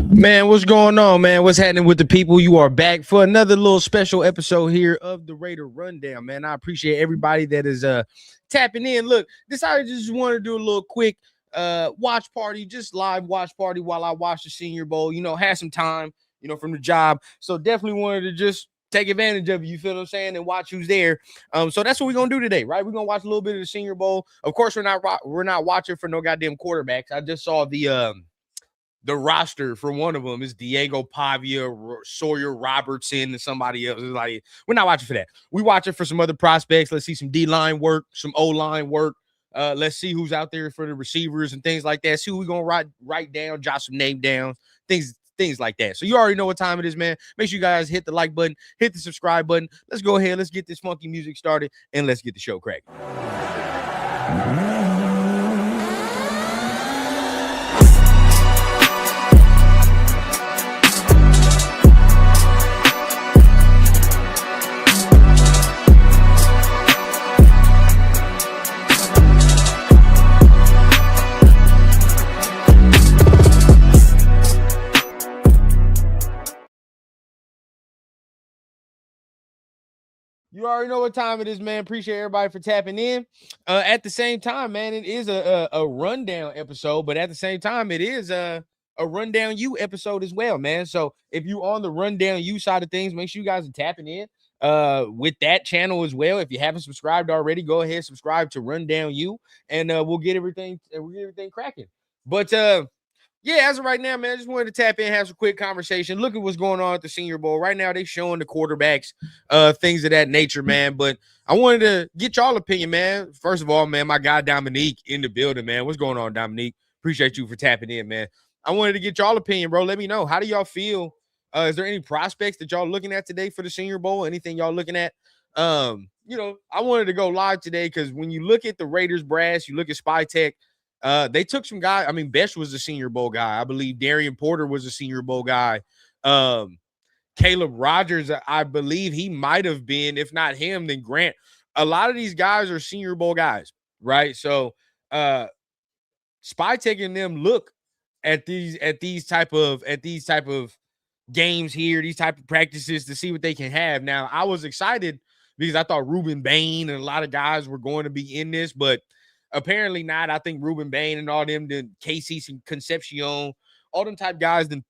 Man, what's going on, man? What's happening with the people? You are back for another little special episode here of the Raider Rundown, man. I appreciate everybody that is tapping in. Look, decided just want to do a little quick watch party, just live watch party while I watch the Senior Bowl. You know, had some time, you know, from the job. So definitely wanted to just take advantage of it, you feel what I'm saying, and watch who's there. So that's what we're gonna do today, right? We're gonna watch a little bit of the Senior Bowl. Of course, we're not watching for no goddamn quarterbacks. I just saw the roster for one of them is Diego Pavia, Sawyer Robertson, and somebody else. It's like, we're not watching for that. We watching for some other prospects. Let's see some D-line work, some O-line work. Let's see who's out there for the receivers and things like that. See who we're going to write down, jot some name down, things like that. So you already know what time it is, man. Make sure you guys hit the like button, hit the subscribe button. Let's go ahead. Let's get this funky music started, and let's get the show cracking. You already know what time it is, man. Appreciate everybody for tapping in. At the same time, man, it is a rundown episode, but at the same time, it is a rundown you episode as well, man. So if you on the rundown you side of things, make sure you guys are tapping in with that channel as well. If you haven't subscribed already, go ahead, subscribe to Rundown You, and we'll get everything cracking. But Yeah, as of right now, man, I just wanted to tap in, have some quick conversation. Look at what's going on at the Senior Bowl right now. They showing the quarterbacks, things of that nature, man. But I wanted to get y'all opinion, man. First of all, man, my guy Dominique in the building, man. What's going on, Dominique? Appreciate you for tapping in, man. I wanted to get y'all opinion, bro. Let me know. How do y'all feel? Is there any prospects that y'all looking at today for the Senior Bowl? Anything y'all looking at? I wanted to go live today because when you look at the Raiders brass, you look at Spy Tech. They took some guys. I mean, Besh was a Senior Bowl guy. I believe Darian Porter was a Senior Bowl guy. Caleb Rogers, I believe he might have been. If not him, then Grant. A lot of these guys are Senior Bowl guys, right? So, Spy taking them look at these type of games here, these type of practices to see what they can have. Now, I was excited because I thought Ruben Bain and a lot of guys were going to be in this, but apparently not. I think Ruben Bain and all them, the Casey Concepcion, all them type guys, then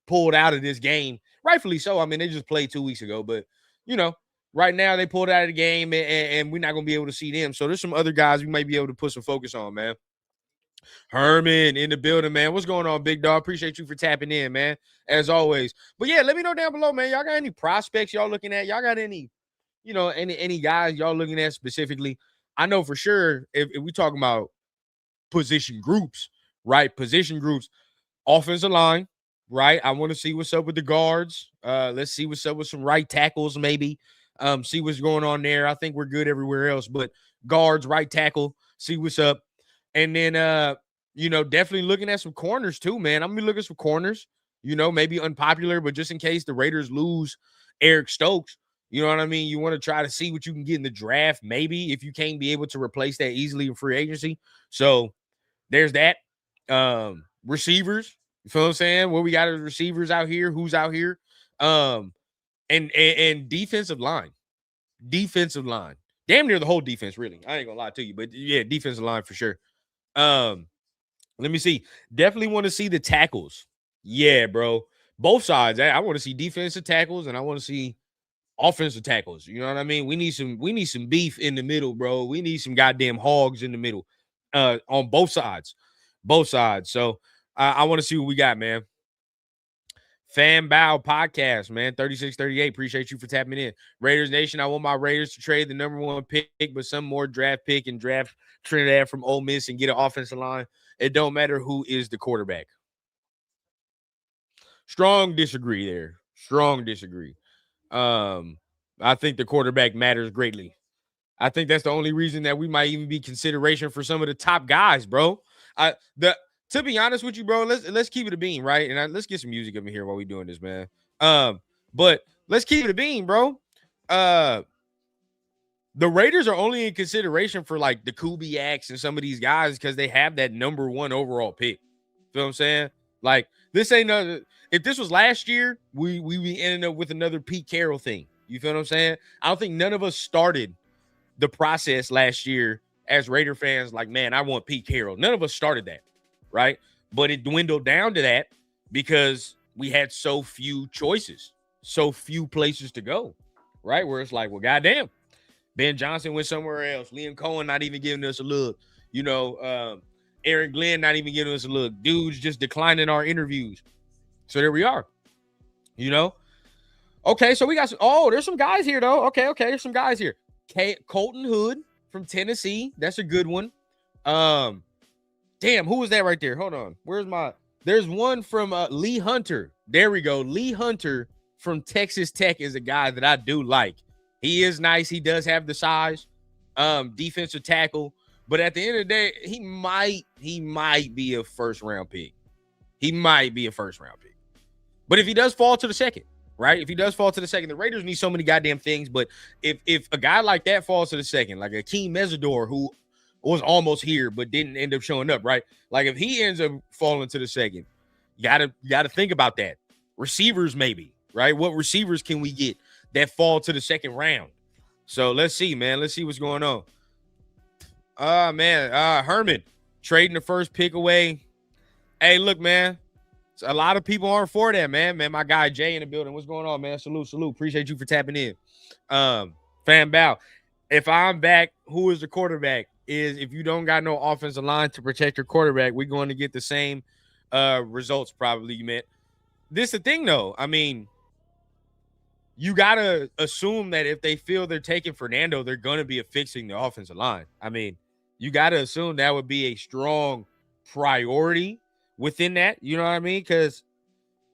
pulled out of this game, rightfully so. I mean, they just played 2 weeks ago, but right now they pulled out of the game, and we're not gonna be able to see them. So there's some other guys we might be able to put some focus on, man. Herman in the building, man. What's going on, big dog? Appreciate you for tapping in, man, as always. But yeah, let me know down below, man. Y'all got any prospects y'all looking at? Y'all got any, any guys y'all looking at specifically? I know for sure if we talking about position groups, right? Position groups, offensive line, right? I want to see what's up with the guards. Let's see what's up with some right tackles, maybe. See what's going on there. I think we're good everywhere else, but guards, right tackle, see what's up. And then definitely looking at some corners too, man. I'm gonna be looking at some corners, maybe unpopular, but just in case the Raiders lose Eric Stokes, you know what I mean? You want to try to see what you can get in the draft, maybe, if you can't be able to replace that easily in free agency. So there's that. Receivers, you feel what I'm saying? What we got as receivers out here, who's out here. And defensive line. Defensive line. Damn near the whole defense, really. I ain't gonna lie to you, but yeah, defensive line for sure. Let me see. Definitely want to see the tackles. Yeah, bro. Both sides. I want to see defensive tackles and I want to see offensive tackles. You know what I mean? We need some beef in the middle, bro. We need some goddamn hogs in the middle. On both sides. Both sides. So I want to see what we got, man. Fan Bow Podcast, man. 3638. Appreciate you for tapping in. Raiders Nation. I want my Raiders to trade the number one pick, but some more draft pick and draft Trinidad from Ole Miss and get an offensive line. It don't matter who is the quarterback. Strong disagree there. Strong disagree. I think the quarterback matters greatly. I think that's the only reason that we might even be consideration for some of the top guys, bro. To be honest with you, bro, let's keep it a bean, right? And let's get some music up in here while we doing this, man. But let's keep it a bean, bro. The Raiders are only in consideration for like the Kubiaks and some of these guys because they have that number one overall pick. Feel what I'm saying? Like this ain't no. If this was last year, we be ending up with another Pete Carroll thing. You feel what I'm saying? I don't think none of us started the process last year as Raider fans. Like, man, I want Pete Carroll. None of us started that, right? But it dwindled down to that because we had so few choices, so few places to go, right? Where it's like, well, goddamn. Ben Johnson went somewhere else. Liam Cohen not even giving us a look. Aaron Glenn not even giving us a look. Dudes just declining our interviews. So there we are. Okay, so we got some. Oh, there's some guys here, though. Okay, there's some guys here. Colton Hood from Tennessee. That's a good one. Damn, who was that right there? Hold on. There's one from Lee Hunter. There we go. Lee Hunter from Texas Tech is a guy that I do like. He is nice. He does have the size, defensive tackle. But at the end of the day, he might be a first round pick. He might be a first round pick. But if he does fall to the second, right? If he does fall to the second, the Raiders need so many goddamn things. But if a guy like that falls to the second, like Akeem Mesidor, who was almost here but didn't end up showing up, right? Like if he ends up falling to the second, you gotta think about that. Receivers, maybe, right? What receivers can we get that fall to the second round? So let's see, man. Let's see what's going on. Herman trading the first pick away. Hey, look, man. A lot of people aren't for that, man. My guy Jay in the building. What's going on, man? Salute. Appreciate you for tapping in. Fan Bow. If I'm back, who is the quarterback? Is if you don't got no offensive line to protect your quarterback, we're going to get the same results probably meant. This the thing though. I mean, you gotta assume that if they feel they're taking Fernando, they're gonna be fixing the offensive line. I mean, you gotta assume that would be a strong priority within that. You know what I mean? Because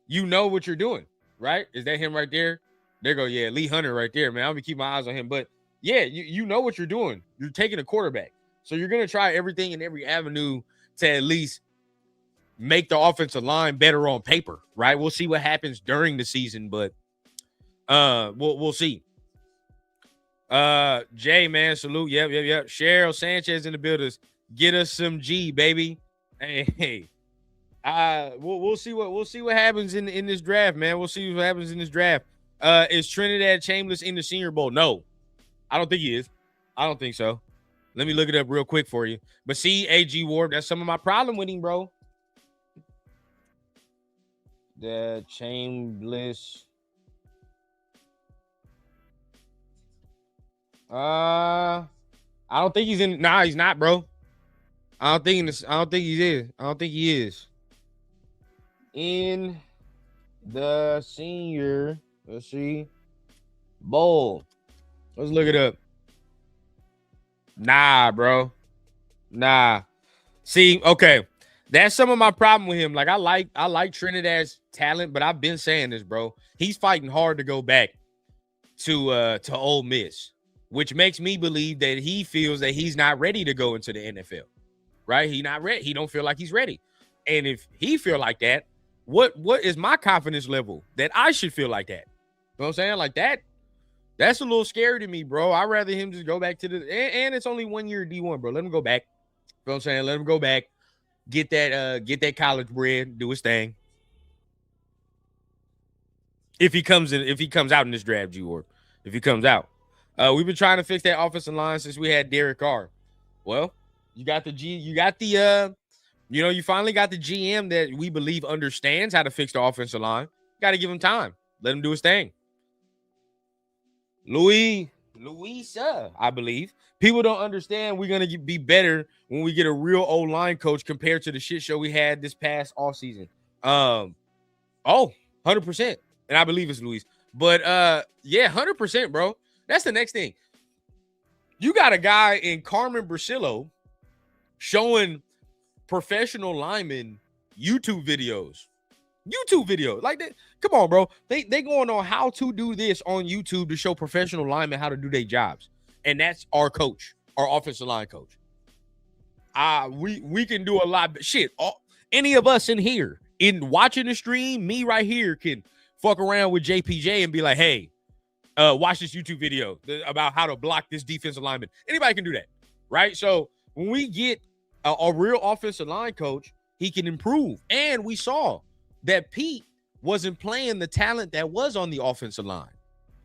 you know what you're doing, right? Is that him right there? There go, yeah, Lee Hunter right there, man. I'm gonna keep my eyes on him. But yeah, you know what you're doing. You're taking a quarterback. So you're gonna try everything in every avenue to at least make the offensive line better on paper, right? We'll see what happens during the season, but we'll see. Jay, man, salute. Yep. Cheryl Sanchez in the buildings. Get us some G, baby. Hey. We'll see what happens in this draft, man. We'll see what happens in this draft. Is Trinidad Chambliss in the Senior Bowl? No, I don't think he is. I don't think so. Let me look it up real quick for you. But see, AG Ward, that's some of my problem with him, bro. The Chambliss. I don't think he's in. Nah, he's not, bro. I don't think he is. In the Senior, let's see, Bowl. Let's look it up. Nah, bro. Nah. See, okay. That's some of my problem with him. Like, I like Trinidad's talent, but I've been saying this, bro. He's fighting hard to go back to Ole Miss, which makes me believe that he feels that he's not ready to go into the NFL. Right? He not ready. He don't feel like he's ready. And if he feel like that, what is my confidence level that I should feel like that? You know what I'm saying? Like that. That's a little scary to me, bro. I'd rather him just go back to and it's only 1 year D1, bro. Let him go back. You know what I'm saying? Let him go back. Get that college bread, do his thing. If he comes out in this draft, G-Ward. If he comes out. We've been trying to fix that offensive line since we had Derek Carr. Well, you finally got the GM that we believe understands how to fix the offensive line. Got to give him time. Let him do his thing. Louisa, I believe. People don't understand we're going to be better when we get a real O-line coach compared to the shit show we had this past offseason. 100%. And I believe it's Luis. But, 100%, bro. That's the next thing. You got a guy in Carmen Brasillo showing professional linemen YouTube videos. Like that. Come on, bro. They going on how to do this on YouTube to show professional linemen how to do their jobs. And that's our coach, our offensive line coach. We can do a lot. Shit, any of us in here, in watching the stream, me right here can fuck around with JPJ and be like, hey, watch this YouTube video about how to block this defensive lineman. Anybody can do that, right? So when we get a real offensive line coach, he can improve. And we saw that Pete wasn't playing the talent that was on the offensive line,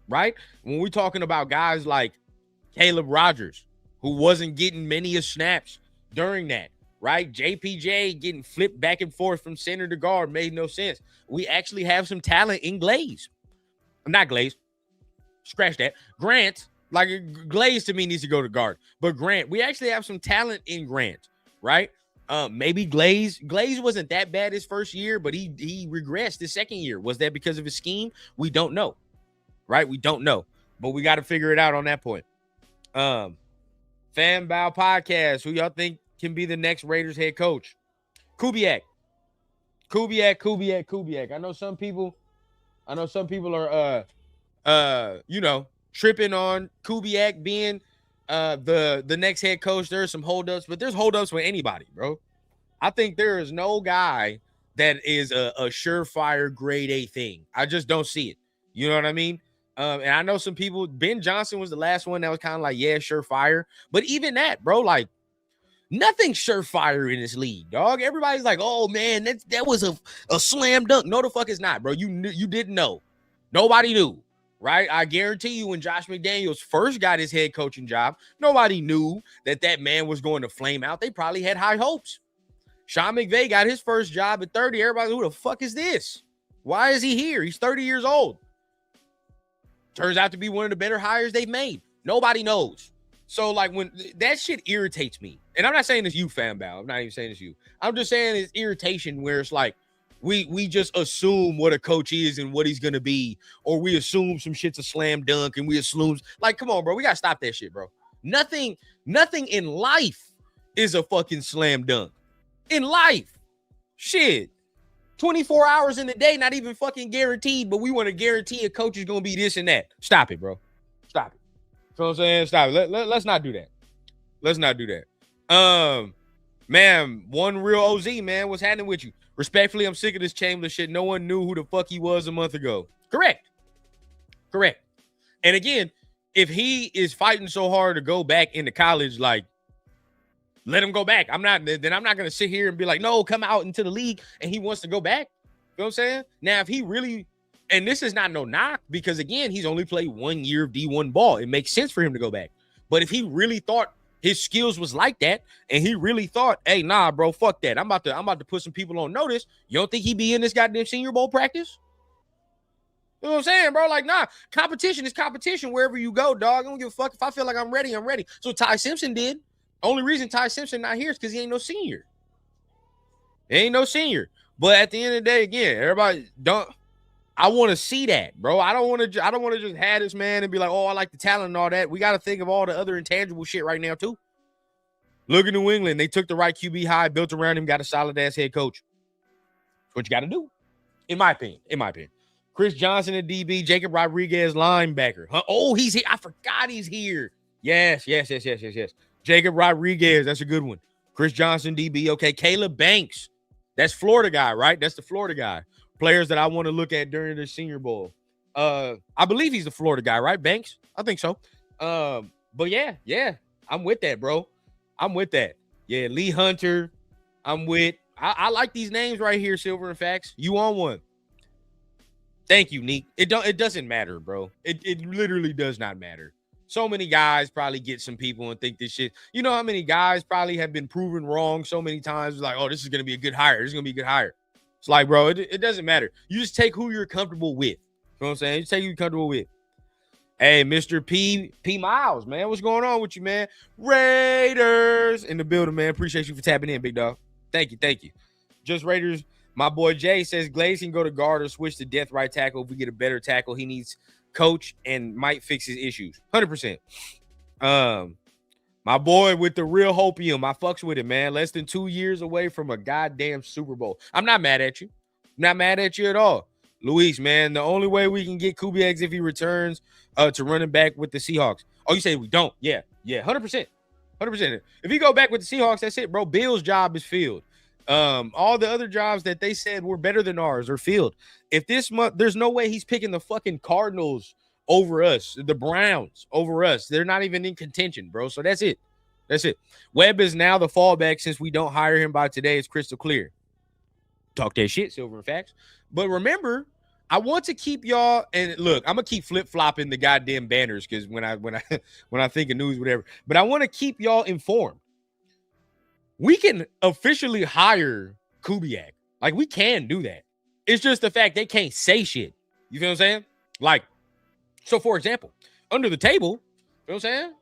right? When we're talking about guys like Caleb Rogers, who wasn't getting many of snaps during that, right? JPJ getting flipped back and forth from center to guard made no sense. We actually have some talent in Glaze. Not Glaze. Scratch that. Grant, like Glaze to me needs to go to guard. But Grant, we actually have some talent in Grant, right? Maybe Glaze wasn't that bad his first year, but he regressed his second year. Was that because of his scheme? We don't know, right? We don't know, but we got to figure it out on that point. Fan Bow Podcast. Who y'all think can be the next Raiders head coach? Kubiak. I know some people are tripping on Kubiak being the next head coach. There's some holdups, but there's holdups with anybody, bro. I think there is no guy that is a surefire grade A thing. I just don't see it. You know what I mean? And I know some people, Ben Johnson was the last one that was kind of like, yeah, surefire. But even that, bro, like nothing's surefire in this league, dog. Everybody's like, oh man, that was a slam dunk. No, the fuck it's not, bro. You didn't know. Nobody knew. Right? I guarantee you when Josh McDaniels first got his head coaching job, nobody knew that man was going to flame out. They probably had high hopes. Sean McVay got his first job at 30. Everybody, who the fuck is this? Why is he here? He's 30 years old. Turns out to be one of the better hires they've made. Nobody knows. So, like, when that shit irritates me. And I'm not saying it's you, fan Bal. I'm not even saying it's you. I'm just saying it's irritation where it's like we just assume what a coach is and what he's gonna be, or we assume some shit's a slam dunk, and we assume like, come on, bro, we gotta stop that shit, bro. Nothing in life is a fucking slam dunk. In life, shit. 24 hours in the day, not even fucking guaranteed, but we want to guarantee a coach is gonna be this and that. Stop it, bro. Stop it. You know what I'm saying? Stop it. Let's not do that. Let's not do that. Man, one real OZ, man. What's happening with you? Respectfully, I'm sick of this Chamberlain shit. No one knew who the fuck he was a month ago. Correct. And again, if he is fighting so hard to go back into college, like, let him go back. I'm not going to sit here and be like, no, come out into the league, and he wants to go back. You know what I'm saying? Now, if he really, and this is not no knock, because again, he's only played 1 year of D1 ball. It makes sense for him to go back. But if he really thought his skills was like that, and he really thought, hey, nah, bro, fuck that. I'm about to put some people on notice. You don't think he be in this goddamn Senior Bowl practice? You know what I'm saying, bro? Like, nah, competition is competition wherever you go, dog. I don't give a fuck. If I feel like I'm ready, I'm ready. So Ty Simpson did. Only reason Ty Simpson not here is because he ain't no senior. He ain't no senior. But at the end of the day, again, everybody don't. I want to see that, bro. I don't want to just have this man and be like, oh, I like the talent and all that. We got to think of all the other intangible shit right now too. Look at New England. They took the right QB high, built around him, got a solid ass head coach. That's what you got to do, in my opinion. Chris Johnson at DB, Jacob Rodriguez linebacker. Huh? Oh, he's here. I forgot he's here. Yes. Jacob Rodriguez, that's a good one. Chris Johnson, DB. Okay, Caleb Banks. That's Florida guy, right? That's the Florida guy. Players that I want to look at during the Senior Bowl. I believe he's the Florida guy, right? Banks? I think so. But yeah. I'm with that, bro. I'm with that. Yeah, Lee Hunter. I'm with. I like these names right here, Silver and Facts. You on one. Thank you, Neek. It doesn't matter, bro. It literally does not matter. So many guys probably get some people and think this shit. You know how many guys probably have been proven wrong so many times? Like, oh, this is going to be a good hire. This is going to be a good hire. It's like, bro, it doesn't matter. You just take who you're comfortable with. You know what I'm saying? You just take who you're comfortable with. Hey, Mr. P Miles, man. What's going on with you, man? Raiders in the building, man. Appreciate you for tapping in, big dog. Thank you. Just Raiders. My boy Jay says Glaze can go to guard or switch to death right tackle if we get a better tackle. He needs coach and might fix his issues. 100%. My boy with the real hopium. I fucks with it, man. Less than 2 years away from a goddamn Super Bowl. I'm not mad at you. Not mad at you at all. Luis, man, the only way we can get Kubiak if he returns to running back with the Seahawks. Oh, you say we don't? Yeah, 100%. 100%. If he go back with the Seahawks, that's it, bro. Bill's job is filled. All the other jobs that they said were better than ours are filled. If this month, there's no way he's picking the fucking Cardinals over us, the Browns over us. They're not even in contention, bro. So that's it. Webb is now the fallback since we don't hire him by today. It's crystal clear. Talk that shit, Silver and Facts. But remember, I want to keep y'all, and look, I'm gonna keep flip-flopping the goddamn banners because when I think of news, whatever. But I want to keep y'all informed. We can officially hire Kubiak. Like, we can do that. It's just the fact they can't say shit. You feel what I'm saying? Like, so for example, under the table, you know what I'm saying?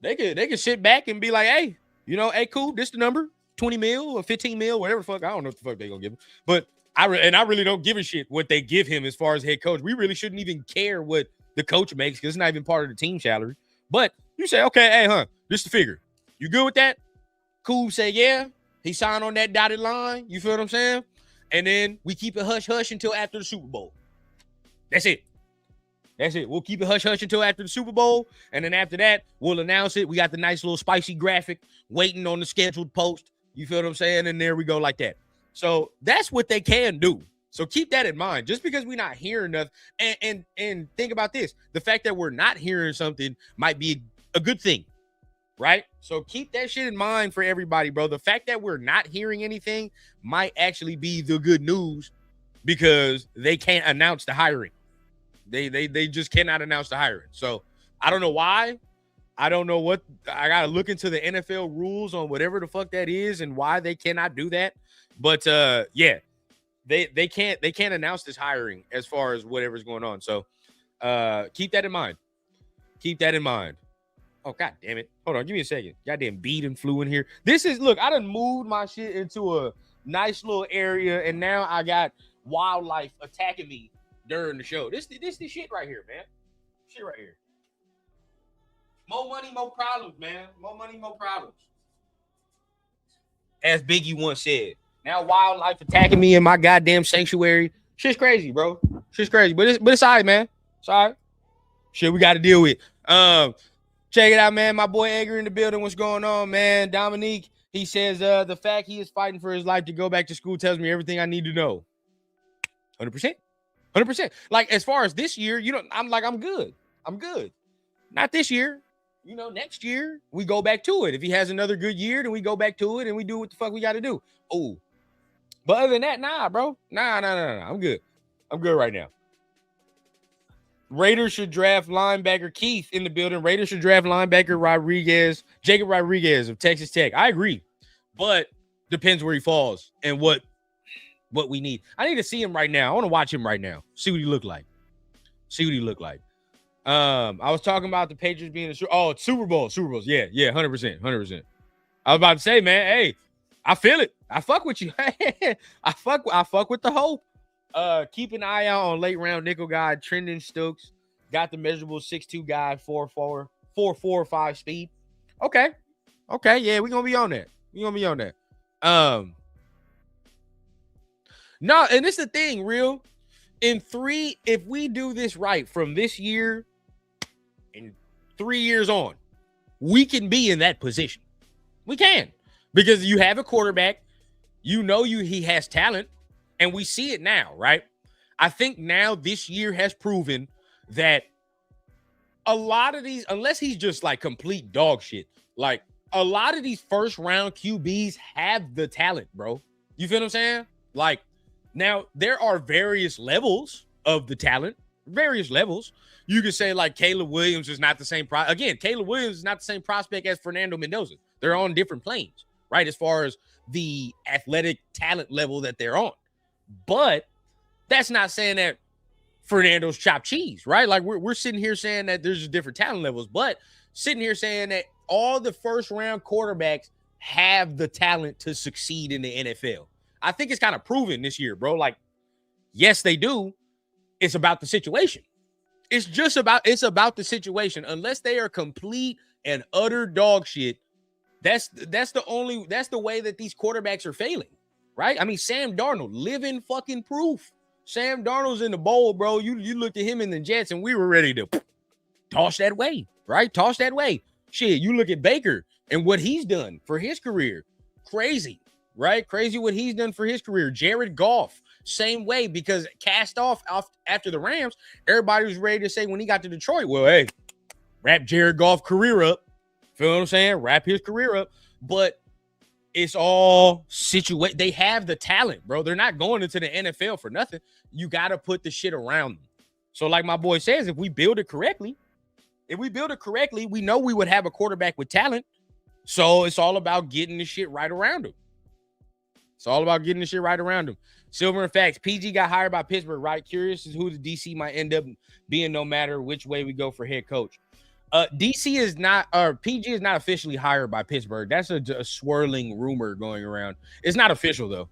They could sit back and be like, hey, hey, cool, this the number, 20 mil or 15 mil, whatever the fuck. I don't know what the fuck they gonna give him. But I really don't give a shit what they give him as far as head coach. We really shouldn't even care what the coach makes because it's not even part of the team salary. But you say, okay, hey, this the figure. You good with that? Cool, say yeah. He signed on that dotted line. You feel what I'm saying? And then we keep it hush-hush until after the Super Bowl. That's it. We'll keep it hush-hush until after the Super Bowl. And then after that, we'll announce it. We got the nice little spicy graphic waiting on the scheduled post. You feel what I'm saying? And there we go like that. So that's what they can do. So keep that in mind. Just because we're not hearing nothing. And think about this. The fact that we're not hearing something might be a good thing. Right? So keep that shit in mind for everybody, bro. The fact that we're not hearing anything might actually be the good news because they can't announce the hiring. They just cannot announce the hiring. So I don't know why. I don't know what. I got to look into the NFL rules on whatever the fuck that is and why they cannot do that. But yeah, they can't announce this hiring as far as whatever's going on. So keep that in mind. Oh, god damn it. Hold on, give me a second. Goddamn beat and flew in here. This is, look, I done moved my shit into a nice little area, and now I got wildlife attacking me during the show. This the shit right here, man. Shit right here. More money, more problems, man. More money, more problems. As Biggie once said. Now wildlife attacking me in my goddamn sanctuary. Shit's crazy, bro. Shit's crazy. But it's all right, man. It's all right. Shit we got to deal with. Check it out, man. My boy Edgar in the building. What's going on, man? Dominique, he says, the fact he is fighting for his life to go back to school tells me everything I need to know. 100%. 100%. Like, as far as this year, I'm good. I'm good. Not this year. Next year, we go back to it. If he has another good year, then we go back to it and we do what the fuck we got to do. Oh. But other than that, nah, bro. Nah. I'm good. I'm good right now. Raiders should draft linebacker Keith in the building. Raiders should draft linebacker Jacob Rodriguez of Texas Tech. I agree, but depends where he falls and what we need. I need to see him right now. I want to watch him right now. See what he look like. I was talking about the Patriots being Super Bowls. Yeah, 100%. I was about to say, man, hey, I feel it. I fuck with you. I fuck with the hope. Keep an eye out on late round nickel guy Trendon Stokes. Got the measurable 6'2" guy, 4.4, 5 speed. Okay, yeah, we're gonna be on that. No, and it's the thing, real. If we do this right from this year and 3 years on, we can be in that position. We can, because you have a quarterback, he has talent. And we see it now, right? I think now this year has proven that a lot of these, unless he's just like complete dog shit, like a lot of these first round QBs have the talent, bro. You feel what I'm saying? Like, now there are various levels of the talent, various levels. You could say like Caleb Williams is not the same. Caleb Williams is not the same prospect as Fernando Mendoza. They're on different planes, right? As far as the athletic talent level that they're on. But that's not saying that Fernando's chopped cheese, right? Like we're sitting here saying that there's different talent levels, but sitting here saying that all the first round quarterbacks have the talent to succeed in the NFL. I think it's kind of proven this year, bro. Like, yes, they do. It's about the situation. It's about the situation. Unless they are complete and utter dog shit, that's the way that these quarterbacks are failing. Right? I mean, Sam Darnold, living fucking proof. Sam Darnold's in the bowl, bro. You looked at him in the Jets, and we were ready to toss that way, right? Toss that way. Shit, you look at Baker and what he's done for his career. Crazy, right? Crazy what he's done for his career. Jared Goff, same way, because cast off after the Rams, everybody was ready to say when he got to Detroit, well, hey, wrap Jared Goff career up. Feel what I'm saying? Wrap his career up. But it's all situated. They have the talent, bro. They're not going into the NFL for nothing. You got to put the shit around them. So like my boy says, if we build it correctly, we know we would have a quarterback with talent. So it's all about getting the shit right around him. Silver and Facts. PG got hired by Pittsburgh, right? Curious as who the DC might end up being no matter which way we go for head coach. DC is not, or PG is not officially hired by Pittsburgh. That's a swirling rumor going around. It's not official though.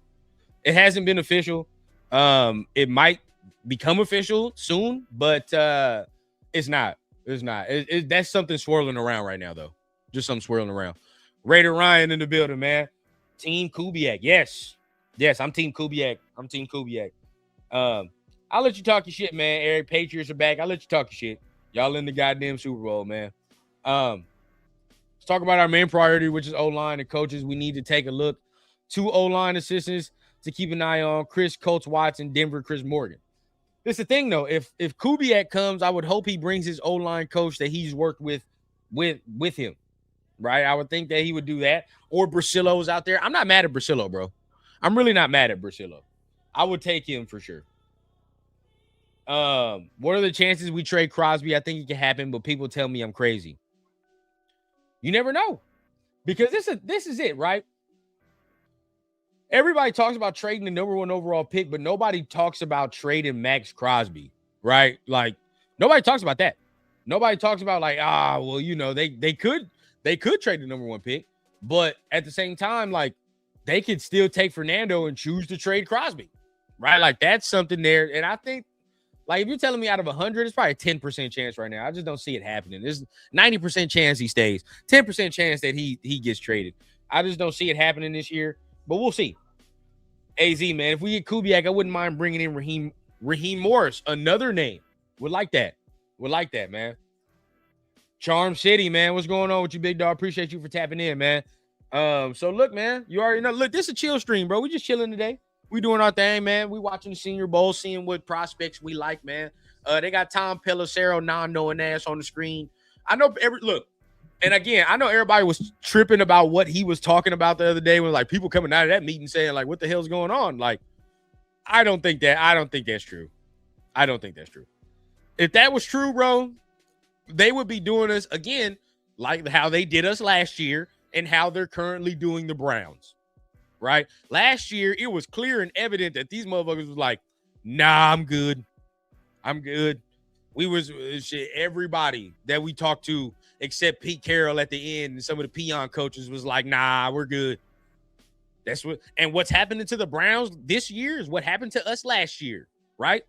It hasn't been official. It might become official soon, but it's not. That's something swirling around right now though. Just something swirling around. Raider Ryan in the building, man. Team Kubiak. Yes, I'm Team Kubiak. I'll let you talk your shit, man. Eric, Patriots are back. I'll let you talk your shit. Y'all in the goddamn Super Bowl, man. Let's talk about our main priority, which is O-line and coaches. We need to take a look. 2 O-line assistants to keep an eye on. Chris Coates Watson, Denver, Chris Morgan. This is the thing, though. If Kubiak comes, I would hope he brings his O-line coach that he's worked with him, right? I would think that he would do that. Or Brasillo's out there. I'm not mad at Brasillo, bro. I'm really not mad at Brasillo. I would take him for sure. What are the chances we trade Crosby? I think it can happen, but people tell me I'm crazy. You never know, because this is it, right? Everybody talks about trading the number 1 overall pick, but nobody talks about trading Max Crosby, right? Like, nobody talks about that. Nobody talks about like, well, they could trade the number one pick, but at the same time, like they could still take Fernando and choose to trade Crosby, right? Like that's something there. And I think, like, if you're telling me out of 100, it's probably a 10% chance right now. I just don't see it happening. There's 90% chance he stays, 10% chance that he gets traded. I just don't see it happening this year, but we'll see. AZ, man, if we get Kubiak, I wouldn't mind bringing in Raheem Morris, another name. Would like that. Would like that, man. Charm City, man. What's going on with you, big dog? Appreciate you for tapping in, man. So look, man, you already know. Look, this is a chill stream, bro. We just chilling today. We doing our thing, man. We watching the Senior Bowl, seeing what prospects we like, man. They got Tom Pelissero, non-knowing ass on the screen. I know look, and again, I know everybody was tripping about what he was talking about the other day when like people coming out of that meeting saying like, what the hell's going on? Like, I don't think that's true. I don't think that's true. If that was true, bro, they would be doing us again like how they did us last year and how they're currently doing the Browns, right? Last year, it was clear and evident that these motherfuckers was like, nah, I'm good. I'm good. We was shit, everybody that we talked to except Pete Carroll at the end and some of the peon coaches was like, nah, we're good. That's what, and what's happening to the Browns this year is what happened to us last year, right?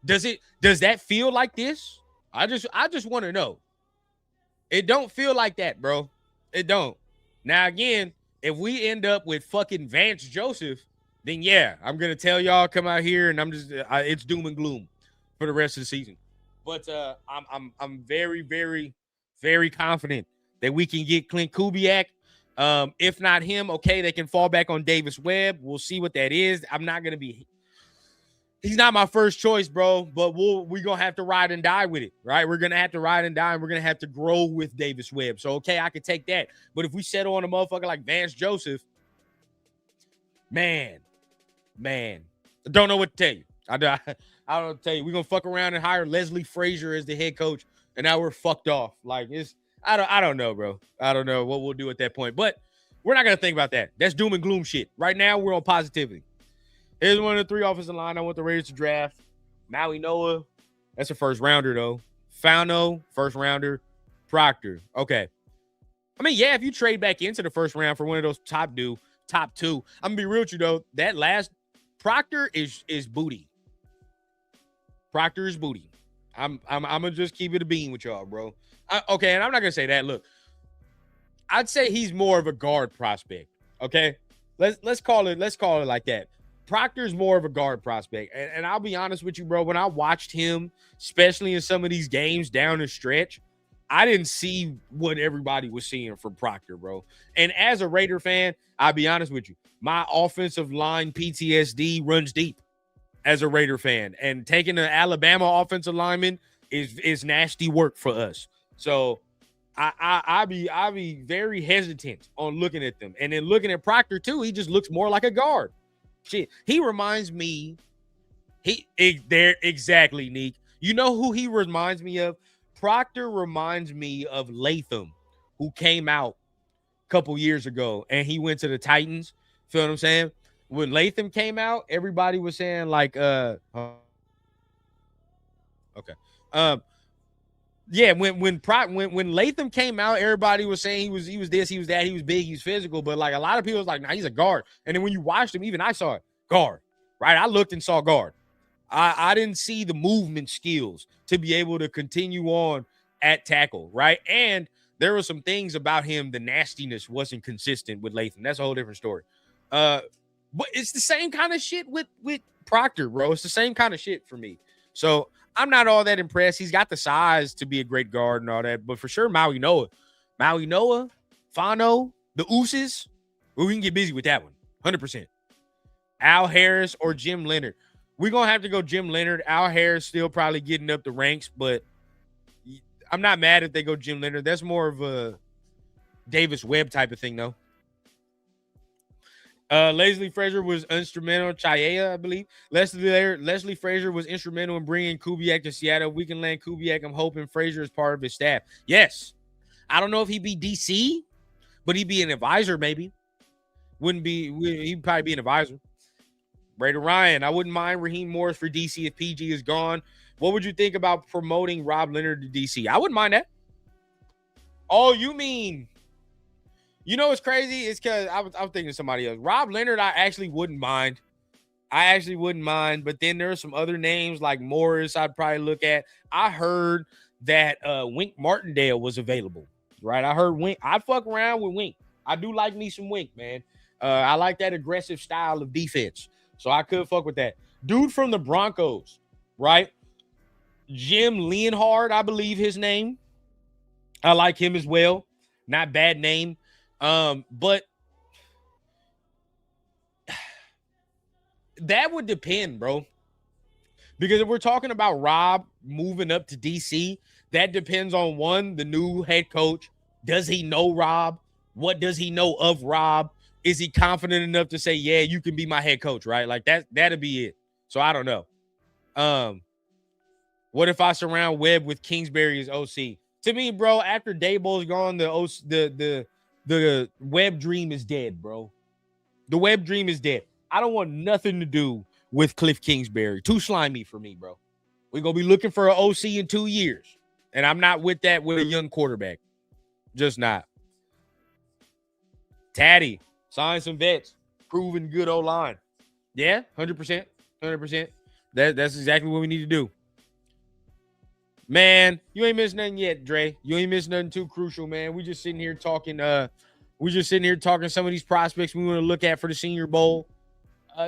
Does that feel like this? I just want to know. It don't feel like that, bro. It don't. Now, again, if we end up with fucking Vance Joseph, then yeah, I'm going to tell y'all come out here and I'm just, it's doom and gloom for the rest of the season. But I'm very, very, very confident that we can get Clint Kubiak. If not him, okay, they can fall back on Davis Webb. We'll see what that is. I'm not going to be, he's not my first choice, bro, but we're going to have to ride and die with it, right? We're going to have to ride and die, and we're going to have to grow with Davis Webb. So, okay, I can take that. But if we settle on a motherfucker like Vance Joseph, man, I don't know what to tell you. I don't tell you. We're going to fuck around and hire Leslie Frazier as the head coach, and now we're fucked off. Like, I don't know, bro. I don't know what we'll do at that point. But we're not going to think about that. That's doom and gloom shit. Right now, we're on positivity. Here's one of the three offensive line I want the Raiders to draft. Maui Noah, that's a first rounder, though. Fauno, first rounder. Proctor, okay. I mean, yeah, if you trade back into the first round for one of those top two, I'm going to be real with you, though. That last Proctor is booty. Proctor is booty. I'm gonna just keep it a bean with y'all, bro. Okay, and I'm not gonna say that. Look, I'd say he's more of a guard prospect. Okay, let's call it like that. Proctor's more of a guard prospect, and I'll be honest with you, bro. When I watched him, especially in some of these games down the stretch, I didn't see what everybody was seeing from Proctor, bro. And as a Raider fan, I'll be honest with you, my offensive line PTSD runs deep. As a Raider fan, and taking an Alabama offensive lineman is nasty work for us. So I be very hesitant on looking at them, and then looking at Proctor too. He just looks more like a guard. Shit, he reminds me. There exactly, Neek. You know who he reminds me of? Proctor reminds me of Latham, who came out a couple years ago, and he went to the Titans. Feel what I'm saying? When Latham came out, everybody was saying like, okay. Yeah, when Latham came out, everybody was saying he was this, he was that, he was big, he was physical, but like a lot of people was like, nah, he's a guard. And then when you watched him, even I saw it, guard, right? I looked and saw guard. I didn't see the movement skills to be able to continue on at tackle, right? And there were some things about him, the nastiness wasn't consistent with Latham. That's a whole different story. But it's the same kind of shit with Proctor, bro. It's the same kind of shit for me. So I'm not all that impressed. He's got the size to be a great guard and all that. But for sure, Maui Noah, Fano, the Ooses, well, we can get busy with that one. 100%. Al Harris or Jim Leonard. We're going to have to go Jim Leonard. Al Harris still probably getting up the ranks, but I'm not mad if they go Jim Leonard. That's more of a Davis Webb type of thing, though. Leslie Frazier was instrumental. Chaya, I believe. Leslie Frazier was instrumental in bringing Kubiak to Seattle. We can land Kubiak. I'm hoping Frazier is part of his staff. Yes. I don't know if he'd be DC, but he'd be an advisor, maybe. He'd probably be an advisor. Raider Ryan, I wouldn't mind Raheem Morris for DC if PG is gone. What would you think about promoting Rob Leonard to DC? I wouldn't mind that. Oh, you mean, you know what's crazy? It's because I was thinking of somebody else. Rob Leonard, I actually wouldn't mind. But then there are some other names like Morris I'd probably look at. I heard that Wink Martindale was available, right? I heard Wink. I fuck around with Wink. I do like me some Wink, man. I like that aggressive style of defense. So I could fuck with that. Dude from the Broncos, right? Jim Leonhard, I believe his name. I like him as well. Not bad name. But that would depend, bro. Because if we're talking about Rob moving up to DC, that depends on one, the new head coach. Does he know Rob? What does he know of Rob? Is he confident enough to say, yeah, you can be my head coach, right? Like that'd be it. So I don't know. What if I surround Webb with Kingsbury as OC? To me, bro, after Daboll's gone, the Webb dream is dead, bro. The Webb dream is dead. I don't want nothing to do with Cliff Kingsbury. Too slimy for me, bro. We're going to be looking for an OC in 2 years. And I'm not with that with a young quarterback. Just not. Taddy, sign some vets. Proven good O-line. Yeah, 100%. 100%. That's exactly what we need to do. Man, you ain't missed nothing yet, Dre. You ain't missed nothing too crucial, man. We just sitting here talking some of these prospects we want to look at for the Senior Bowl.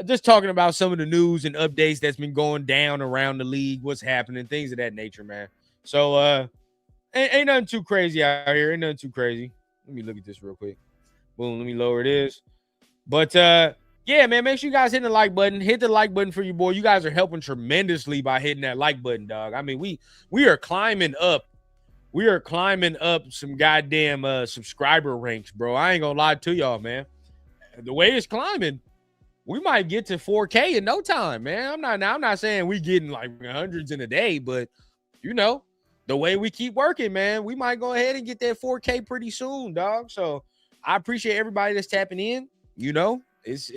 Just talking about some of the news and updates that's been going down around the league, what's happening, things of that nature, man. So ain't nothing too crazy out here. Ain't nothing too crazy. Let me look at this real quick. Boom, let me lower this. But yeah, man, make sure you guys hit the like button. Hit the like button for your boy. You guys are helping tremendously by hitting that like button, dog. I mean, we are climbing up. We are climbing up some goddamn subscriber ranks, bro. I ain't gonna lie to y'all, man. The way it's climbing, we might get to 4K in no time, man. I'm not saying we getting like hundreds in a day, but you know, the way we keep working, man, we might go ahead and get that 4K pretty soon, dog. So I appreciate everybody that's tapping in. You know, it's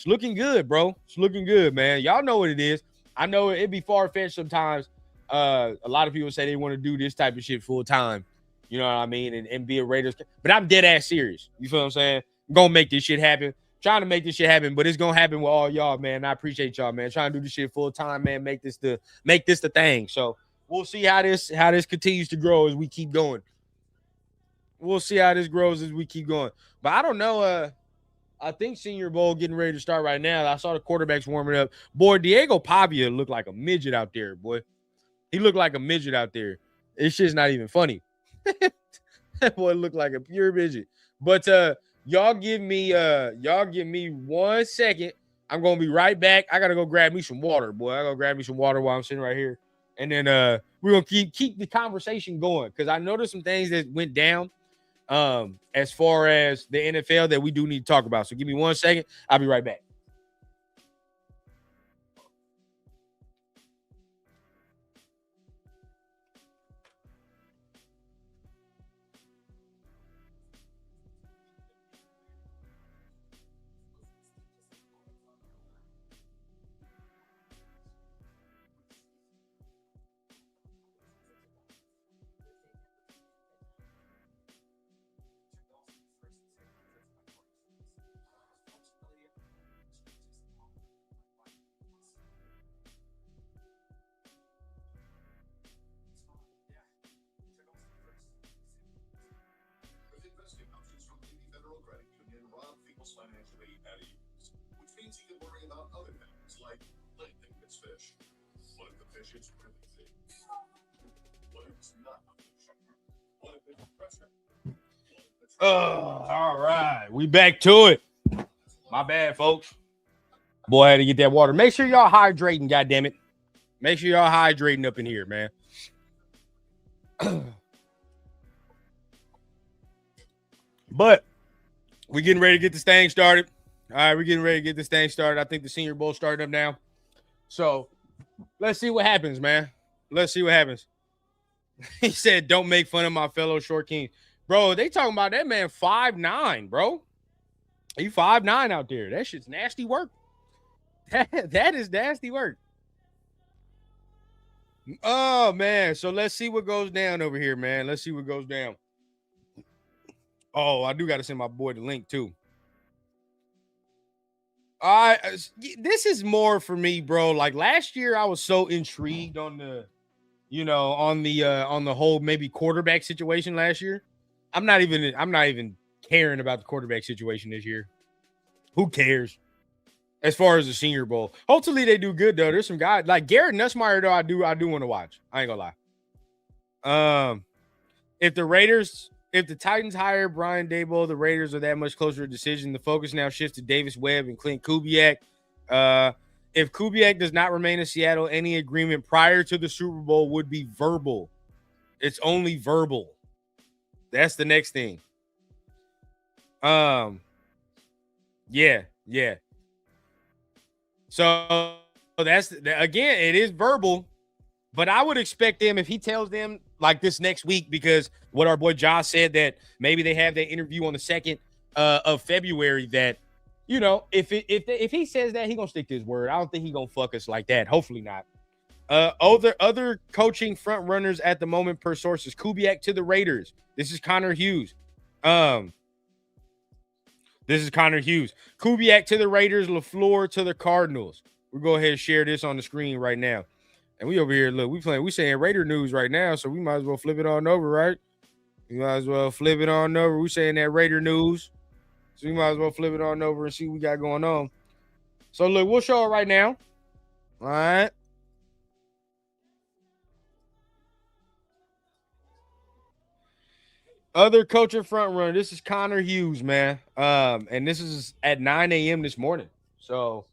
looking good, bro. It's looking good, man. Y'all know what it is. I know it'd be far-fetched sometimes. A lot of people say they want to do this type of shit full time. You know what I mean? And be a Raiders. But I'm dead ass serious. You feel what I'm saying? I'm gonna make this shit happen. Trying to make this shit happen, but it's gonna happen with all y'all, man. I appreciate y'all, man. Trying to do this shit full time, man. Make this the thing. So we'll see how this continues to grow as we keep going. We'll see how this grows as we keep going. But I don't know. I think Senior Bowl getting ready to start right now. I saw the quarterbacks warming up. Boy, Diego Pavia looked like a midget out there, boy. He looked like a midget out there. It's just not even funny. That boy looked like a pure midget. But y'all give me 1 second. I'm gonna be right back. I gotta go grab me some water, boy. I gotta grab me some water while I'm sitting right here. And then we're gonna keep the conversation going because I noticed some things that went down as far as the NFL that we do need to talk about. So give me 1 second. I'll be right back. All right. We back to it. My bad, folks. Boy, I had to get that water. Make sure y'all hydrating, goddammit. Make sure y'all hydrating up in here, man. But we're getting ready to get this thing started. All right, we're getting ready to get this thing started. I think the Senior Bowl started up now. So let's see what happens, man. Let's see what happens. He said, don't make fun of my fellow short king. Bro, they talking about that man 5'9", bro. He 5'9" out there. That shit's nasty work. That is nasty work. Oh man, so let's see what goes down over here, man. Let's see what goes down. Oh, I do got to send my boy the link too. This is more for me, bro. Like last year, I was so intrigued on the whole maybe quarterback situation last year. I'm not even caring about the quarterback situation this year. Who cares? As far as the Senior Bowl, hopefully they do good though. There's some guys like Garrett Nussmeier though. I do want to watch. I ain't gonna lie. If the Titans hire Brian Daboll, the Raiders are that much closer to a decision. The focus now shifts to Davis Webb and Clint Kubiak. If Kubiak does not remain in Seattle, any agreement prior to the Super Bowl would be verbal. It's only verbal. That's the next thing. Yeah. So that's again, it is verbal, but I would expect them if he tells them like this next week, because what our boy Josh said that maybe they have that interview on the 2nd of February. That if he says that, he gonna stick to his word. I don't think he gonna fuck us like that. Hopefully not. Other coaching front runners at the moment per sources: Kubiak to the Raiders. This is Connor Hughes. Kubiak to the Raiders. LaFleur to the Cardinals. We'll go ahead and share this on the screen right now. And we over here, look, we saying Raider news right now, so we might as well flip it on over, right? We might as well flip it on over. We saying that Raider news, so we might as well flip it on over and see what we got going on. So look, we'll show it right now. All right. Other coaching front runner. This is Connor Hughes, man. And this is at 9 a.m. this morning. So,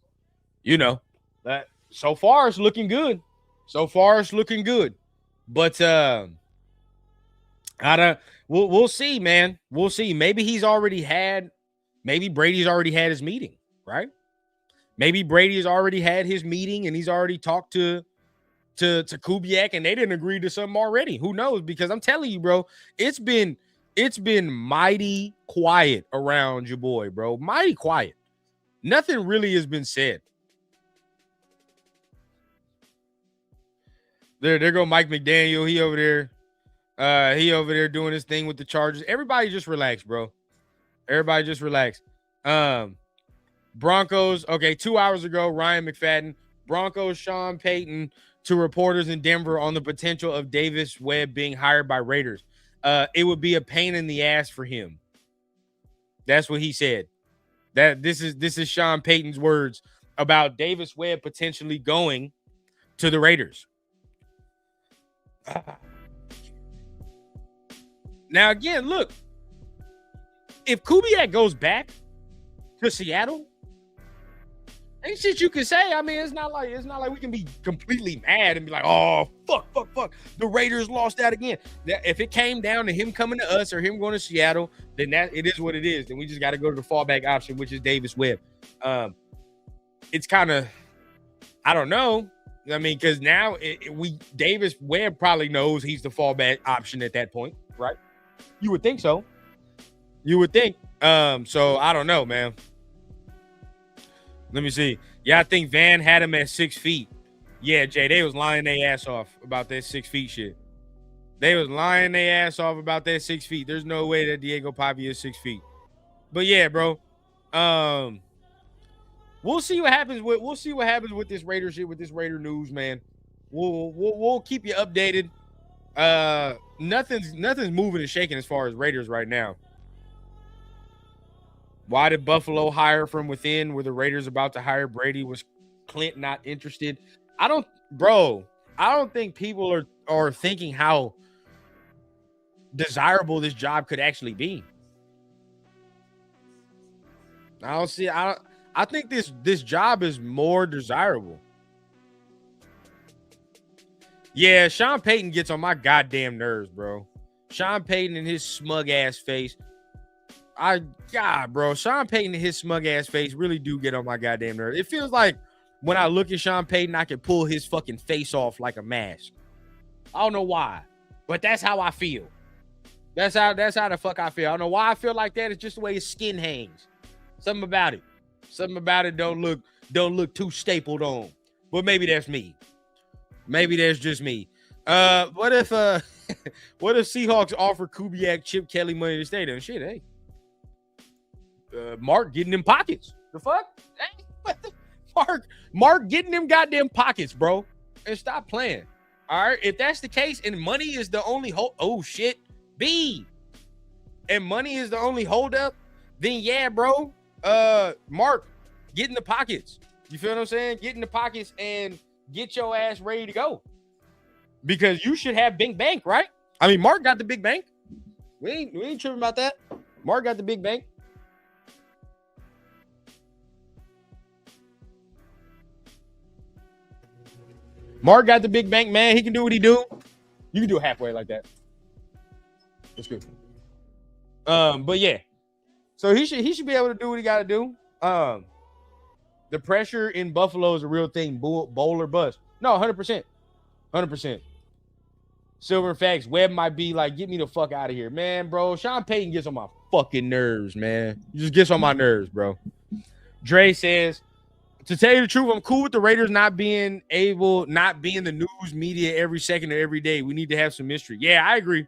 that so far it's looking good. But we'll see, man. We'll see. Maybe Brady's already had his meeting, right? Maybe Brady has already had his meeting and he's already talked to Kubiak and they didn't agree to something already. Who knows? Because I'm telling you, bro, it's been mighty quiet around your boy, bro. Mighty quiet. Nothing really has been said. There go Mike McDaniel. He over there doing his thing with the Chargers. Everybody just relax, bro. Everybody just relax. Broncos. Okay, 2 hours ago, Ryan McFadden. Broncos Sean Payton to reporters in Denver on the potential of Davis Webb being hired by Raiders. It would be a pain in the ass for him. That's what he said. That this is Sean Payton's words about Davis Webb potentially going to the Raiders. Now again, look, if Kubiak goes back to Seattle, ain't shit you can say. I mean, it's not like we can be completely mad and be like, oh, fuck. The Raiders lost that again. If it came down to him coming to us or him going to Seattle, then that it is what it is. Then we just got to go to the fallback option, which is Davis Webb. It's kind of, I don't know. I mean, because now Davis Webb probably knows he's the fallback option at that point, right? You would think so. You would think. So I don't know, man. Let me see. Yeah, I think Van had him at 6 feet. Yeah, Jay, they was lying their ass off about that 6 feet shit. They was lying their ass off about that 6 feet. There's no way that Diego Pavia is 6 feet. But yeah, bro. We'll see what happens with this Raider shit, with this Raider news, man. We'll keep you updated. Nothing's moving and shaking as far as Raiders right now. Why did Buffalo hire from within? Were the Raiders about to hire Brady? Was Clint not interested? I don't think people are thinking how desirable this job could actually be. I think this job is more desirable. Yeah, Sean Payton gets on my goddamn nerves, bro. Sean Payton and his smug ass face. Sean Payton and his smug ass face really do get on my goddamn nerves. It feels like when I look at Sean Payton, I can pull his fucking face off like a mask. I don't know why, but that's how I feel. That's how the fuck I feel. I don't know why I feel like that. It's just the way his skin hangs. Something about it don't look too stapled on. But maybe that's me. Maybe that's just me. What if what if Seahawks offer Kubiak, Chip Kelly money to stay there? Shit, hey. Mark getting them pockets. The fuck? Hey, what the Mark getting them goddamn pockets, bro. And stop playing. All right. If that's the case, and money is the only and money is the only holdup, then yeah, bro. Mark, get in the pockets. You feel what I'm saying? Get in the pockets and get your ass ready to go. Because you should have big bank, right? I mean, Mark got the big bank. We ain't tripping about that. Mark got the big bank. Mark got the big bank, man. He can do what he do. You can do it halfway like that. That's good. But yeah. So he should be able to do what he got to do. The pressure in Buffalo is a real thing. Bowl or bust. No, 100%. 100%. Silver facts. Webb might be like, get me the fuck out of here, man, bro. Sean Payton gets on my fucking nerves, man. He just gets on my nerves, bro. Dre says, to tell you the truth, I'm cool with the Raiders not being the news media every second or every day. We need to have some mystery. Yeah, I agree.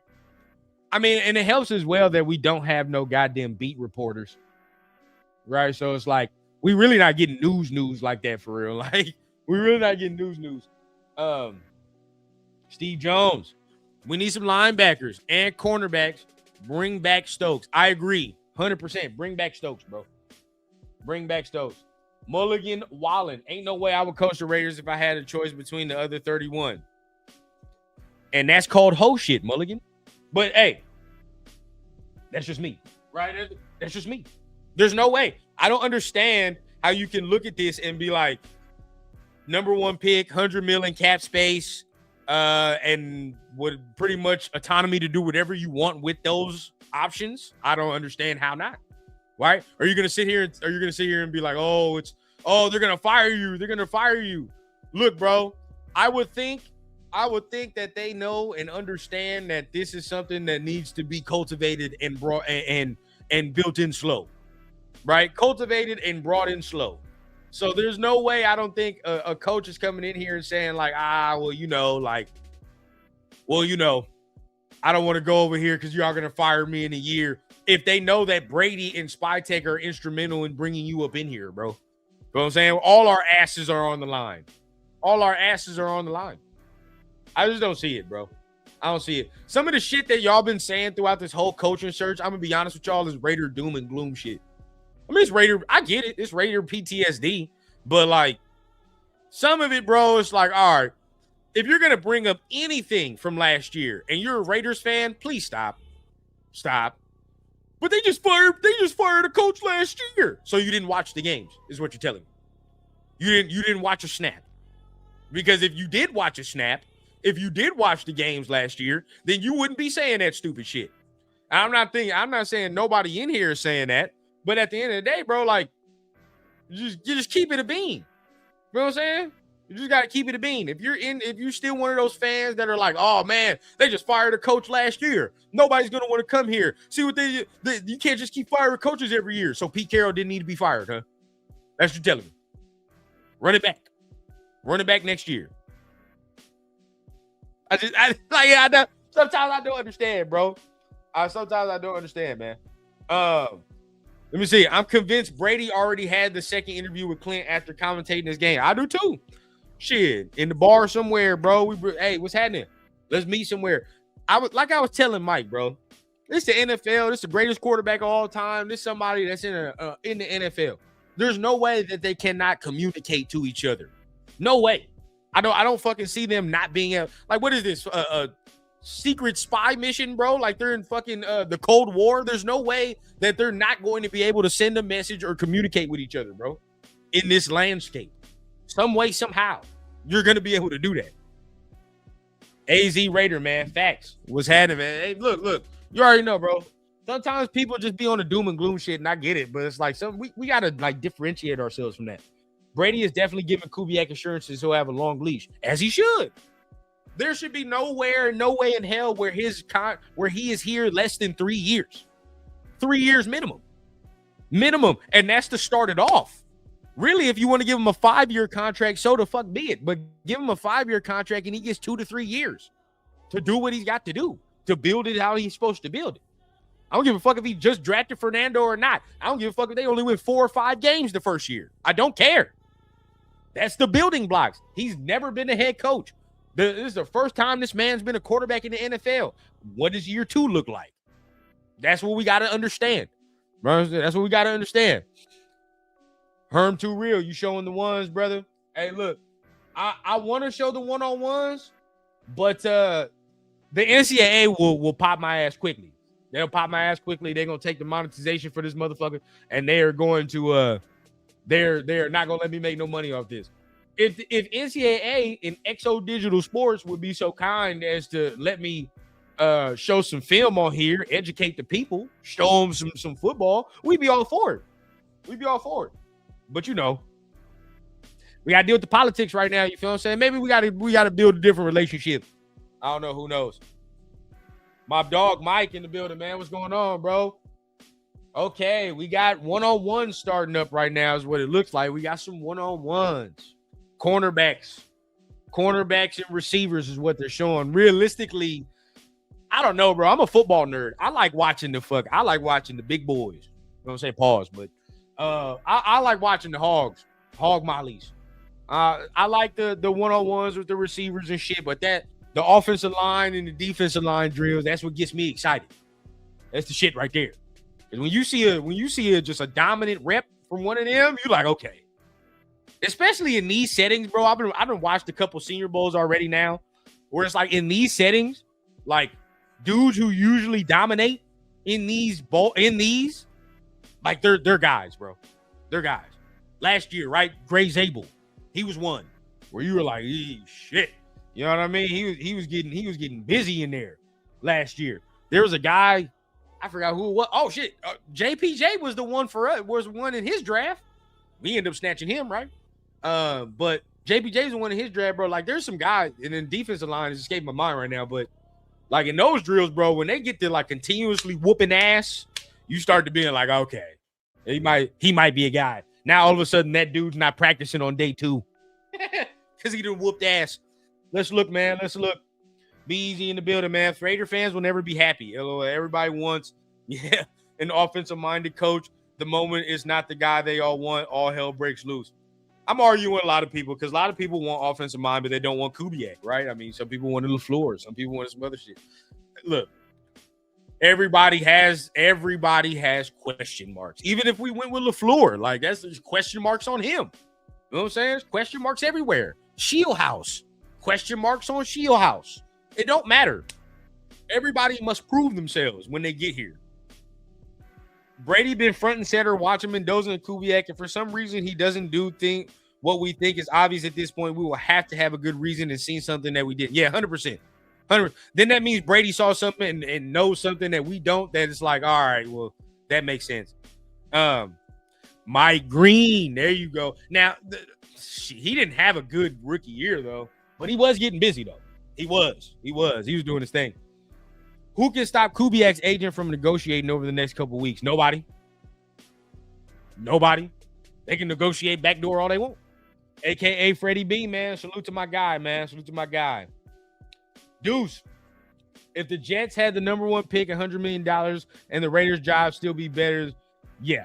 I mean, and it helps as well that we don't have no goddamn beat reporters, right? So it's like, we really not getting news like that for real. Like, we really not getting news. Steve Jones, we need some linebackers and cornerbacks. Bring back Stokes. I agree, 100%. Bring back Stokes, bro. Bring back Stokes. Mulligan Wallen. Ain't no way I would coach the Raiders if I had a choice between the other 31. And that's called ho shit, Mulligan. But hey, that's just me, right? That's just me. There's no way. I don't understand how you can look at this and be like, number one pick, $100 million cap space, and with pretty much autonomy to do whatever you want with those options. I don't understand how not. Right? Are you gonna sit here and be like, they're gonna fire you? They're gonna fire you. Look, bro, I would think that they know and understand that this is something that needs to be cultivated and brought and built in slow. Right? Cultivated and brought in slow. So there's no way I don't think a coach is coming in here and saying like, I don't want to go over here because y'all going to fire me in a year. If they know that Brady and Spytek are instrumental in bringing you up in here, bro. You know what I'm saying? All our asses are on the line. All our asses are on the line. I just don't see it, bro. I don't see it. Some of the shit that y'all been saying throughout this whole coaching search, I'm going to be honest with y'all, is Raider doom and gloom shit. I mean, it's Raider. I get it. It's Raider PTSD. But, like, some of it, bro, it's like, all right, if you're going to bring up anything from last year and you're a Raiders fan, please stop. Stop. But they just fired a coach last year. So you didn't watch the games, is what you're telling me. You didn't watch a snap. Because if you did watch a snap, if you did watch the games last year, then you wouldn't be saying that stupid shit. I'm not saying nobody in here is saying that. But at the end of the day, bro, like, you just keep it a bean. You know what I'm saying? You just got to keep it a bean. If you're still one of those fans that are like, oh, man, they just fired a coach last year. Nobody's going to want to come here. See what you can't just keep firing coaches every year. So Pete Carroll didn't need to be fired, huh? That's what you're telling me. Run it back. Run it back next year. Sometimes I don't understand, bro. Sometimes I don't understand, man. Let me see. I'm convinced Brady already had the second interview with Clint after commentating this game. I do too. Shit, in the bar somewhere, bro. Hey, what's happening? Let's meet somewhere. I was telling Mike, bro. This the NFL. This the greatest quarterback of all time. This somebody that's in the NFL. There's no way that they cannot communicate to each other. No way. I don't fucking see them not being able. Like, what is this? Secret spy mission, bro? Like they're in fucking the Cold War. There's no way that they're not going to be able to send a message or communicate with each other, bro. In this landscape, some way, somehow, you're gonna be able to do that. AZ Raider, man, facts. What's happening, man? Hey, look. You already know, bro. Sometimes people just be on the doom and gloom shit, and I get it, but it's like we gotta like differentiate ourselves from that. Brady is definitely giving Kubiak assurances he'll have a long leash, as he should. There should be no way in hell where he is here less than 3 years. 3 years minimum. And that's to start it off. Really, if you want to give him a 5-year contract, so the fuck be it. But give him a 5-year contract and he gets 2 to 3 years to do what he's got to do, to build it how he's supposed to build it. I don't give a fuck if he just drafted Fernando or not. I don't give a fuck if they only win 4 or 5 games the first year. I don't care. That's the building blocks. He's never been a head coach. This is the first time this man's been a quarterback in the NFL. What does year 2 look like? That's what we got to understand. That's what we got to understand. Herm Too Real, you showing the ones, brother. Hey, look, I want to show the one-on-ones, but the NCAA will pop my ass quickly. They'll pop my ass quickly. They're going to take the monetization for this motherfucker, and they are going to they're not going to let me make no money off this. If NCAA and XO Digital Sports would be so kind as to let me show some film on here, educate the people, show them some football, we'd be all for it. We'd be all for it. But you know, we got to deal with the politics right now. You feel what I'm saying? Maybe we got to build a different relationship. I don't know. Who knows? My dog Mike in the building, man. What's going on, bro? Okay, we got one-on-one starting up right now is what it looks like. We got some one-on-ones. Cornerbacks and receivers is what they're showing. Realistically, I don't know, bro. I'm a football nerd. I like watching the big boys. You know what I'm saying? Pause, but I like watching the hog mollies. I like the one-on-ones with the receivers and shit, but the offensive line and the defensive line drills, that's what gets me excited. That's the shit right there. And when you see just a dominant rep from one of them, you're like, okay. Especially in these settings, bro. I've been watched a couple Senior Bowls already now, where it's like in these settings, like dudes who usually dominate in these, like they're guys, bro. They're guys. Last year, right? Gray Zabel, he was one where you were like, shit. You know what I mean? He was getting busy in there last year. There was a guy, I forgot who it was. Oh shit, JPJ was the one for us. Was one in his draft. We ended up snatching him, right? But JPJ's the one in his draft, bro. Like there's some guys, and then defensive line is escaping my mind right now. But like in those drills, bro, when they get to like continuously whooping ass, you start to being like, okay, he might be a guy. Now all of a sudden that dude's not practicing on day 2 because he done whooped ass. Let's look, man. Let's look. Be easy in the building, man. Raider fans will never be happy. Everybody wants, an offensive-minded coach. The moment is not the guy they all want. All hell breaks loose. I'm arguing with a lot of people because a lot of people want offensive mind, but they don't want Kubiak, right? I mean, some people want LaFleur. Some people want some other shit. Look, everybody has question marks. Even if we went with LaFleur, like there's question marks on him. You know what I'm saying? There's question marks everywhere. Shieldhouse. Question marks on Shieldhouse. It don't matter. Everybody must prove themselves when they get here. Brady been front and center watching Mendoza and Kubiak, and for some reason he doesn't think what we think is obvious at this point. We will have to have a good reason and see something that we did. Yeah, 100%. 100%. Then that means Brady saw something and knows something that we don't, that it's like, all right, well, that makes sense. Mike Green, there you go. Now, he didn't have a good rookie year, though, but he was getting busy, though. He was doing his thing. Who can stop Kubiak's agent from negotiating over the next couple weeks? Nobody. They can negotiate backdoor all they want. AKA Freddie B, man. Salute to my guy, man. Salute to my guy. Deuce. If the Jets had the number 1 pick, $100 million, and the Raiders' job still be better, yeah.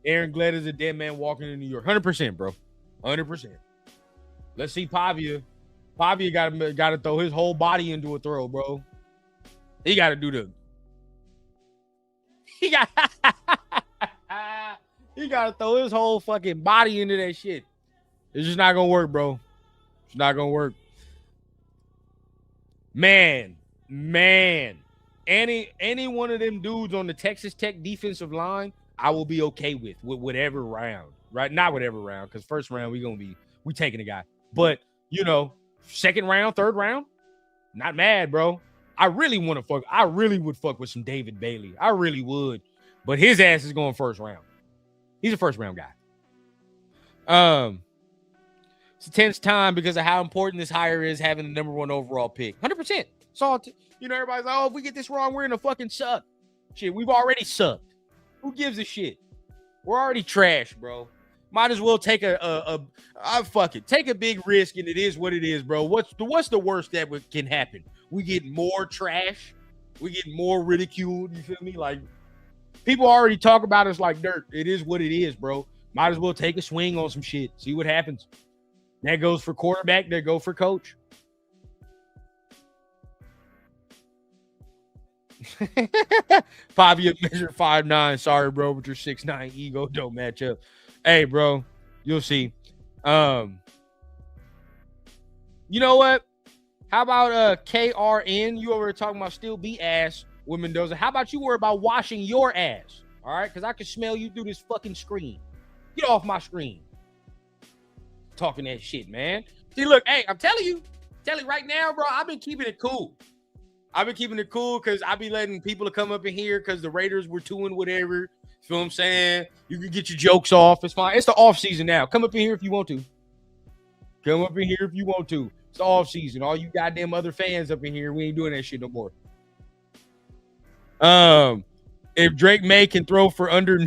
Aaron Glett is a dead man walking in New York. 100%, bro. 100%. Let's see Pavia. Pavia got to throw his whole body into a throw, bro. He got to do the. He got to throw his whole fucking body into that shit. It's just not gonna work, bro. It's not gonna work. Man. Any one of them dudes on the Texas Tech defensive line, I will be okay with whatever round, right? Not whatever round, because first round we taking a guy, but second round, third round, not mad, bro. I really would fuck with some David Bailey. I really would. But his ass is going first round. He's a first round guy. It's a tense time because of how important this hire is, having the number 1 overall pick. 100%. So, everybody's like, oh, if we get this wrong, we're in a fucking suck. Shit, we've already sucked. Who gives a shit? We're already trash, bro. Might as well take fuck it. Take a big risk, and it is what it is, bro. What's the worst that can happen? We get more trash. We get more ridiculed. You feel me? Like, people already talk about us like dirt. It is what it is, bro. Might as well take a swing on some shit. See what happens. That goes for quarterback. That go for coach. Fabio measured 5'9". Sorry, bro, but your 6'9" ego don't match up. Hey, bro, you'll see. You know what? How about KRN? You over there talking about still be ass with Mendoza. How about you worry about washing your ass? All right, because I can smell you through this fucking screen. Get off my screen. Talking that shit, man. See, look, hey, I'm telling you right now, bro, I've been keeping it cool. I've been keeping it cool because I be letting people to come up in here because the Raiders were doing whatever. Feel what I'm saying? You can get your jokes off. It's fine. It's the off season now. Come up in here if you want to. Come up in here if you want to. It's the off season. All you goddamn other fans up in here, we ain't doing that shit no more. If Drake May can throw for under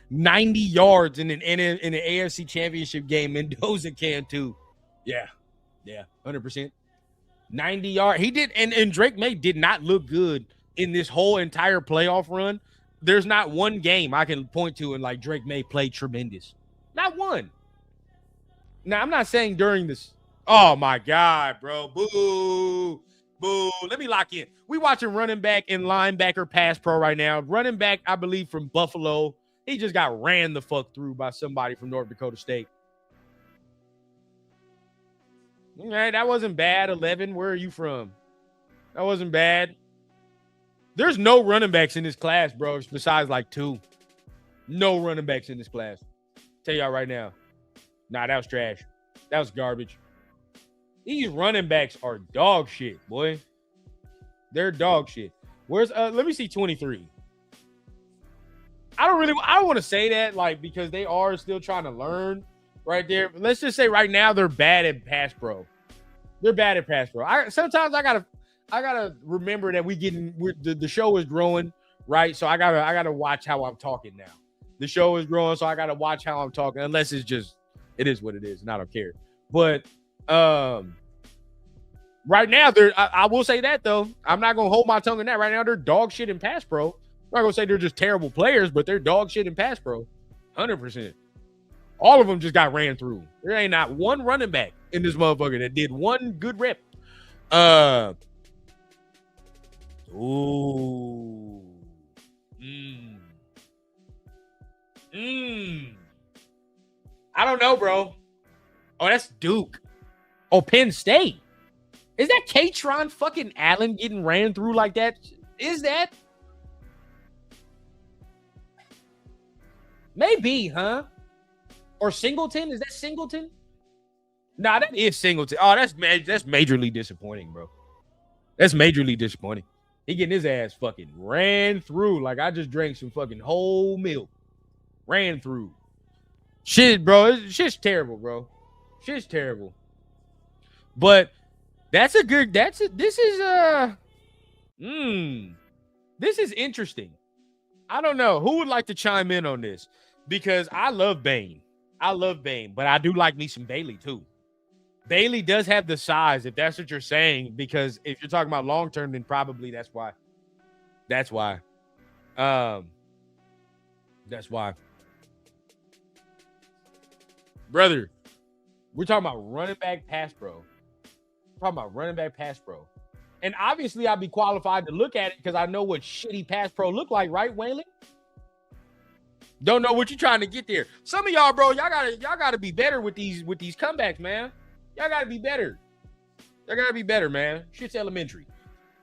90 yards in an AFC Championship game, Mendoza can too. Yeah, 100%. 90 yards. He did, and Drake May did not look good in this whole entire playoff run. There's not one game I can point to and like Drake May played tremendous. Not one. Now, I'm not saying during this. Oh my God, bro. Boo. Let me lock in. We watching running back and linebacker pass pro right now. Running back, I believe, from Buffalo. He just got ran the fuck through by somebody from North Dakota State. All right, that wasn't bad. 11, where are you from? That wasn't bad. There's no running backs in this class, bro, besides like 2. No running backs in this class. Tell y'all right now. Nah, that was trash. That was garbage. These running backs are dog shit, boy. They're dog shit. Where's let me see 23. I don't want to say that, like, because they are still trying to learn right there. But let's just say right now they're bad at pass pro. They're bad at pass pro. Sometimes I gotta remember that the show is growing, right? So I gotta watch how I'm talking now. The show is growing, so I gotta watch how I'm talking. Unless it is what it is, and I don't care. But right now I will say that though. I'm not gonna hold my tongue on that. Right now they're dog shit in pass pro. I'm not gonna say they're just terrible players, but they're dog shit in pass pro. 100%. All of them just got ran through. There ain't not one running back in this motherfucker that did one good rep. Ooh. I don't know, bro. Oh, that's Duke. Oh, Penn State. Is that Katron fucking Allen getting ran through like that? Is that? Maybe, huh? Or Singleton? Is that Singleton? Nah, that is Singleton. Oh, that's majorly disappointing, bro. That's majorly disappointing. He getting his ass fucking ran through like I just drank some fucking whole milk. Ran through. Shit, bro. Shit's terrible, bro. Shit's terrible. But this is interesting. I don't know. Who would like to chime in on this? Because I love Bane. But I do like me some Bailey too. Bailey does have the size, if that's what you're saying, because if you're talking about long term, then probably that's why. That's why. Brother, we're talking about running back pass pro. And obviously I'll be qualified to look at it because I know what shitty pass pro look like, right, Waylon? Don't know what you're trying to get there. Some of y'all, bro, y'all gotta be better with these comebacks, man. Y'all gotta be better. Man. Shit's elementary.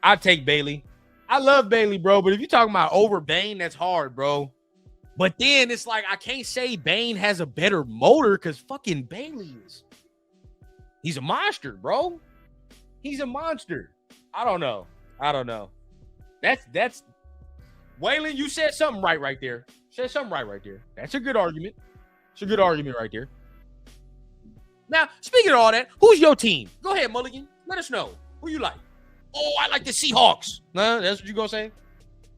I take Bailey. I love Bailey, bro, but if you're talking about over Bane, that's hard, bro. But then it's like I can't say Bane has a better motor because fucking Bailey he's a monster, bro. He's a monster. I don't know. That's Waylon, you said something right there. That's a good argument. It's a good argument right there. Now, speaking of all that, who's your team? Go ahead, Mulligan. Let us know. Who you like? Oh, I like the Seahawks. Nah, that's what you gonna say?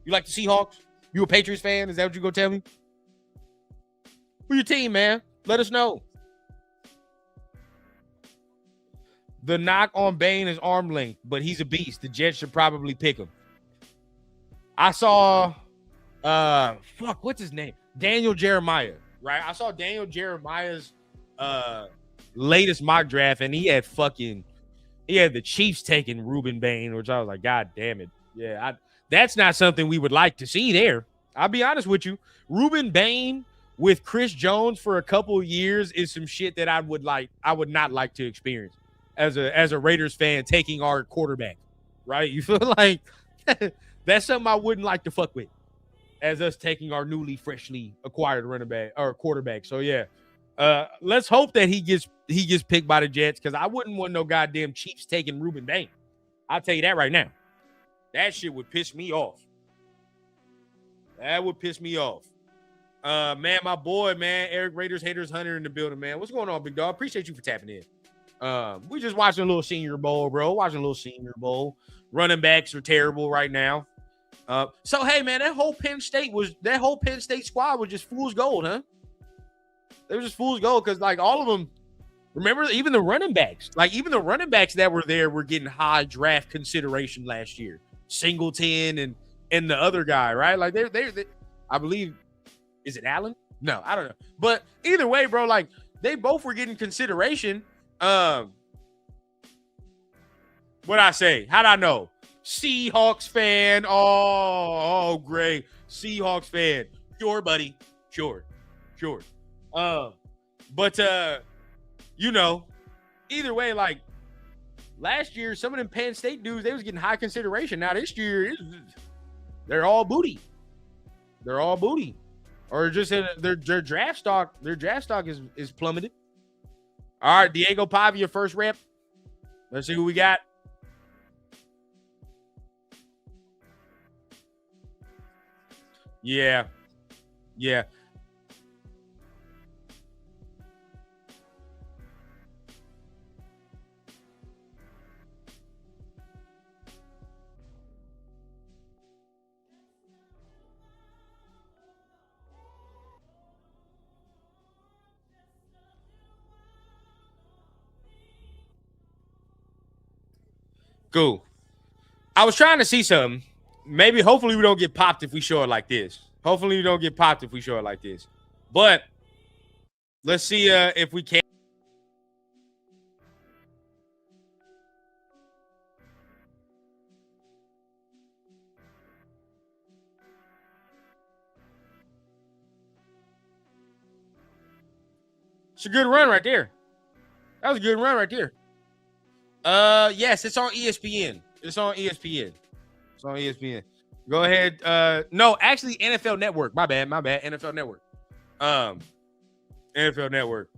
You like the Seahawks? You a Patriots fan? Is that what you gonna tell me? Who your team, man? Let us know. The knock on Bane is arm length, but he's a beast. The Jets should probably pick him. I saw what's his name? Daniel Jeremiah, right? I saw Daniel Jeremiah's latest mock draft, and he had the Chiefs taking Ruben Bain, which I was like, God damn it. Yeah, that's not something we would like to see there. I'll be honest with you. Ruben Bain with Chris Jones for a couple of years is some shit that I would not like to experience as a Raiders fan taking our quarterback, right? You feel like that's something I wouldn't like to fuck with as us taking our newly freshly acquired running back or quarterback. So yeah. Let's hope that he gets picked by the Jets, because I wouldn't want no goddamn Chiefs taking Ruben Bain. I'll tell you that right now. That shit would piss me off. That would piss me off. Man, my boy, man, Eric Raiders Haters Hunter in the building, man. What's going on, big dog? Appreciate you for tapping in. We just watching a little Senior Bowl, bro. Watching a little Senior Bowl. Running backs are terrible right now. So hey, man, that whole Penn State squad was just fool's gold, huh? They were just fool's gold, because like all of them, remember, even the running backs that were there were getting high draft consideration last year. Singleton and the other guy, right? Like they I believe, is it Allen? No, I don't know. But either way, bro, like they both were getting consideration. What'd I say? How'd I know? Seahawks fan. Oh, great. Seahawks fan. Sure, buddy. Sure. But either way, like last year, some of them Penn State dudes, they was getting high consideration. Now this year, they're all booty. Or just their draft stock is plummeted. All right, Diego Pavia, first rep. Let's see who we got. Yeah. Cool. I was trying to see something. Hopefully we don't get popped if we show it like this. But let's see if we can. It's a good run right there. That was a good run right there. Yes, it's on ESPN. Go ahead. No, actually, NFL Network. My bad. NFL Network. NFL Network.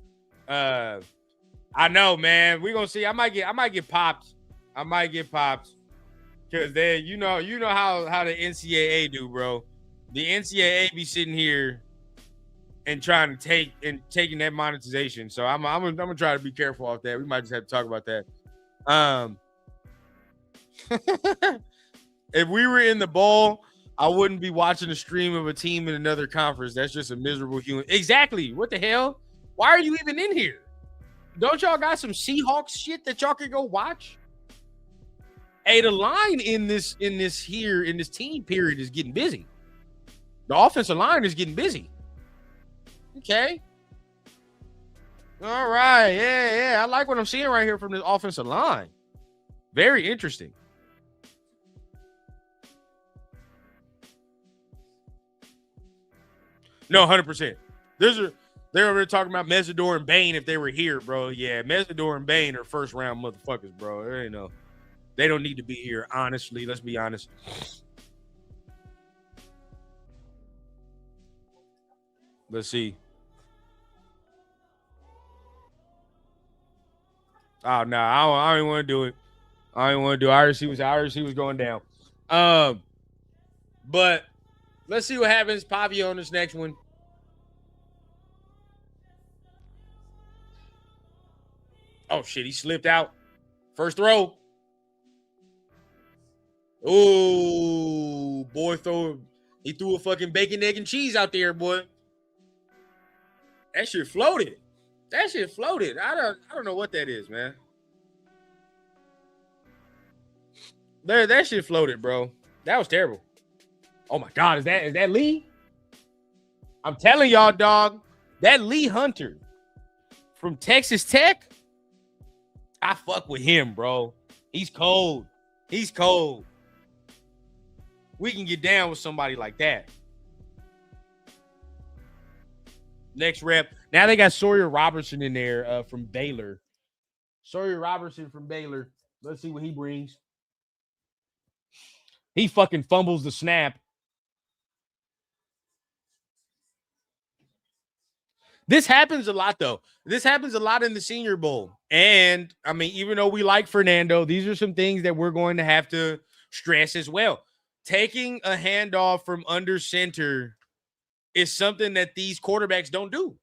I know, man. We're gonna see. I might get popped. Because then you know how the NCAA do, bro. The NCAA be sitting here and trying to taking that monetization. So I'm gonna try to be careful off that. We might just have to talk about that. If we were in the bowl, I wouldn't be watching a stream of a team in another conference. That's just a miserable human. Exactly. What the hell? Why are you even in here? Don't y'all got some Seahawks shit that y'all can go watch? Hey, the line in this team period is getting busy. The offensive line is getting busy. Okay. All right. Yeah. I like what I'm seeing right here from this offensive line. Very interesting. No, 100%. They're over there talking about Mesidor and Bain if they were here, bro. Yeah, Mesidor and Bain are first round motherfuckers, bro. They don't need to be here, honestly. Let's be honest. Let's see. Oh no, I don't want to do it. I already see was going down. But let's see what happens. Pavia on this next one. Oh shit, he slipped out. First throw. Oh boy, he threw a fucking bacon, egg, and cheese out there, boy. That shit floated. That shit floated. I don't know what that is, man. There, that shit floated, bro. That was terrible. Oh my god, is that Lee? I'm telling y'all, dog. That Lee Hunter from Texas Tech. I fuck with him, bro. He's cold. He's cold. We can get down with somebody like that. Next rep. Now they got Sawyer Robertson in there from Baylor. Sawyer Robertson from Baylor. Let's see what he brings. He fucking fumbles the snap. This happens a lot, though. This happens a lot in the Senior Bowl. And, I mean, even though we like Fernando, these are some things that we're going to have to stress as well. Taking a handoff from under center is something that these quarterbacks don't do,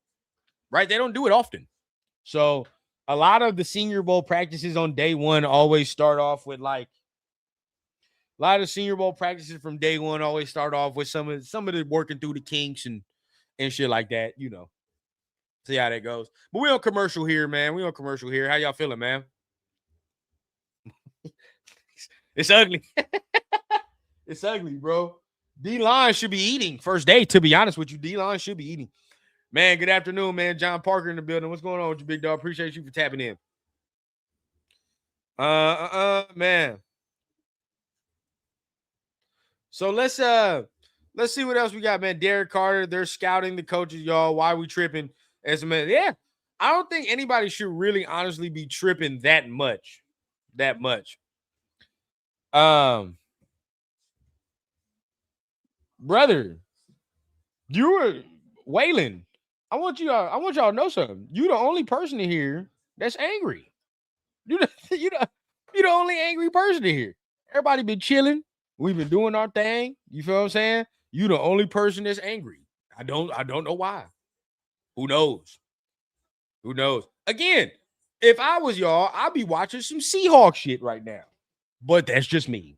right? They don't do it often. So, a lot of the Senior Bowl practices on day one always start off with, like, a lot of Senior Bowl practices from day one always start off with some of the working through the kinks and shit like that, you know. See how that goes. But we on commercial here, man. We on commercial here. How y'all feeling, man? It's ugly. It's ugly, bro. D-line should be eating first day, to be honest with you. D-line should be eating. Man, good afternoon, man. John Parker in the building. What's going on with you, big dog? Appreciate you for tapping in. Man. So let's see what else we got, man. Derek Carter, they're scouting the coaches, y'all. Why are we tripping? As a man, yeah. I don't think anybody should really honestly be tripping that much. Brother, you were Waylon. I want y'all to know something. You the only person in here that's angry. You the only angry person in here. Everybody been chilling. We've been doing our thing. You feel what I'm saying? You the only person that's angry. I don't know why. Who knows? Again, if I was y'all, I'd be watching some Seahawks shit right now. But that's just me.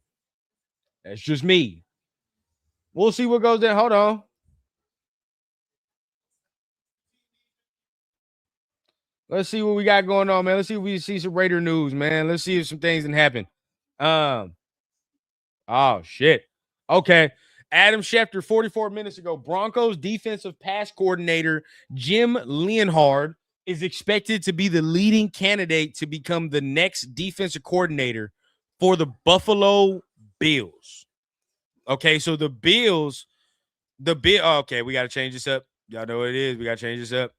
We'll see what goes there. Hold on. Let's see what we got going on, man. Let's see if we see some Raider news, man. Let's see if some things can happen. Oh, shit. Okay. Adam Schefter, 44 minutes ago, Broncos defensive pass coordinator Jim Leonhard is expected to be the leading candidate to become the next defensive coordinator for the Buffalo Bills. Okay, so the Bills, okay, we got to change this up. Y'all know what it is. We got to change this up.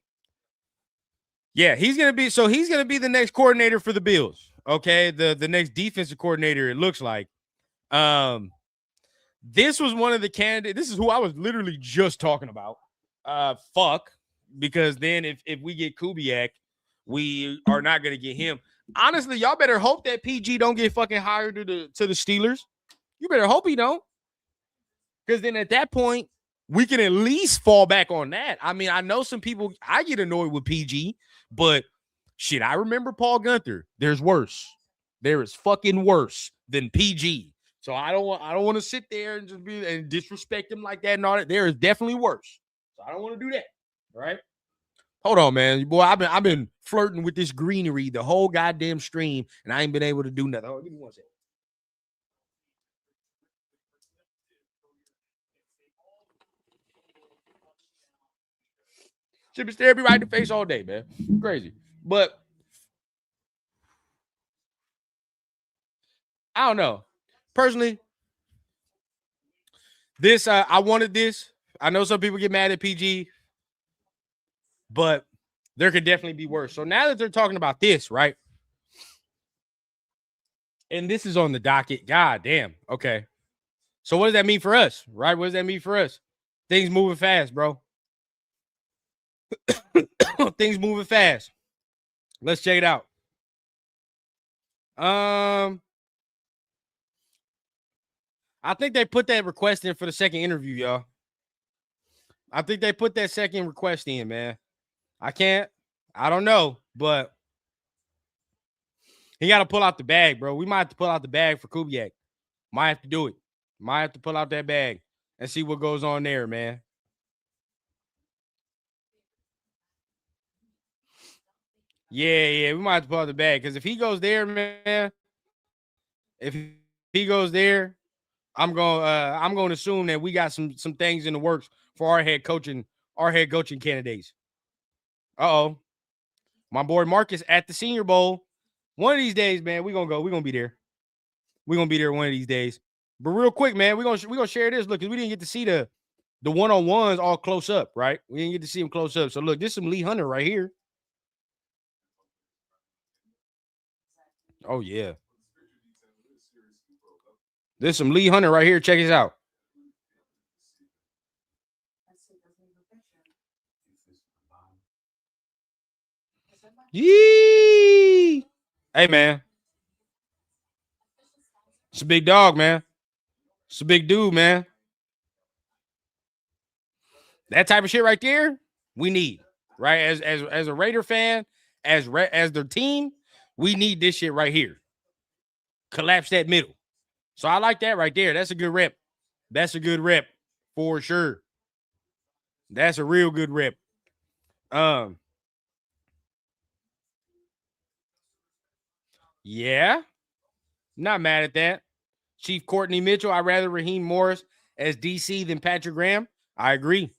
Yeah, he's going to be the next coordinator for the Bills. Okay, the next defensive coordinator, it looks like. This was one of the candidates. This is who I was literally just talking about. Because then if we get Kubiak, we are not going to get him. Honestly, y'all better hope that PG don't get fucking hired to the Steelers. You better hope he don't. Because then at that point, we can at least fall back on that. I mean, I know some people, I get annoyed with PG, but shit, I remember Paul Gunther. There's worse. There is fucking worse than PG. So I don't want to sit there and just be and disrespect him like that and all that. There is definitely worse. So I don't want to do that. All right. Hold on, man. Boy, I've been flirting with this greenery the whole goddamn stream, and I ain't been able to do nothing. Hold on, give me one second. Should be staring me right in the face all day, man. Crazy. But I don't know. Personally, this I wanted this. I know some people get mad at PG, but there could definitely be worse. So now that they're talking about this, right? And this is on the docket. God damn. Okay. So what does that mean for us, right? What does that mean for us? Things moving fast, bro. Things moving fast. Let's check it out. I think they put that request in for the second interview, y'all. I think they put that second request in, man. I don't know, but he got to pull out the bag, bro. We might have to pull out the bag for Kubiak. Might have to do it. Might have to pull out that bag and see what goes on there, man. Yeah, we might have to pull out the bag because if he goes there, man, if he goes there, I'm going to assume that we got some things in the works for our head coaching candidates. Uh-oh. My boy Marcus at the Senior Bowl. One of these days, man, we're gonna go. We're gonna be there. We're gonna be there one of these days. But real quick, man, we're gonna share this. Look, because we didn't get to see the one-on-ones all close up, right? We didn't get to see them close up. So look, this is some Lee Hunter right here. Oh, yeah. This is some Lee Hunter right here. Check this out. Yee. Hey, man. It's a big dog, man. It's a big dude, man. That type of shit right there, we need, right? As a Raider fan, as their team, we need this shit right here. Collapse that middle. So I like that right there. That's a good rep. That's a good rep for sure. That's a real good rep. Yeah, not mad at that. Chief Courtney Mitchell, I'd rather Raheem Morris as DC than Patrick Graham. I agree.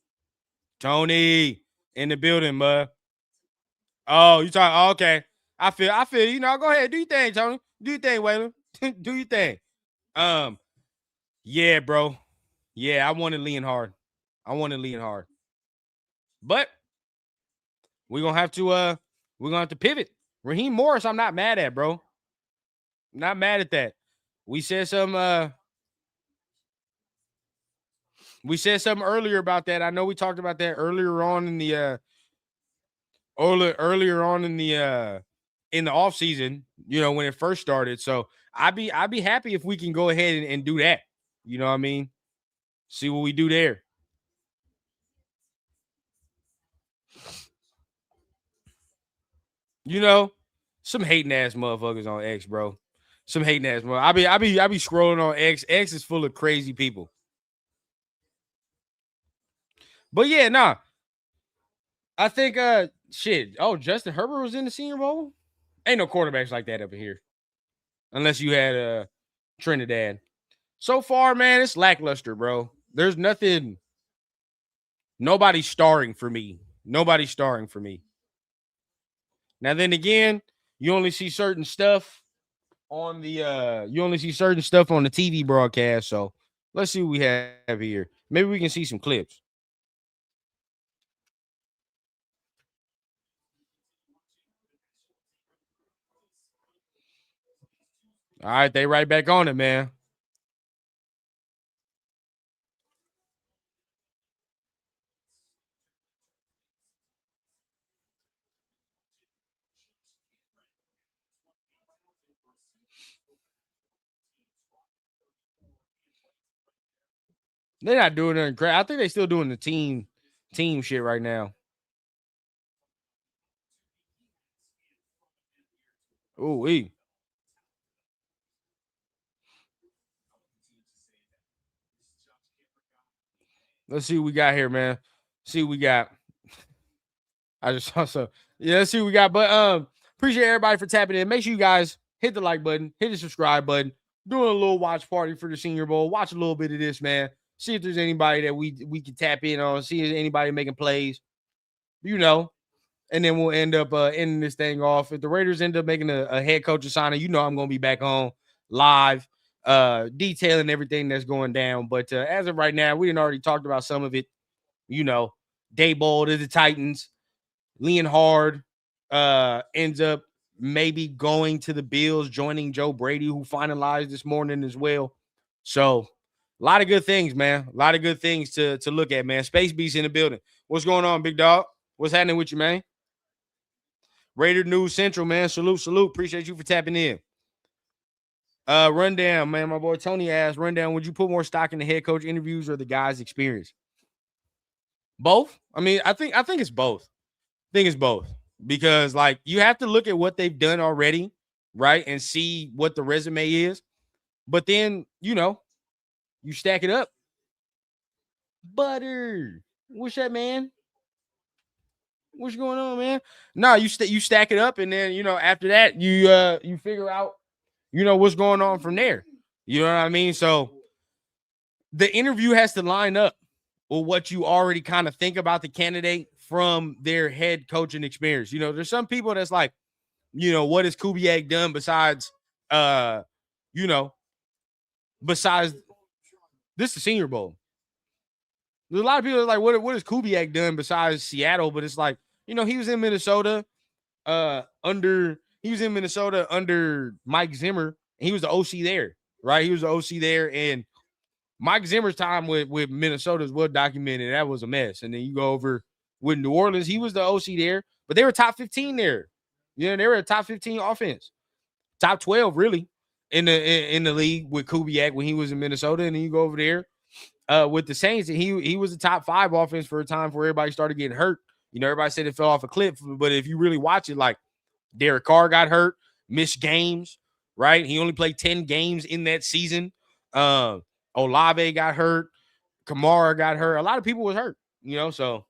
Tony in the building, bud. Oh, you talking? Oh, okay. I feel. You know, go ahead, do your thing, Tony. Do your thing, Waylon. Do your thing. Yeah, bro. Yeah, I wanted lean hard. But we're gonna have to pivot. Raheem Morris, I'm not mad at, bro. Not mad at that. We said something earlier about that. I know we talked about that earlier on in the off season, you know, when it first started. So I'd be happy if we can go ahead and do that. You know what I mean? See what we do there. You know, some hating ass motherfuckers on X, bro. Some hating ass mother. I be scrolling on X. X is full of crazy people. But yeah, nah. I think shit. Oh, Justin Herbert was in the Senior Bowl. Ain't no quarterbacks like that up in here, unless you had Trinidad. So far, man, it's lackluster, bro. There's nothing. Nobody's starring for me. Nobody's starring for me. Now then again, you only see certain stuff on the TV broadcast. So let's see what we have here. Maybe we can see some clips. All right, they right back on it, man. They're not doing nothing crazy. I think they're still doing the team shit right now. Ooh, let's see what we got here, man. See what we got. I just saw so yeah, let's see what we got. But appreciate everybody for tapping in. Make sure you guys hit the like button, hit the subscribe button, doing a little watch party for the Senior Bowl. Watch a little bit of this, man. See if there's anybody that we can tap in on, see if anybody making plays, you know, and then we'll end up ending this thing off. If the Raiders end up making a head coach signing, you know I'm gonna be back on live, detailing everything that's going down. But as of right now, we didn't already talked about some of it, you know, Daboll to the Titans. Leonhard ends up maybe going to the Bills, joining Joe Brady, who finalized this morning as well. So a lot of good things, man. A lot of good things to look at, man. Space Beast in the building. What's going on, big dog? What's happening with you, man? Raider News Central, man. Salute, salute. Appreciate you for tapping in. Rundown, man. My boy Tony asked, rundown, would you put more stock in the head coach interviews or the guy's experience? Both. I mean, I think it's both. I think it's both because like you have to look at what they've done already, right? And see what the resume is. But then, you know, you stack it up. Butter. What's that, man? What's going on, man? No, you stack it up, and then after that you figure out what's going on from there. You know what I mean? So the interview has to line up with what you already kind of think about the candidate from their head coaching experience. There's some people that's like, what has Kubiak done besides you know, besides this the Senior Bowl. There's a lot of people that are like, what has Kubiak done besides Seattle? But it's like, he was in Minnesota under Mike Zimmer, and he was the OC there, right? He was the OC there, and Mike Zimmer's time with Minnesota is well documented. That was a mess. And then you go over with New Orleans, he was the OC there, but they were top 15 there. They were a top 15 offense, top 12 really in the league with Kubiak when he was in Minnesota. And then you go over there with the Saints, and he was a top 5 offense for a time before everybody started getting hurt. Everybody said it fell off a cliff, but if you really watch it, like Derek Carr got hurt, missed games, right? He only played 10 games in that season. Olave got hurt, Kamara got hurt. A lot of people was hurt, so.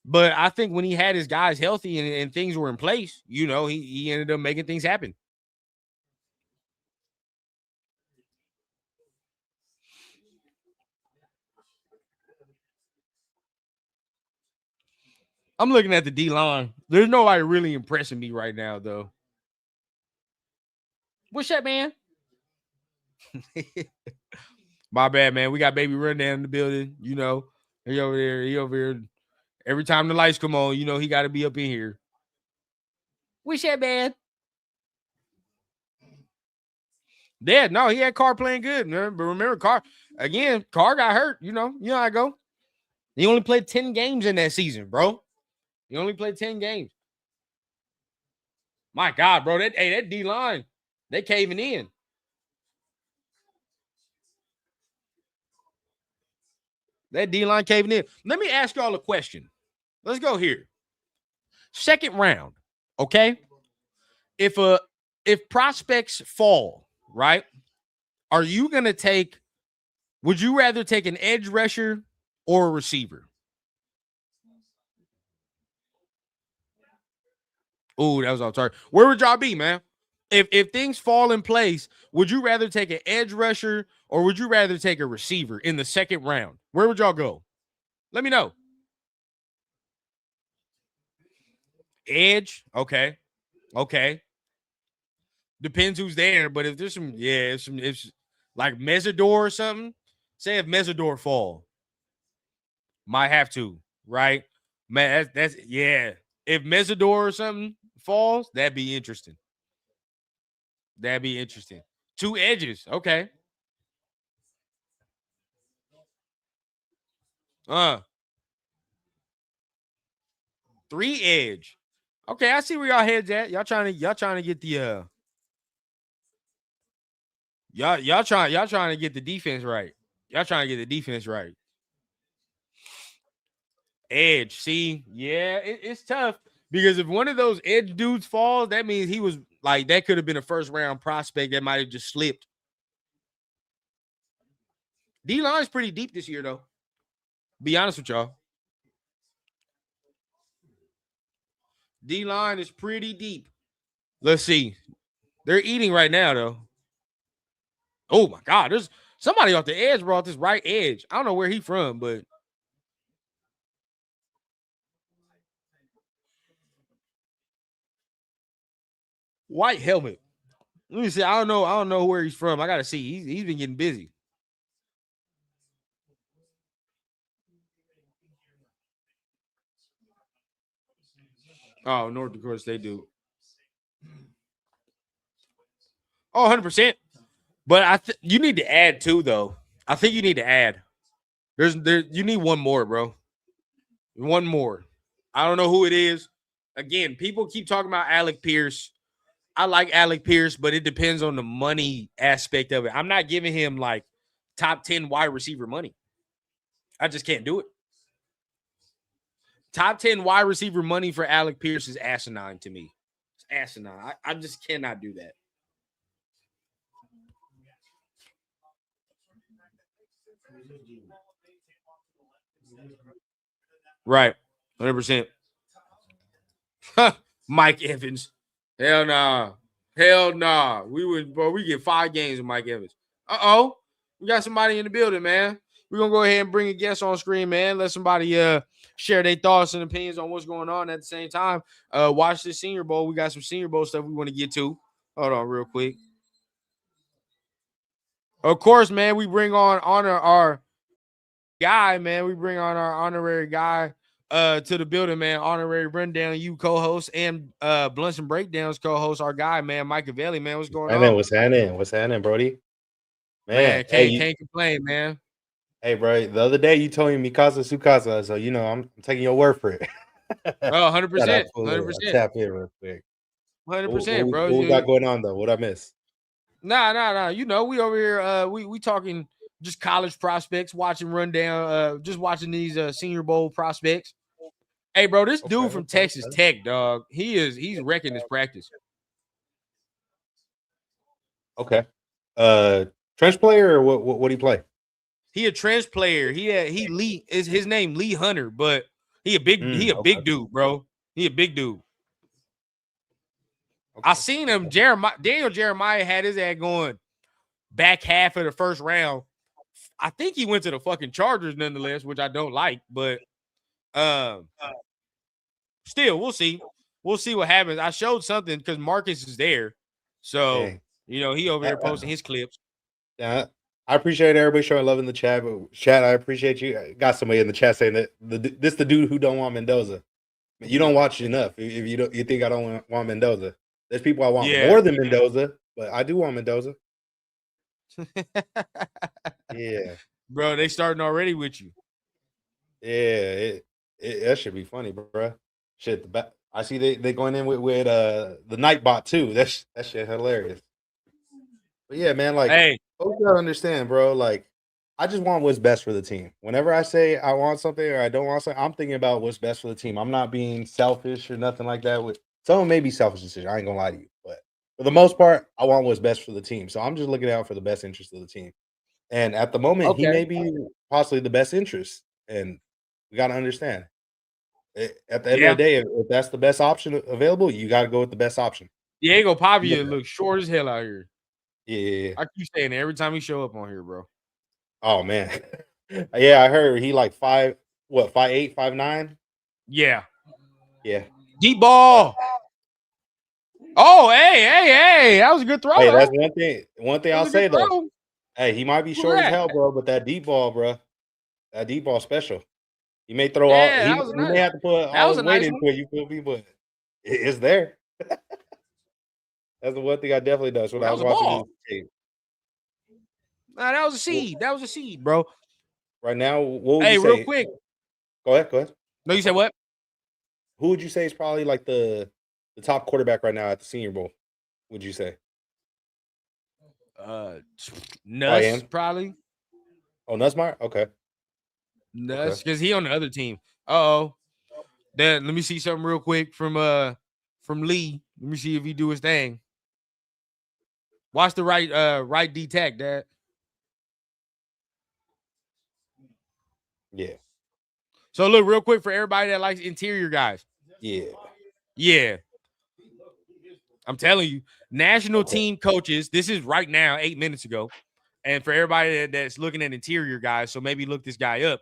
But I think when he had his guys healthy and things were in place, he ended up making things happen. I'm looking at the D line. There's nobody really impressing me right now, though. What's that, man? My bad, man. We got Baby Rundown in the building. He over there. He over here. Every time the lights come on, he got to be up in here. What's that, man? Yeah, no, he had Carr playing good. But remember, Carr got hurt. You know how I go. He only played 10 games in that season, bro. He only played 10 games. My God, bro. That D line, they caving in. That D line caving in. Let me ask y'all a question. Let's go here. Second round, okay? If prospects fall, right? Are you gonna take? Would you rather take an edge rusher or a receiver? Oh, that was off target. Where would y'all be, man? If things fall in place, would you rather take an edge rusher or would you rather take a receiver in the second round? Where would y'all go? Let me know. Edge, okay, okay. Depends who's there, but if there's if like Mesidor or something, say if Mesidor fall, might have to, right? Man, that's yeah. If Mesidor or something falls, that'd be interesting. That'd be interesting. 2 edges, okay. Uh, 3 edge. Okay, I see where y'all heads at. Y'all trying to get the y'all trying to get the defense right. Y'all trying to get the defense right. Edge. See, yeah, it's tough because if one of those edge dudes falls, that means he was like that could have been a first round prospect that might have just slipped. D line's pretty deep this year, though. Be honest with y'all. D line is pretty deep. Let's see. They're eating right now, though. Oh my God, there's somebody off the edge brought this right edge. I don't know where he from, but white helmet. Let me see. I don't know. I don't know where he's from. I gotta see. He's been getting busy. Oh, North Dakota State do. Oh, 100%. But you need to add too, though. I think you need to add. You need one more, bro. One more. I don't know who it is. Again, people keep talking about Alec Pierce. I like Alec Pierce, but it depends on the money aspect of it. I'm not giving him like top 10 wide receiver money. I just can't do it. Top 10 wide receiver money for Alec Pierce is asinine to me. It's asinine. I just cannot do that. Right. 100%. Mike Evans. Hell nah. Hell nah. We get 5 games with Mike Evans. Uh-oh. We got somebody in the building, man. We're gonna go ahead and bring a guest on screen, man. Let somebody share their thoughts and opinions on what's going on at the same time. Watch this Senior Bowl. We got some Senior Bowl stuff we want to get to. Hold on real quick. Of course, man, we bring on our guy, man. We bring on our honorary guy to the building, man. Honorary Rundown, you co-host, and Blunts and Breakdowns co-host, our guy, man, Mike Avelli, man. What's going on? What's happening? What's happening, Brody? Man, can't complain, man. Hey, bro. The other day you told me Mikasa Sukasa, so I'm taking your word for it. Oh, 100%. 100%. Tap in real quick. 100%, bro. What we got going on though? What I miss? Nah. You know, we over here, we talking just college prospects, watching rundown, just watching these Senior Bowl prospects. Hey, bro, this dude from Texas Tech, dog, he's wrecking his practice. Okay. Trench player or what do he play? He a trench player. He Lee is his name Lee Hunter, but he a big big dude, bro. He a big dude. Okay. I seen him. Daniel Jeremiah had his ad going back half of the first round. I think he went to the fucking Chargers nonetheless, which I don't like, but still, we'll see. We'll see what happens. I showed something because Marcus is there. So, he over there posting his clips. Yeah, I appreciate everybody showing love in the chat. But chat, I appreciate you. I got somebody in the chat saying that this the dude who don't want Mendoza. You don't watch enough. If you think I don't want Mendoza. There's people I want more than Mendoza, but I do want Mendoza. Yeah, bro, they starting already with you. Yeah, that should be funny, bro. Shit, I see they going in with the Nightbot too. That shit hilarious. But yeah, man, like, hey, folks gotta understand, bro. Like, I just want what's best for the team. Whenever I say I want something or I don't want something, I'm thinking about what's best for the team. I'm not being selfish or nothing like that. With someone may be selfish decision. I ain't gonna lie to you, but for the most part, I want what's best for the team. So I'm just looking out for the best interest of the team. And at the moment, he may be possibly the best interest, and we gotta understand. At the end of the day, if that's the best option available, you got to go with the best option. Diego Pavia looks short as hell out here. Yeah. I keep saying it every time he show up on here, bro. Oh, man. Yeah, I heard he like 5'8", 5'9"? Yeah. Yeah. Deep ball. Oh, hey. That was a good throw. Hey, that's one thing I'll say, though. Hey, he might be short as hell, bro, but that deep ball, bro, that deep ball special. He may throw he may have to put all his weight into it, you feel me? But it's there. That's the one thing I definitely does when I was watching this game. Nah, that was a seed. That was a seed, bro. Right now, what would you say? Real quick. Go ahead. No, you said what? Who would you say is probably like the top quarterback right now at the Senior Bowl? Would you say? Nuss, probably. Oh, Nussmeier? Okay. Nuss, because he on the other team. Uh-oh. Then let me see something real quick from Lee. Let me see if he do his thing. Watch the right D-tack, Dad. Yeah. So look real quick for everybody that likes interior guys. Yeah. I'm telling you, national team coaches, this is right now, 8 minutes ago. And for everybody that's looking at interior guys, so maybe look this guy up.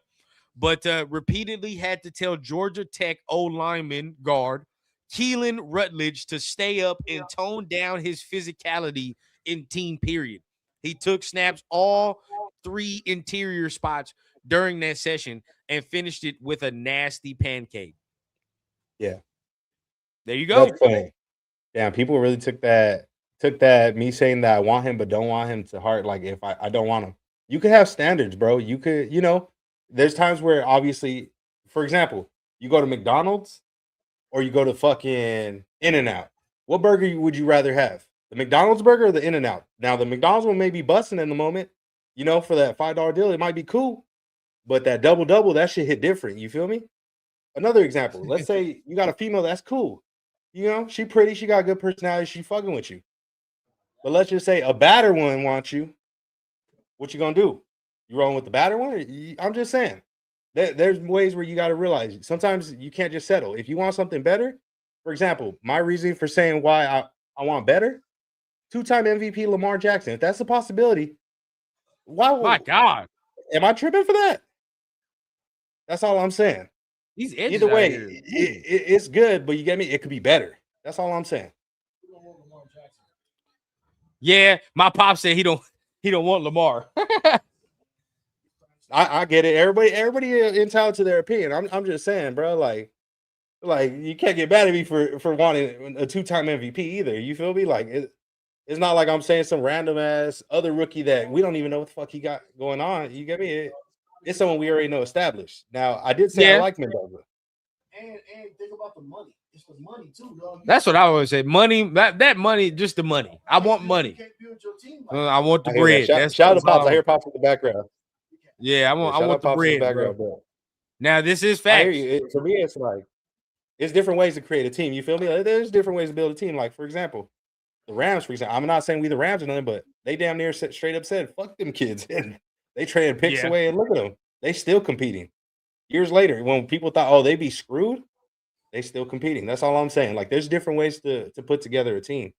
But repeatedly had to tell Georgia Tech O-lineman guard Keelan Rutledge to stay up and tone down his physicality in team period. He took snaps all 3 interior spots during that session and finished it with a nasty pancake. Yeah. There you go. That's funny. Damn, people really took that me saying that I want him but don't want him to heart. Like, if I don't want him. You could have standards, bro. You could, there's times where obviously, for example, you go to McDonald's or you go to fucking In-N-Out. What burger would you rather have? The McDonald's burger or the In-N-Out? Now, the McDonald's one may be busting in the moment, for that $5 deal. It might be cool, but that double, that shit hit different. You feel me? Another example. Let's say you got a female that's cool. She pretty, she got good personality, she fucking with you. But let's just say a badder one wants you. What you gonna do? You rolling with the badder one? I'm just saying. there's ways where you got to realize sometimes you can't just settle. If you want something better, for example, my reason for saying why I want better, 2-time MVP Lamar Jackson. If that's a possibility, My God, am I tripping for that? That's all I'm saying. these edges Either out way, here. it's good, but you get me? It could be better. That's all I'm saying. Yeah, my pop said he don't want Lamar. I get it. Everybody entitled to their opinion. I'm just saying, bro. Like you can't get mad at me for wanting a 2-time MVP either. You feel me? Like it's not like I'm saying some random ass other rookie that we don't even know what the fuck he got going on. You get me? It's someone we already know established. Now I did say I Yeah, like Mendoza. And think about the money. It's the money too, dog. that's what I always say. Money, that money, just the money. I want money. You can't build your team like I want the I hear that. bread. Shout out to That's all Pops. I hear Pops in the background. Yeah, I Shout want out the Pops in the bread, bro. background, bro. Now this is I hear facts. you. For me, it's like it's different ways to create a team. You feel me? Like, there's different ways to build a team. Like for example, the Rams. For example, I'm not saying we the Rams or nothing, but they damn near straight up said, "Fuck them kids," and they traded picks Yeah. away. And look at them. They still competing. Years later, when people thought, "Oh, they'd be screwed," they still competing. That's all I'm saying. Like there's different ways to put together a team.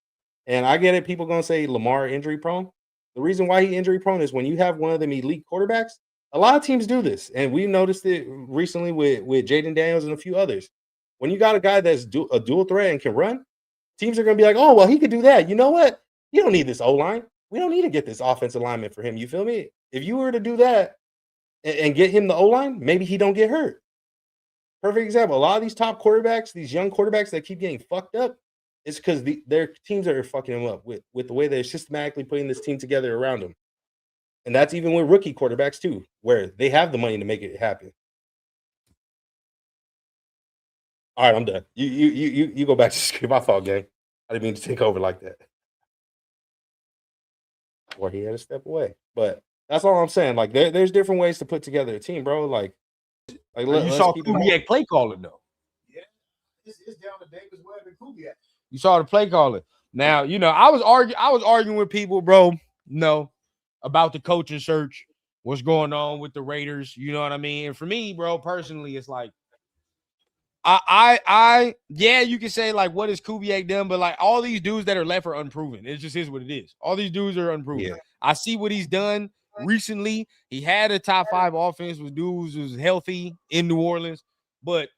And I get it. People gonna say Lamar injury prone. The reason why he injury prone is when you have one of them elite quarterbacks. A lot of teams do this, and we noticed it recently with Jaden Daniels and a few others. When you got a guy that's a dual threat and can run, teams are gonna be like, "Oh, well, he could do that." You know what? You don't need this O line. We don't need to get this offensive lineman for him. You feel me? If you were to do that and get him the O line, maybe he don't get hurt. Perfect example. A lot of these top quarterbacks, these young quarterbacks that keep getting fucked up, it's because their teams are fucking them up with the way they're systematically putting this team together around them. And that's even with rookie quarterbacks too, where they have the money to make it happen. All right, I'm done. You go back to script. My fault, gang. I didn't mean to take over like that. Or he had to step away. But that's all I'm saying. Like there's different ways to put together a team, bro. Like You saw Kubiak play calling though. Yeah, it's down to Davis Webb and Kubiak. You saw the play calling. Now, I was arguing with people, bro, about the coaching search, what's going on with the Raiders, you know what I mean? And for me, bro, personally, it's like yeah, you can say like what is Kubiak done, but like all these dudes that are left are unproven. It just is what it is. All these dudes are unproven. Yeah. I see what he's done recently. He had a top 5 offense with dudes who's healthy in New Orleans. But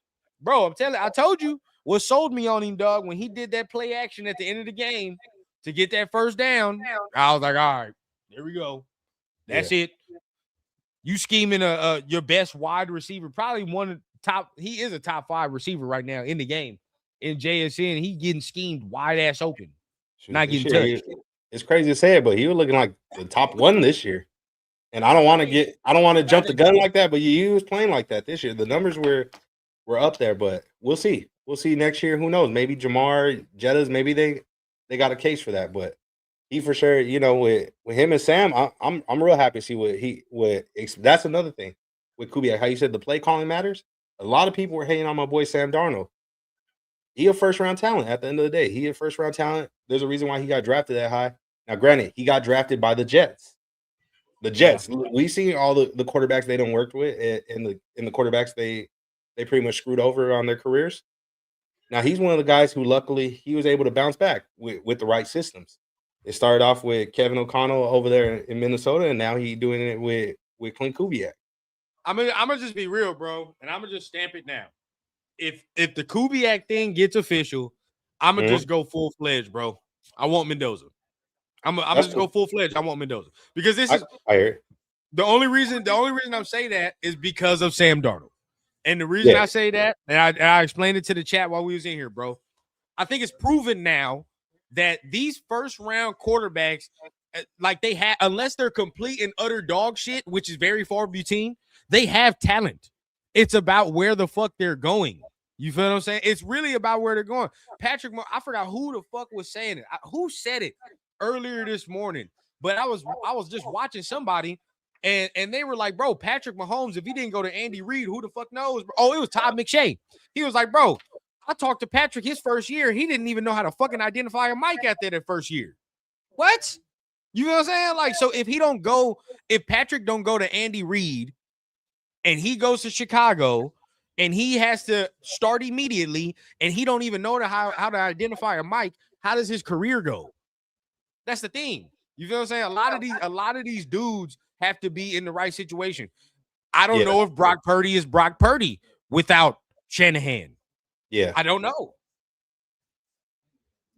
bro, I told you what sold me on him, dog, when he did that play action at the end of the game to get that first down. I was like, all right, there we go. That's it. You scheming your best wide receiver, probably he is a top 5 receiver right now in the game. In JSN, he getting schemed wide ass open. Not getting touched. It's crazy to say it, but he was looking like the top 1 this year. And I don't want to jump the gun like that, but he was playing like that this year. The numbers were up there, but we'll see. We'll see next year. Who knows? Maybe Jamar, Jettas, maybe they got a case for that, but he for sure, with him and Sam, I'm real happy to see what that's another thing with Kubiak. How you said the play calling matters. A lot of people were hating on my boy Sam Darnold. He a first round talent at the end of the day. He a first round talent. There's a reason why he got drafted that high. Now, granted, he got drafted by the Jets. The Jets. Yeah. We see all the quarterbacks they don't work with, and the quarterbacks they pretty much screwed over on their careers. Now he's one of the guys who luckily he was able to bounce back with the right systems. It started off with Kevin O'Connell over there in Minnesota, and now he's doing it with Clint Kubiak. I'm gonna just be real, bro, and I'm gonna just stamp it now. If the Kubiak thing gets official, I'm gonna just go full fledged, bro. I want Mendoza. I'm gonna just go full fledged. I want Mendoza because this is the only reason I'm saying that is because of Sam Darnold, and the reason I say that, and I explained it to the chat while we was in here, bro. I think it's proven now that these first round quarterbacks, like they have, unless they're complete and utter dog shit, which is very far between, they have talent. It's about where the fuck they're going. You feel what I'm saying? It's really about where they're going. Patrick, I forgot who the fuck was saying it. Who said it earlier this morning? But I was just watching somebody, and they were like, bro, Patrick Mahomes, if he didn't go to Andy Reid, who the fuck knows? Oh, it was Todd McShay. He was like, bro, I talked to Patrick his first year. He didn't even know how to fucking identify a mic out there that first year. What? You know what I'm saying? Like, so if Patrick don't go to Andy Reid and he goes to Chicago and he has to start immediately and he don't even know how to identify a mic, how does his career go? That's the thing. You feel what I'm saying? A lot of these dudes have to be in the right situation. I don't know if Brock Purdy is Brock Purdy without Shanahan. Yeah. I don't know.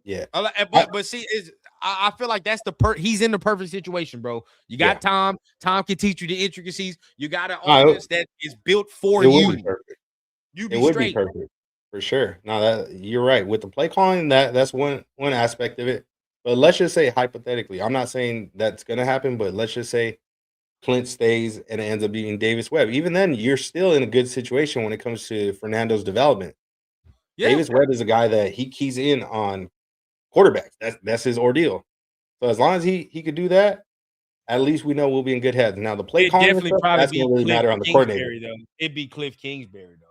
Yeah. But see, I feel like that's he's in the perfect situation, bro. You got Tom. Tom can teach you the intricacies. You got an offense that is built for you. Would be perfect. You be it would straight. be perfect for sure. No, that you're right. With the play calling, that's one aspect of it. But let's just say hypothetically, I'm not saying that's gonna happen, but let's just say Clint stays and it ends up being Davis Webb. Even then, you're still in a good situation when it comes to Fernando's development. Yeah. Davis Webb is a guy that he keys in on quarterbacks. That's his ordeal. So as long as he could do that, at least we know we'll be in good hands. Now the play calling definitely stuff, probably that's be gonna really Cliff matter on the Kingsbury, coordinator. though. It'd be Cliff Kingsbury though.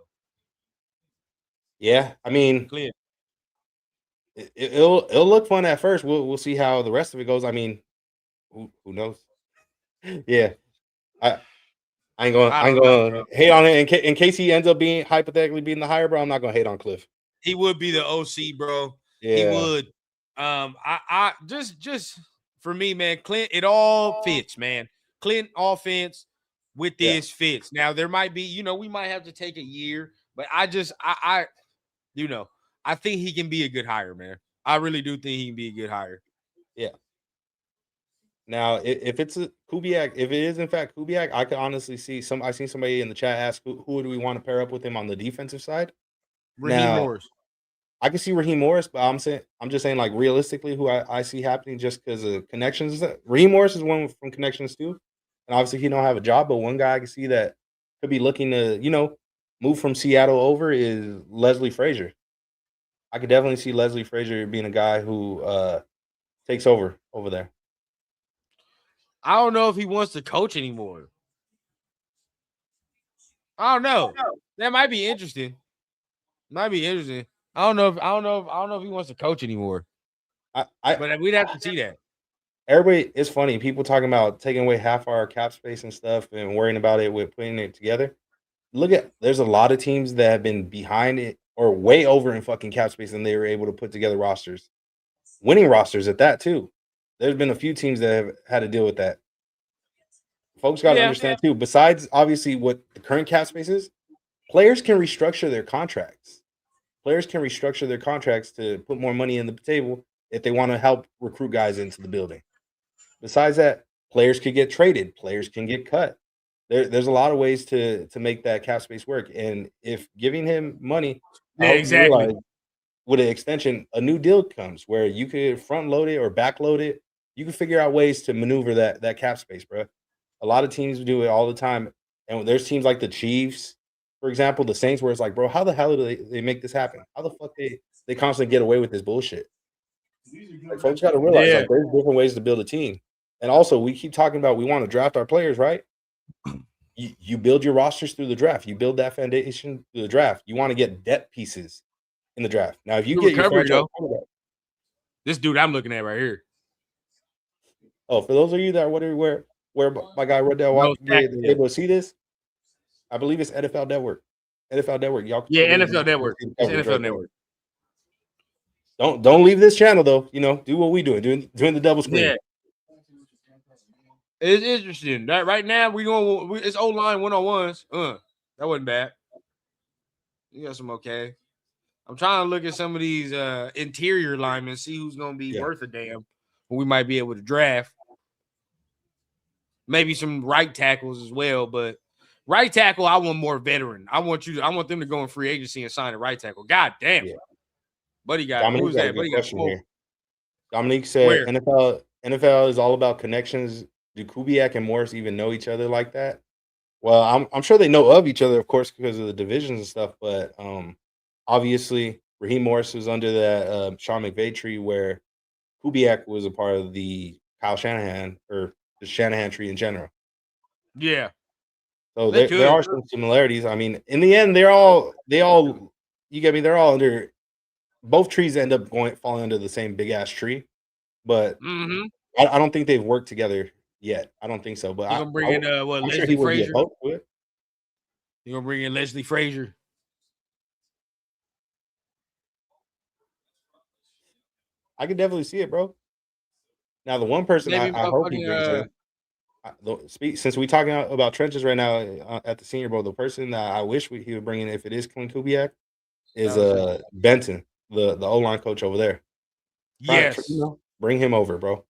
Yeah, I mean, Cliff. it'll look fun at first. We'll see how the rest of it goes. I mean, who knows? Yeah, I ain't gonna hate on it in case he ends up being hypothetically being the higher, bro. I'm not gonna hate on Cliff. He would be the OC, bro. Yeah. He would. I just for me, man, Clint, it all fits, man. Clint offense with this fits. Now there might be, we might have to take a year, but I think he can be a good hire, man. I really do think he can be a good hire. Yeah. Now, if it's a Kubiak, if it is in fact Kubiak, I could honestly see I seen somebody in the chat ask who do we want to pair up with him on the defensive side? Raheem Morris. I can see Raheem Morris, but I'm just saying like realistically who I see happening just because of connections. Raheem Morris is one from connections too. And obviously he don't have a job, but one guy I can see that could be looking to, move from Seattle over is Leslie Frazier. I could definitely see Leslie Frazier being a guy who takes over there. I don't know if he wants to coach anymore. I don't know. That might be interesting. I don't know if he wants to coach anymore. But we'd have to see that. Everybody, it's funny. People talking about taking away half our cap space and stuff and worrying about it with putting it together. There's a lot of teams that have been behind it or way over in fucking cap space and they were able to put together rosters. Winning rosters at that too. There's been a few teams that have had to deal with that. Folks got to understand too, besides obviously what the current cap space is, players can restructure their contracts. Players can restructure their contracts to put more money in the table if they want to help recruit guys into the building. Besides that, players could get traded. Players can get cut. There's a lot of ways to make that cap space work. And if giving him money, exactly. With an extension, a new deal comes where you could front load it or back load it. You can figure out ways to maneuver that cap space, bro. A lot of teams do it all the time. And there's teams like the Chiefs, for example, the Saints, where it's like, bro, how the hell do they make this happen? How the fuck they constantly get away with this bullshit? Like, folks got to realize like there's different ways to build a team. And also, we keep talking about we want to draft our players, right? You build your rosters through the draft. You build that foundation through the draft. You want to get depth pieces in the draft. Now, if you get your franchise quarterback, this dude I'm looking at right here. Oh, for those of you that are wondering where my guy Rodell is able to see this, I believe it's NFL Network. NFL Network, y'all. NFL Network. It's NFL Network. Don't leave this channel though. Do what we doing the double screen. Yeah. It's interesting. That right now it's O-line 101s. That wasn't bad. You got some okay. I'm trying to look at some of these interior linemen, see who's gonna be worth a damn. Who we might be able to draft. Maybe some right tackles as well, but right tackle, I want more veteran. I want them to go in free agency and sign a right tackle. God damn. Yeah. Buddy got who's that? Buddy got here. Dominique said NFL is all about connections. Do Kubiak and Morris even know each other like that? Well, I'm sure they know of each other, of course, because of the divisions and stuff. But obviously, Raheem Morris was under that Sean McVay tree, where Kubiak was a part of the Kyle Shanahan or the Shanahan tree in general. Yeah. So there are some similarities. I mean, in the end, they all you get me. They're all under. Both trees end up falling under the same big ass tree, but I don't think they've worked together yet. I don't think so. But I'm bringing I'm Leslie sure he would Frazier. be opposed to it. You gonna bring in Leslie Frazier? I could definitely see it, bro. Now, the one person Maybe I hope he brings motherfucking in, since we talking about trenches right now at the Senior Bowl, the person that I wish he would bring in if it is Clint Kubiak is Benton, the O line coach over there. Yes. Bring him over, bro.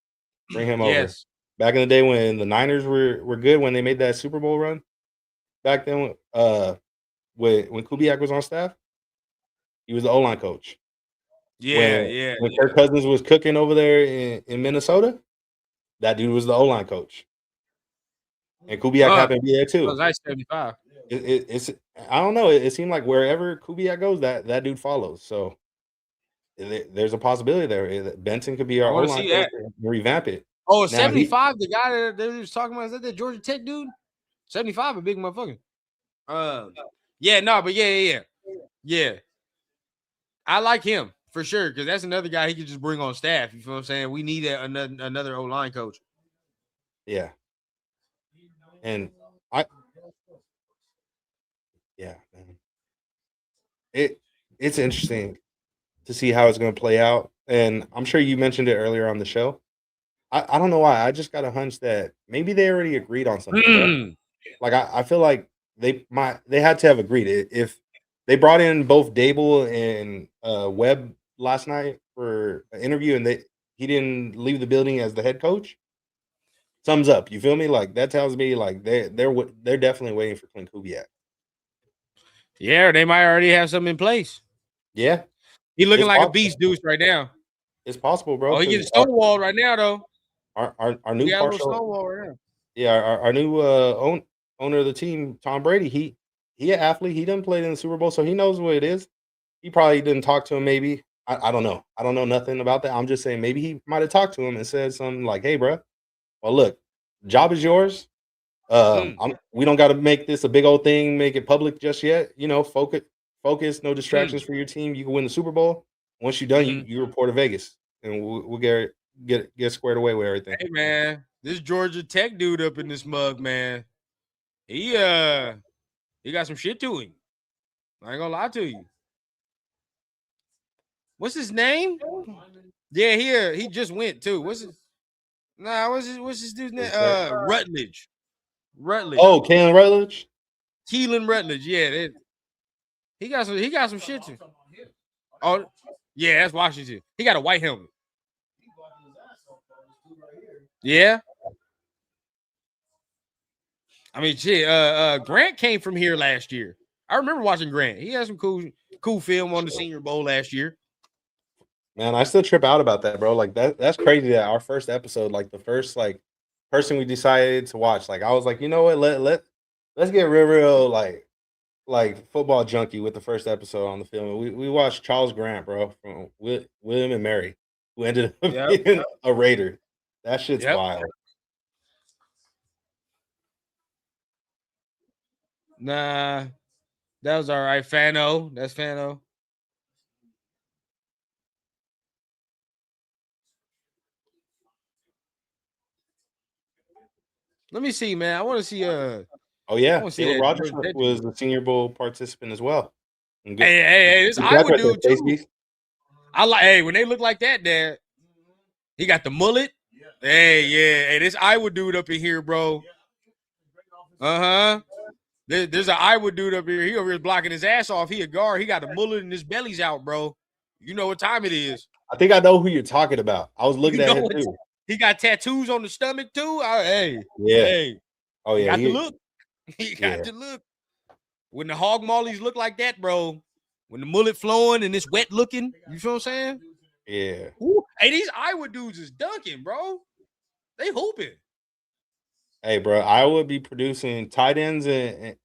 Bring him over. Yes. Back in the day when the Niners were good, when they made that Super Bowl run, back then, when Kubiak was on staff, he was the O line coach. Yeah, When Kirk Cousins was cooking over there in Minnesota, that dude was the O line coach, and Kubiak happened to be there That was too. nice 75. It's I don't know. It seemed like wherever Kubiak goes, that dude follows. So there's a possibility there. Benton could be I our O want to line see coach that. and revamp it. Oh, Now 75, the guy that they was talking about, is that the Georgia Tech dude? 75, a big motherfucker. Yeah, no, but yeah. I like him for sure because that's another guy he could just bring on staff. You feel what I'm saying? We need another O line coach. Yeah, and man. It's interesting to see how it's going to play out, and I'm sure you mentioned it earlier on the show. I don't know why. I just got a hunch that maybe they already agreed on something, bro. Like I feel like they had to have agreed. If they brought in both Dable and Webb last night for an interview, and he didn't leave the building as the head coach, thumbs up. You feel me? Like that tells me like they're definitely waiting for Clint Kubiak. Yeah, they might already have something in place. Yeah, He looking it's like possible. a beast deuce right now. It's possible, bro. Oh, he getting stonewalled right now, though. Our new partial, stonewall right now. Yeah, our new owner of the team, Tom Brady. He an athlete. He done played in the Super Bowl, so he knows what it is. He probably didn't talk to him. Maybe I don't know. I don't know nothing about that. I'm just saying maybe he might have talked to him and said something like, "Hey, bro, well, look, job is yours. We don't got to make this a big old thing, make it public just yet. You know, focus, no distractions for your team. You can win the Super Bowl. Once you're done, you report to Vegas, and we'll get squared away with everything." Hey, man, this Georgia Tech dude up in this mug, man, he got some shit to him. I ain't gonna lie to you. What's his name? Yeah, he just went too. What's his dude's name? Rutledge. Oh, Kalen Rutledge. Keelan Rutledge. Yeah, he got some shit to. Oh, yeah, that's Washington. He got a white helmet. Yeah. I mean, shit. Grant came from here last year. I remember watching Grant. He had some cool film on the Senior Bowl last year. Man, I still trip out about that, bro. Like that's crazy that our first episode, like the first like person we decided to watch, like I was like, you know what, let's get real like football junkie with the first episode on the film. We watched Charles Grant, bro, from William and Mary, who ended up being a Raider. That shit's wild. Nah, that was all right. Fano, that's Fano. Let me see, man. I want to see. Oh yeah, Caleb Rogers was the Senior Bowl participant as well. Hey, this Iowa dude too. I like. Hey, when they look like that, Dad, he got the mullet. Hey, yeah. Hey, this Iowa dude up in here, bro. There's an Iowa dude up here. He over here blocking his ass off. He a guard. He got a mullet and his belly's out, bro. You know what time it is. I think I know who you're talking about. I was looking at him too. He got tattoos on the stomach too. Hey. Oh yeah. He got the look. He got the look. When the hog mollies look like that, bro. When the mullet flowing and it's wet looking, you feel what I'm saying? Yeah. Ooh. Hey, these Iowa dudes is dunking, bro. They hooping. Hey, bro, I would be producing tight ends and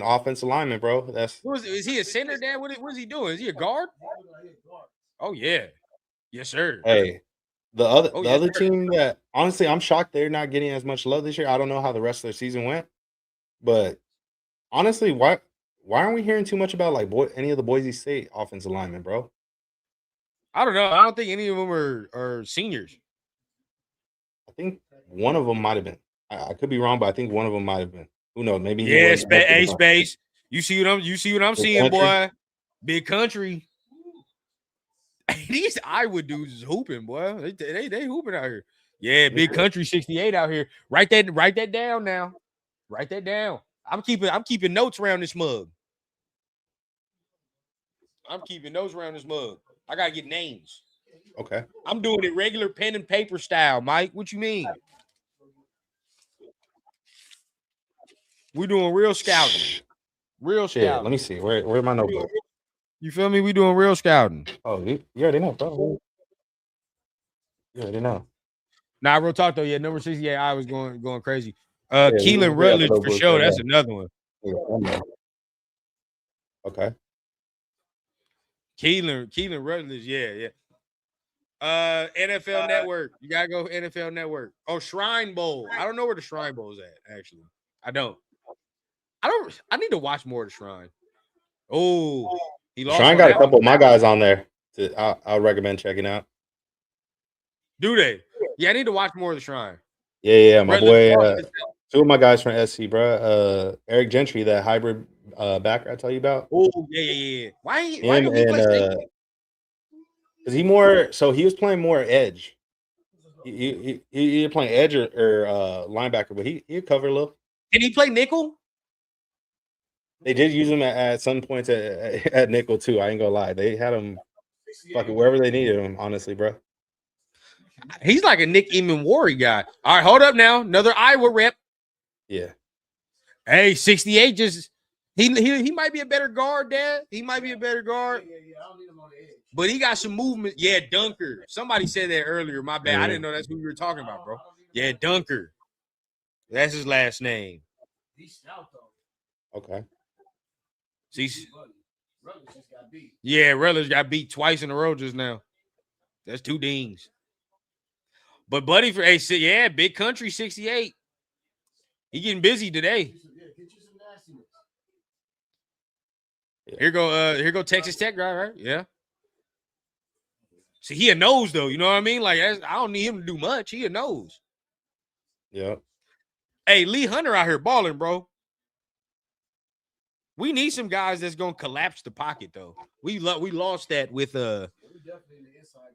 offensive linemen, bro. Is he a center, Dad? What is he doing? Is he a guard? Oh yeah, yes, sir. Hey, the other team that honestly I'm shocked they're not getting as much love this year. I don't know how the rest of their season went, but honestly, why aren't we hearing too much about like any of the Boise State offensive linemen, bro? I don't know. I don't think any of them are seniors. I think one of them might have been. I could be wrong, but I think one of them might have been. Who knows? Maybe Space. You see what I'm Big seeing, country. boy. Big country. These Iowa dudes is hooping, boy. They hooping out here. Yeah, big country 68 out here. Write that down now. Write that down. I'm keeping notes around this mug. I'm keeping notes around this mug. I gotta get names. Okay. I'm doing it regular pen and paper style, Mike. What you mean? We doing real scouting. Real Shit. scouting. Let me see. Where's my notebook? You feel me? We doing real scouting. Oh, you already know, bro. You already know. Nah, real talk though. Yeah, number 68. I was going crazy. Yeah, Keelan Rutledge for sure. That's another one. Yeah. Okay. Keelan Rutledge. Yeah. NFL Network. You gotta go NFL Network. Oh, Shrine Bowl. I don't know where the Shrine Bowl is at. Actually, I need to watch more of the Shrine. Oh, he lost. Shrine got a couple of my guys on there. I'll recommend checking out. Do they? Yeah, I need to watch more of the Shrine. Yeah, my boy. Two of my guys from SC, bro. Eric Gentry, that hybrid backer I tell you about. Oh, yeah. Why Him don't he play safety? Is he more? So he was playing more edge. He playing edge or linebacker, but he covered a little. Did he play nickel? They did use him at some points at nickel too. I ain't gonna lie, they had him fucking wherever they needed him. Honestly, bro. He's like a Nick Eamon guy. All right, hold up now. Another Iowa rep. Yeah. Hey, 68 just he might be a better guard, Dad. He might be a better guard. Yeah. I don't need him on the edge. But he got some movement. Yeah, Dunker. Somebody said that earlier. My bad. I didn't know that's who you were talking about, bro. Yeah, Dunker. That's his last name. He's stout though. Okay. See, Rutledge just got beat. Yeah, Rutledge got beat twice in a row just now. That's 2 dings. But Buddy for yeah, big country 68. He getting busy today. Get you some nastiness. Here go Texas Tech guy, right? Yeah. See, he a nose though. You know what I mean? Like I don't need him to do much. He a nose. Yeah. Hey, Lee Hunter out here balling, bro. We need some guys that's gonna collapse the pocket though. We lost that with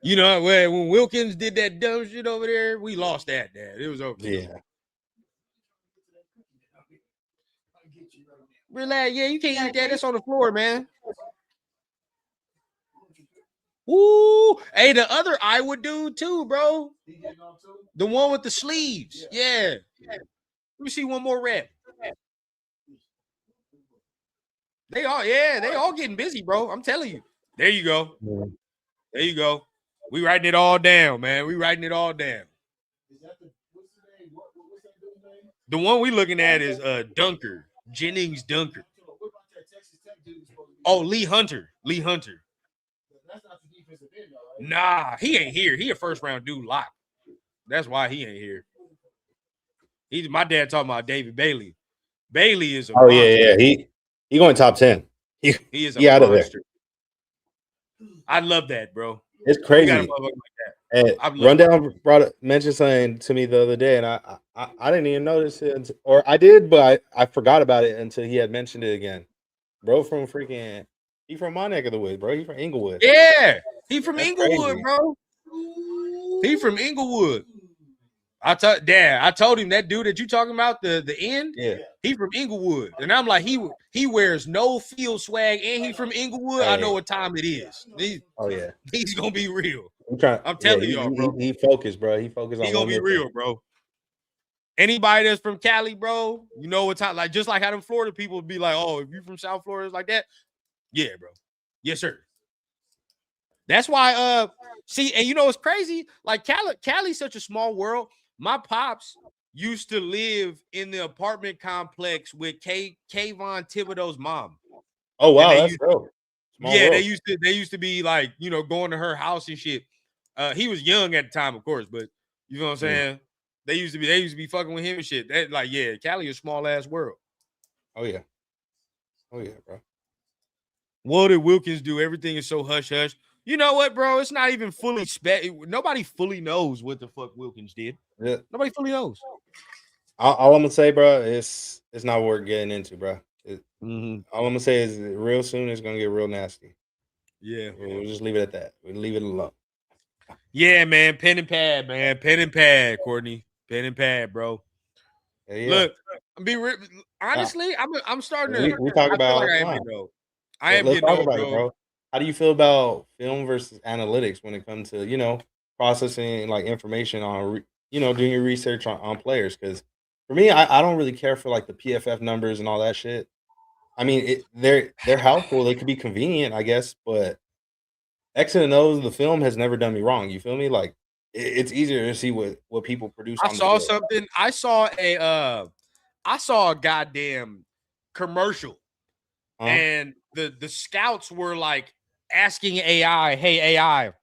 you know, when Wilkins did that dumb shit over there, we lost that. Dad, it was over. Yeah. Relax, yeah, you can't eat that. That's on the floor, man. Ooh, hey, the other Iowa dude too, bro. The one with the sleeves. Yeah. Let me see one more rep. They all getting busy, bro. I'm telling you. There you go. There you go. We writing it all down, man. We writing it all down. What's the name? What's that dude's name? The one we looking at is Dunker. Jennings Dunker. What about that Texas Tech dude? Oh, Lee Hunter. Lee Hunter. That's not the defensive end, though, right? Nah, he ain't here. He a first round dude locked. That's why he ain't here. He's my dad talking about David Bailey. Bailey is a monster. Yeah. He going top 10. He is a out monster. Of there. I love that, bro. It's crazy. Like that. Rundown mentioned something to me the other day, and I didn't even notice it, or I did, but I forgot about it until he had mentioned it again. Bro, he from my neck of the woods, bro. He from Inglewood. Yeah, he from Inglewood, crazy. bro. He from Inglewood. I told him that dude that you talking about, the end. Yeah, he from Inglewood, and I'm like, he wears no field swag, and he from Inglewood. I know what time it is. He's gonna be real. I'm telling y'all, bro. He focused, bro. He focused on. He gonna be real, bro. Anybody that's from Cali, bro, you know what time? Like just like how them Florida people be like, oh, if you from South Florida, it's like that. Yeah, bro. Yes, sir. That's why. See, and you know it's crazy. Like Cali's such a small world. My pops used to live in the apartment complex with Kayvon Thibodeau's mom. Oh wow, that's dope. Yeah, world. They used to be like, you know, going to her house and shit. He was young at the time, of course, but you know what I'm saying? They used to be fucking with him and shit. That like, yeah, Cali is a small ass world. Oh yeah, bro. What did Wilkins do? Everything is so hush hush. You know what, bro? It's not even fully nobody fully knows what the fuck Wilkins did. Yeah. Nobody fully knows. All I'm gonna say, bro, it's not worth getting into, bro. All I'm gonna say is real soon it's gonna get real nasty. Yeah. We'll just leave it at that. We'll leave it alone. Yeah, man. Pen and pad, man. Pen and pad, Courtney. Pen and pad, bro. Yeah. Look, honestly, I'm starting to. We talk I feel about like I am fine. getting old. I am Let's getting talk old, about it, bro. How do you feel about film versus analytics when it comes to processing like information on doing your research on players? Because for me, I don't really care for like the PFF numbers and all that shit. I mean, they're helpful. They could be convenient, I guess, but X and O's, the film has never done me wrong. You feel me? Like it's easier to see what people produce I on the saw field. something. I saw a goddamn commercial, and the scouts were like asking AI, "Hey AI,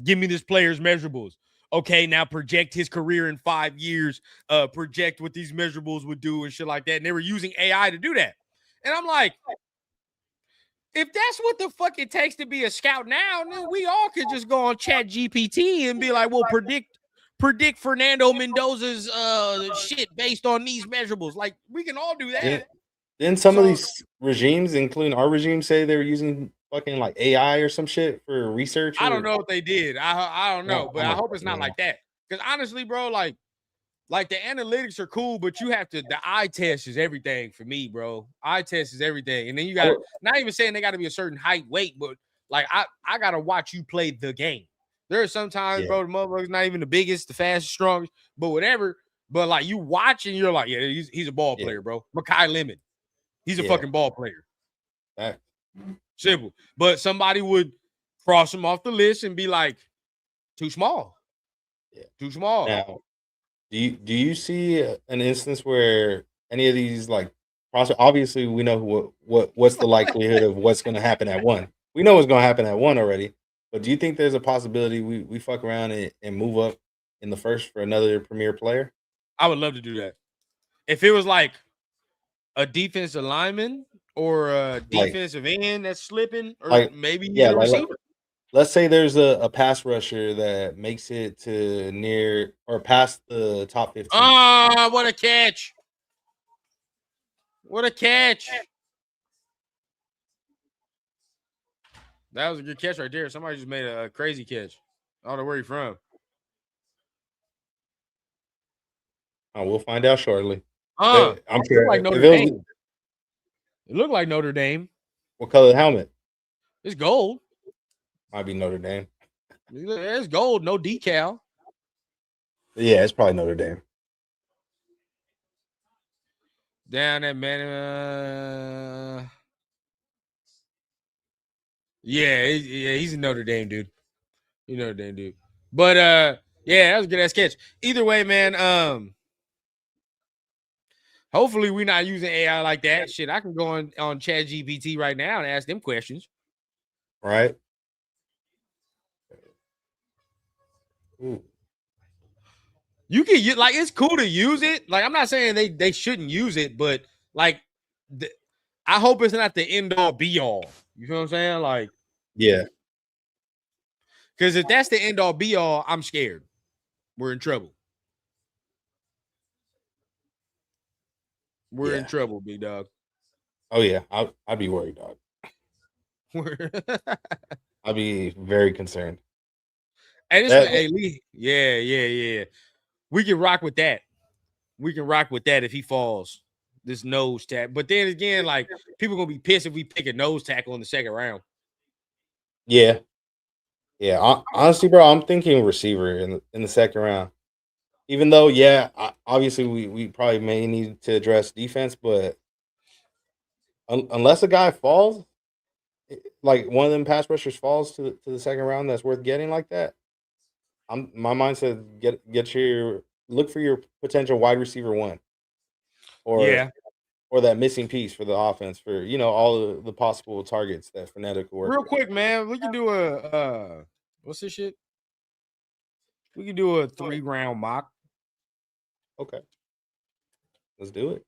give me this player's measurables. Okay, now project his career in 5 years. Project what these measurables would do and shit like that." And they were using AI to do that. And I'm like, if that's what the fuck it takes to be a scout now, then we all could just go on Chat GPT and be like, well, predict Fernando Mendoza's shit based on these measurables. Like, we can all do that. Didn't some of So these regimes, including our regime, say they were using fucking like AI or some shit for research? I don't Or know if they did. I don't know, but I hope it's not Yeah. like that. Because honestly, bro, like the analytics are cool, but you have to. The eye test is everything for me, bro. Eye test is everything, and then you got not even saying they got to be a certain height, weight, but like I gotta watch you play the game. There are sometimes, bro, the motherfucker's not even the biggest, the fastest, strongest, but whatever. But like you watch and you're like, yeah, he's a ball player, bro. Makai Lemon, he's a fucking ball player. Simple. But somebody would cross him off the list and be like, too small. Yeah. Too small. Now, do you see an instance where any of these like process? Obviously, we know what's the likelihood of what's going to happen at one. We know what's going to happen at one already. But do you think there's a possibility we fuck around and move up in the first for another premier player? I would love to do that. If it was like a defensive lineman or a defensive end that's slipping, or maybe a receiver. Let's say there's a pass rusher that makes it to near or past the top 15. Ah, what a catch. What a catch. That was a good catch right there. Somebody just made a crazy catch. I don't know where he's from. We'll find out shortly. I'm sure. Like Notre Dame. It looked like Notre Dame. What color helmet? It's gold. Might be Notre Dame. It's gold, no decal. Yeah, it's probably Notre Dame. Down that man. Yeah, he's a Notre Dame dude. He's a Notre Dame dude. But yeah, that was a good ass catch. Either way, man. Hopefully we're not using AI like that. Shit, I can go on Chat GPT right now and ask them questions. Right. Ooh. You can like it's cool to use it. Like I'm not saying they shouldn't use it, but like I hope it's not the end all be all. You feel what I'm saying? Like yeah. Because if that's the end all be all, I'm scared. We're in trouble. We're in trouble, big dog. Oh yeah, I'd be worried, dog. I'd be very concerned. Hey, Lee. Yeah. We can rock with that. We can rock with that if he falls. This nose tackle. But then again, like people gonna be pissed if we pick a nose tackle in the second round. Yeah. Honestly, bro, I'm thinking receiver in the second round. Even though, obviously we probably may need to address defense, but unless a guy falls, like one of them pass rushers falls to the second round, that's worth getting like that. My mind says look for your potential wide receiver one, or that missing piece for the offense for all the possible targets that Fournette could work. Real quick, man, we can do a what's this shit? We can do a 3-round mock. Okay, let's do it.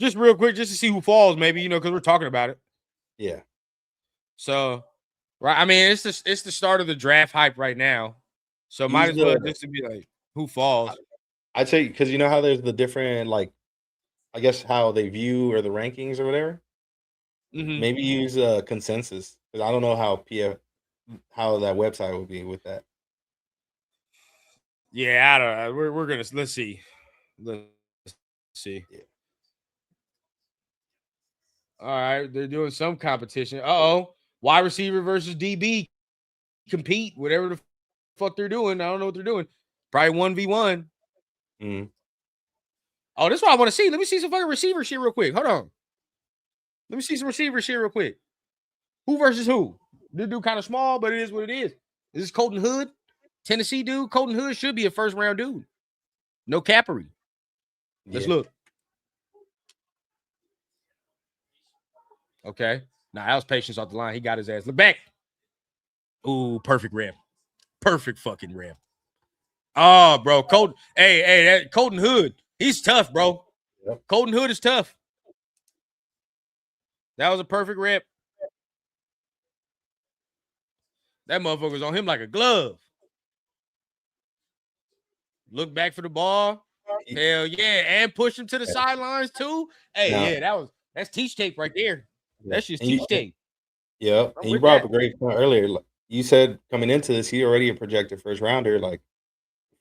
Just real quick, just to see who falls, maybe because we're talking about it. Yeah. So, right, I mean, it's the start of the draft hype right now, so might as well just to be like who falls. I'd say because you know how there's the different like I guess how they view or the rankings or whatever. Mm-hmm. Maybe use consensus because I don't know how PF how that website will be with that. Yeah, I don't know. We're gonna let's see. Let's see. Yeah. All right, they're doing some competition. Oh, wide receiver versus DB compete, whatever the fuck they're doing. I don't know what they're doing. Probably 1v1. Mm. Oh, this is what I want to see. Let me see some fucking receiver shit real quick. Hold on. Let me see some receiver shit real quick. Who versus who? This dude kind of small, but it is what it is. This is Colton Hood, Tennessee dude. Colton Hood should be a first round dude. No capery. Let's Yeah. look. Okay. Now, that was patience off the line. He got his ass. Look back. Ooh, perfect rep. Perfect fucking rep. Oh, bro. Colton. Hey, that Colton Hood. He's tough, bro. Yep. Colton Hood is tough. That was a perfect rep. That motherfucker was on him like a glove. Look back for the ball. Hell yeah. And push him to the sidelines too. Hey, Now, yeah, that's teach tape right there. yeah. That's just teach tape. Yeah, I'm and you with brought up that. a great point earlier. You said coming into this, he already a projected first rounder. Like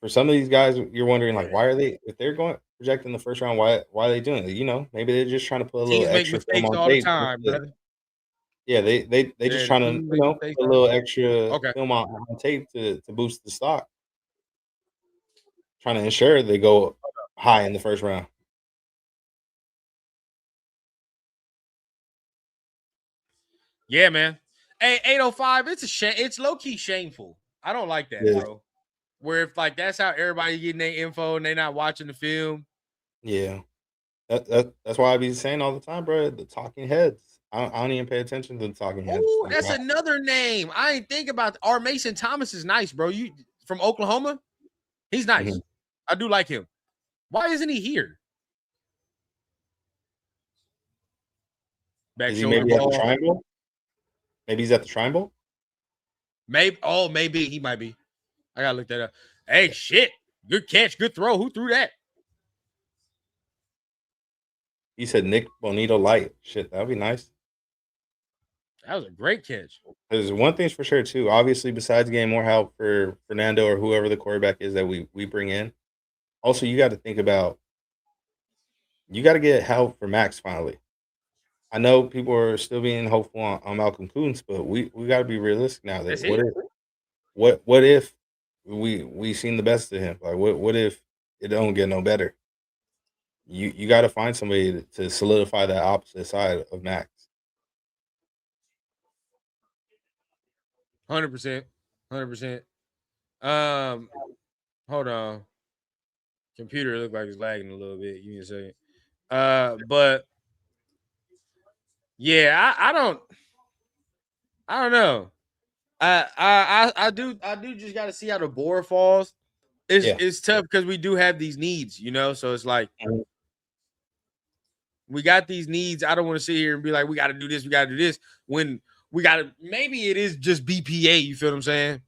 for some of these guys, you're wondering like why are they if they're going projecting the first round, why are they doing it? You know, maybe they're just trying to put a little Teams make extra film mistakes on all the tape. time, brother. Yeah, they just Yeah, the trying to teams make mistakes put a all the little time. extra Okay. film on tape to boost the stock, trying to ensure they go high in the first round. Yeah, man. Hey, 805, it's a shame. It's low-key shameful. I don't like that, Yeah, bro. Where if like that's how everybody getting their info and they not watching the film. yeah. That's why I be saying all the time, bro. The talking heads. I don't even pay attention to the talking heads. Oh, Like, that's another name. I ain't think about our Mason Thomas is nice, bro. You from Oklahoma? He's nice. mhm. I do like him. Why isn't he here? Back Is he shoulder maybe at the ball. triangle? Maybe he's at the triangle. Maybe he might be. I gotta look that up. Hey, shit. Good catch, good throw. Who threw that? He said Nick Bonito light. Shit, that'd be nice. That was a great catch. Because one thing's for sure too. Obviously, besides getting more help for Fernando or whoever the quarterback is that we bring in, also you got to think about you got to get help for Max finally. I know people are still being hopeful on Malcolm Coons, but we got to be realistic now. That That's it. what if we seen the best of him? Like what if it don't get no better? You got to find somebody to solidify that opposite side of Max. 100%. 100%. Um, hold on. Computer look like it's lagging a little bit. Give me a second. But yeah, I don't know. I do just gotta see how the board falls. Yeah. It's tough because we do have these needs, you know. So it's like we got these needs. I don't want to sit here and be like, we gotta do this, we gotta do this. When we gotta maybe it is just BPA, you feel what I'm saying?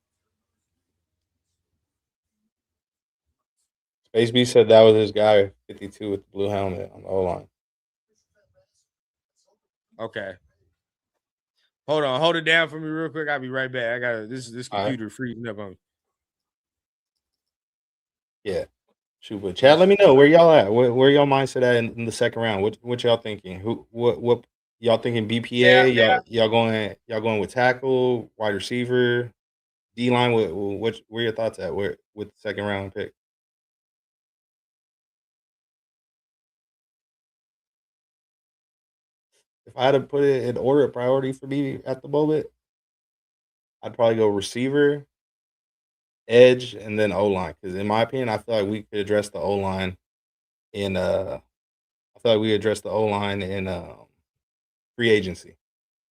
Space B said that was his guy, 52 with the blue helmet on the O line. Okay. Hold on, hold it down for me real quick. I'll be right back. I got this All right. computer freezing up on me. Yeah. Shoot, but Chad, let me know where y'all at. Where y'all mindset at in the second round? What y'all thinking? What y'all thinking? Yeah, BPA? Y'all going with tackle, wide receiver, D line? What where your thoughts at? Where with the second round pick? If I had to put it in order of priority for me at the moment, I'd probably go receiver, edge, and then O line. Because in my opinion, I feel like we could address the O line in I feel like we addressed the O line in free agency.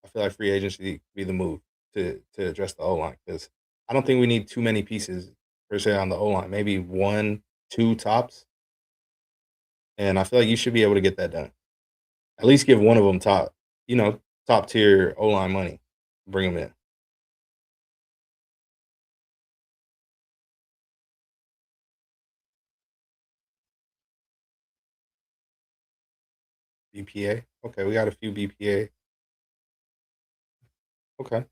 I feel like free agency could be the move to address the O line because I don't think we need too many pieces per se on the O line. Maybe one, two tops, and I feel like you should be able to get that done. At least give one of them top tier O line money. Bring them in. BPA. Okay, we got a few BPA. Okay.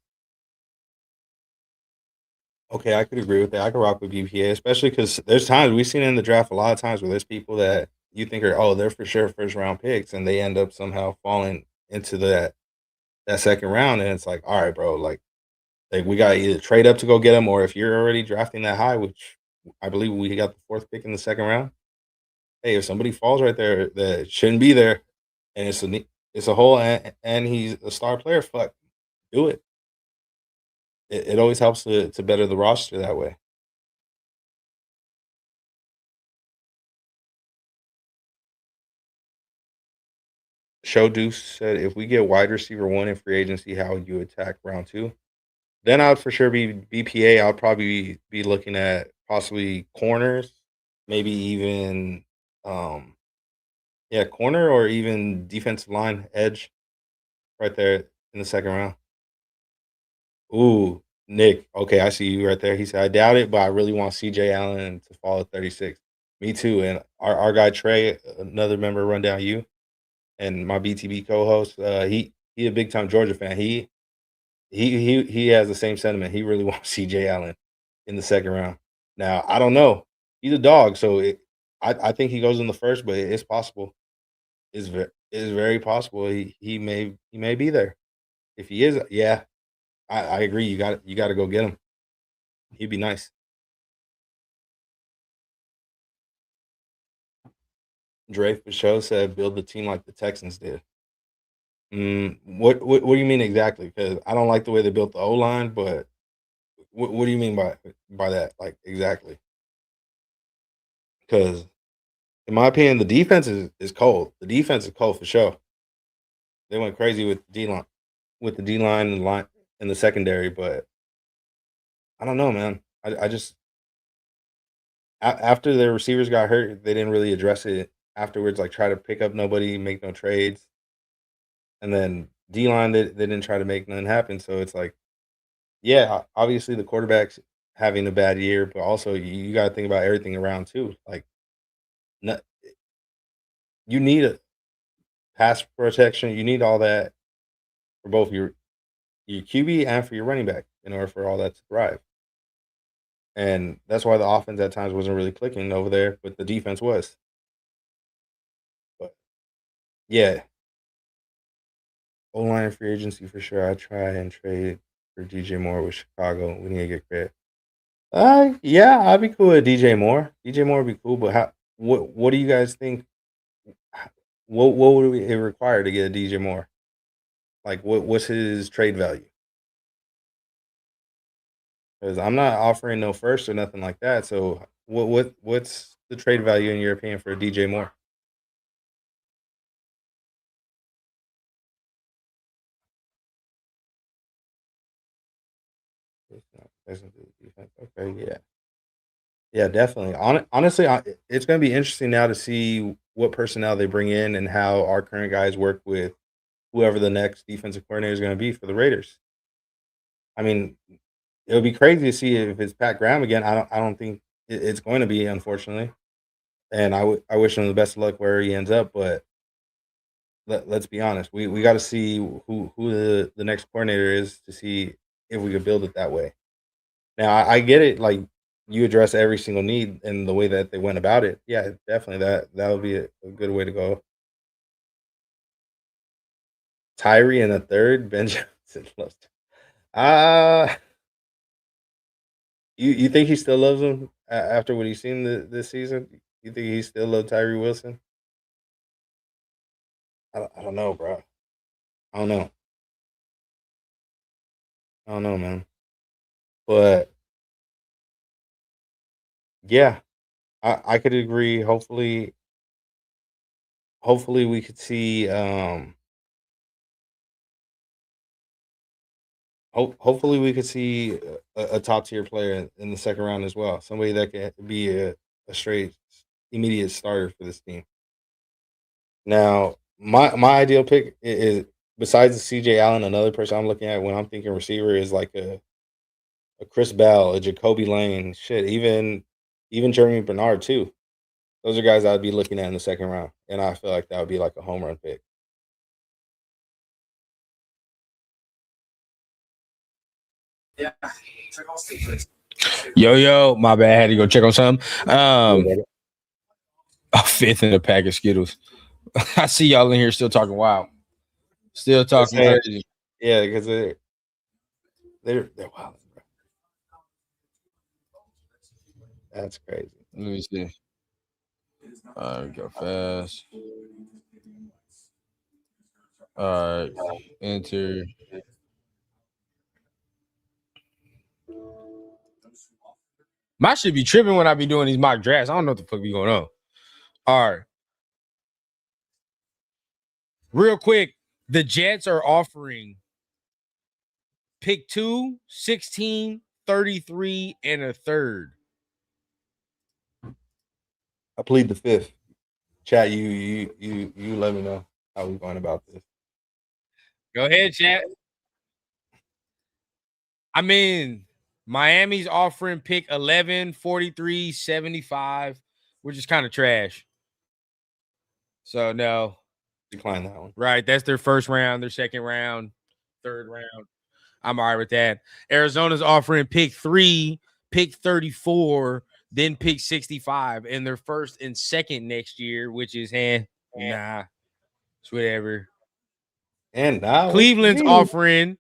Okay, I could agree with that. I could rock with BPA, especially because there's times we've seen it in the draft a lot of times where there's people that you think are, oh, they're for sure first round picks, and they end up somehow falling into that second round, and it's like, all right, bro, like we got to either trade up to go get them, or if you're already drafting that high, which I believe we got the fourth pick in the second round. Hey, if somebody falls right there that shouldn't be there, and it's a hole, and he's a star player, fuck, do it. It always helps to better the roster that way. Show Deuce said, if we get wide receiver one in free agency, how would you attack round two? Then I would for sure be BPA. I'll probably be looking at possibly corners, maybe even yeah, corner or even defensive line edge right there in the second round. Ooh, Nick. Okay, I see you right there. He said, I doubt it, but I really want CJ Allen to fall at 36. Me too. And our guy Trey, another member of Rundown U, and my BTB co-host, he a big time Georgia fan. He has the same sentiment. He really wants CJ Allen in the second round. Now, I don't know. He's a dog, so I think he goes in the first, but it's possible. It's very possible he may be there. If he is, yeah, I agree. You got to go get him. He'd be nice. Dre for show said build the team like the Texans did. What do you mean exactly? Because I don't like the way they built the O line, but what do you mean by that? Like exactly? Because in my opinion, the defense is cold. The defense is cold for sure. They went crazy with the D line and line in the secondary, but I don't know, man. I just after the receivers got hurt, they didn't really address it afterwards. Like try to pick up nobody, make no trades, and then D line they didn't try to make nothing happen. So it's like, yeah, obviously the quarterback's having a bad year, but also you got to think about everything around too. Like, no, you need a pass protection. You need all that for both your QB and for your running back in order for all that to thrive. And that's why the offense at times wasn't really clicking over there, but the defense was. But yeah, O line free agency for sure. I try and trade for DJ Moore with Chicago. We need to get credit. Yeah, I'd be cool with DJ Moore. DJ Moore would be cool, but what do you guys think? What would it require to get a DJ Moore? Like what's his trade value? Because I'm not offering no first or nothing like that. So what's the trade value in your opinion for DJ Moore? Okay, yeah, yeah, definitely. Honestly, it's going to be interesting now to see what personnel they bring in and how our current guys work with whoever the next defensive coordinator is going to be for the Raiders. I mean, it would be crazy to see if it's Pat Graham again. I don't think it's going to be, unfortunately. And I wish him the best of luck where he ends up. But let's be honest, we got to see who the next coordinator is to see if we could build it that way. Now I get it, like you address every single need and the way that they went about it. Yeah, definitely that would be a good way to go. Tyree in the third, Ben Johnson loves. Uh you think he still loves him after what he's seen this season? You think he still loves Tyree Wilson? I don't know, bro. I don't know. I don't know, man. But yeah, I could agree. Hopefully we could see hopefully we could see a top tier player in the second round as well. Somebody that can be a straight immediate starter for this team. Now, my ideal pick is besides the CJ Allen, another person I'm looking at when I'm thinking receiver is like a Chris Bell, a Jacoby Lane, shit, even Jeremy Bernard too. Those are guys I'd be looking at in the second round, and I feel like that would be like a home run pick. Yo, my bad. I had to go check on something. Yeah, brother. A fifth in a pack of Skittles. I see y'all in here still talking wild. Still talking saying- crazy. Yeah, because they're wild, bro. That's crazy. Let me see. All right, go fast. All right, enter. My shit be tripping when I be doing these mock drafts. I don't know what the fuck be going on. All right. Real quick, the Jets are offering pick 2, 16, 33, and a third. I plead the fifth. Chat, you let me know how we going about this. Go ahead, chat. I mean, Miami's offering pick 11, 43, 75, which is kind of trash. So, no. Decline that one. Right. That's their first round, their second round, third round. I'm all right with that. Arizona's offering pick 3, pick 34, then pick 65, and their first and second next year, which is nah, it's whatever. And now Cleveland's offering.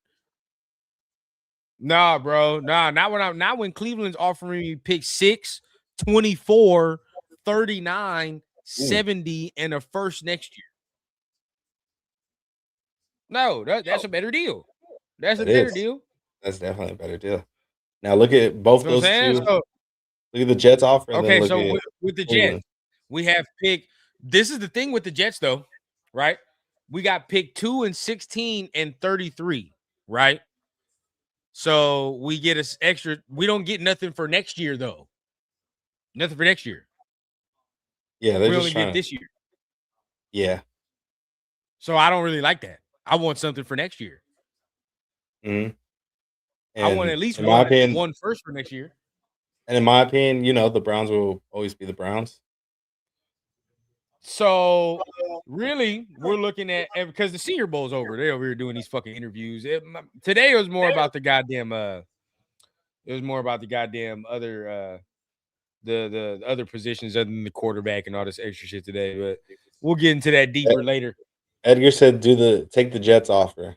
Nah, bro. Nah, not when Cleveland's offering me pick 6, 24, 39, 70, and a first next year. No, that's a better deal. That's a better deal. That's definitely a better deal. Now look at both You know those what I'm saying? two. So, Look at the Jets offer. And okay, then so look at with the Cleveland. Jets, we have pick. This is the thing with the Jets, though, right? We got pick 2 and 16 and 33, right? So we get us extra. We don't get nothing for next year, though. Nothing for next year. Yeah, they're We just only trying get this year. Yeah. So I don't really like that. I want something for next year. Mm-hmm. I want at least one first for next year. And in my opinion, you know, the Browns will always be the Browns. So really, we're looking at because the Senior Bowl's over. They're over here doing these fucking interviews. Today it was more about the goddamn. It was more about the goddamn other the other positions other than the quarterback and all this extra shit today. But we'll get into that deeper later. Edgar said, take the Jets offer.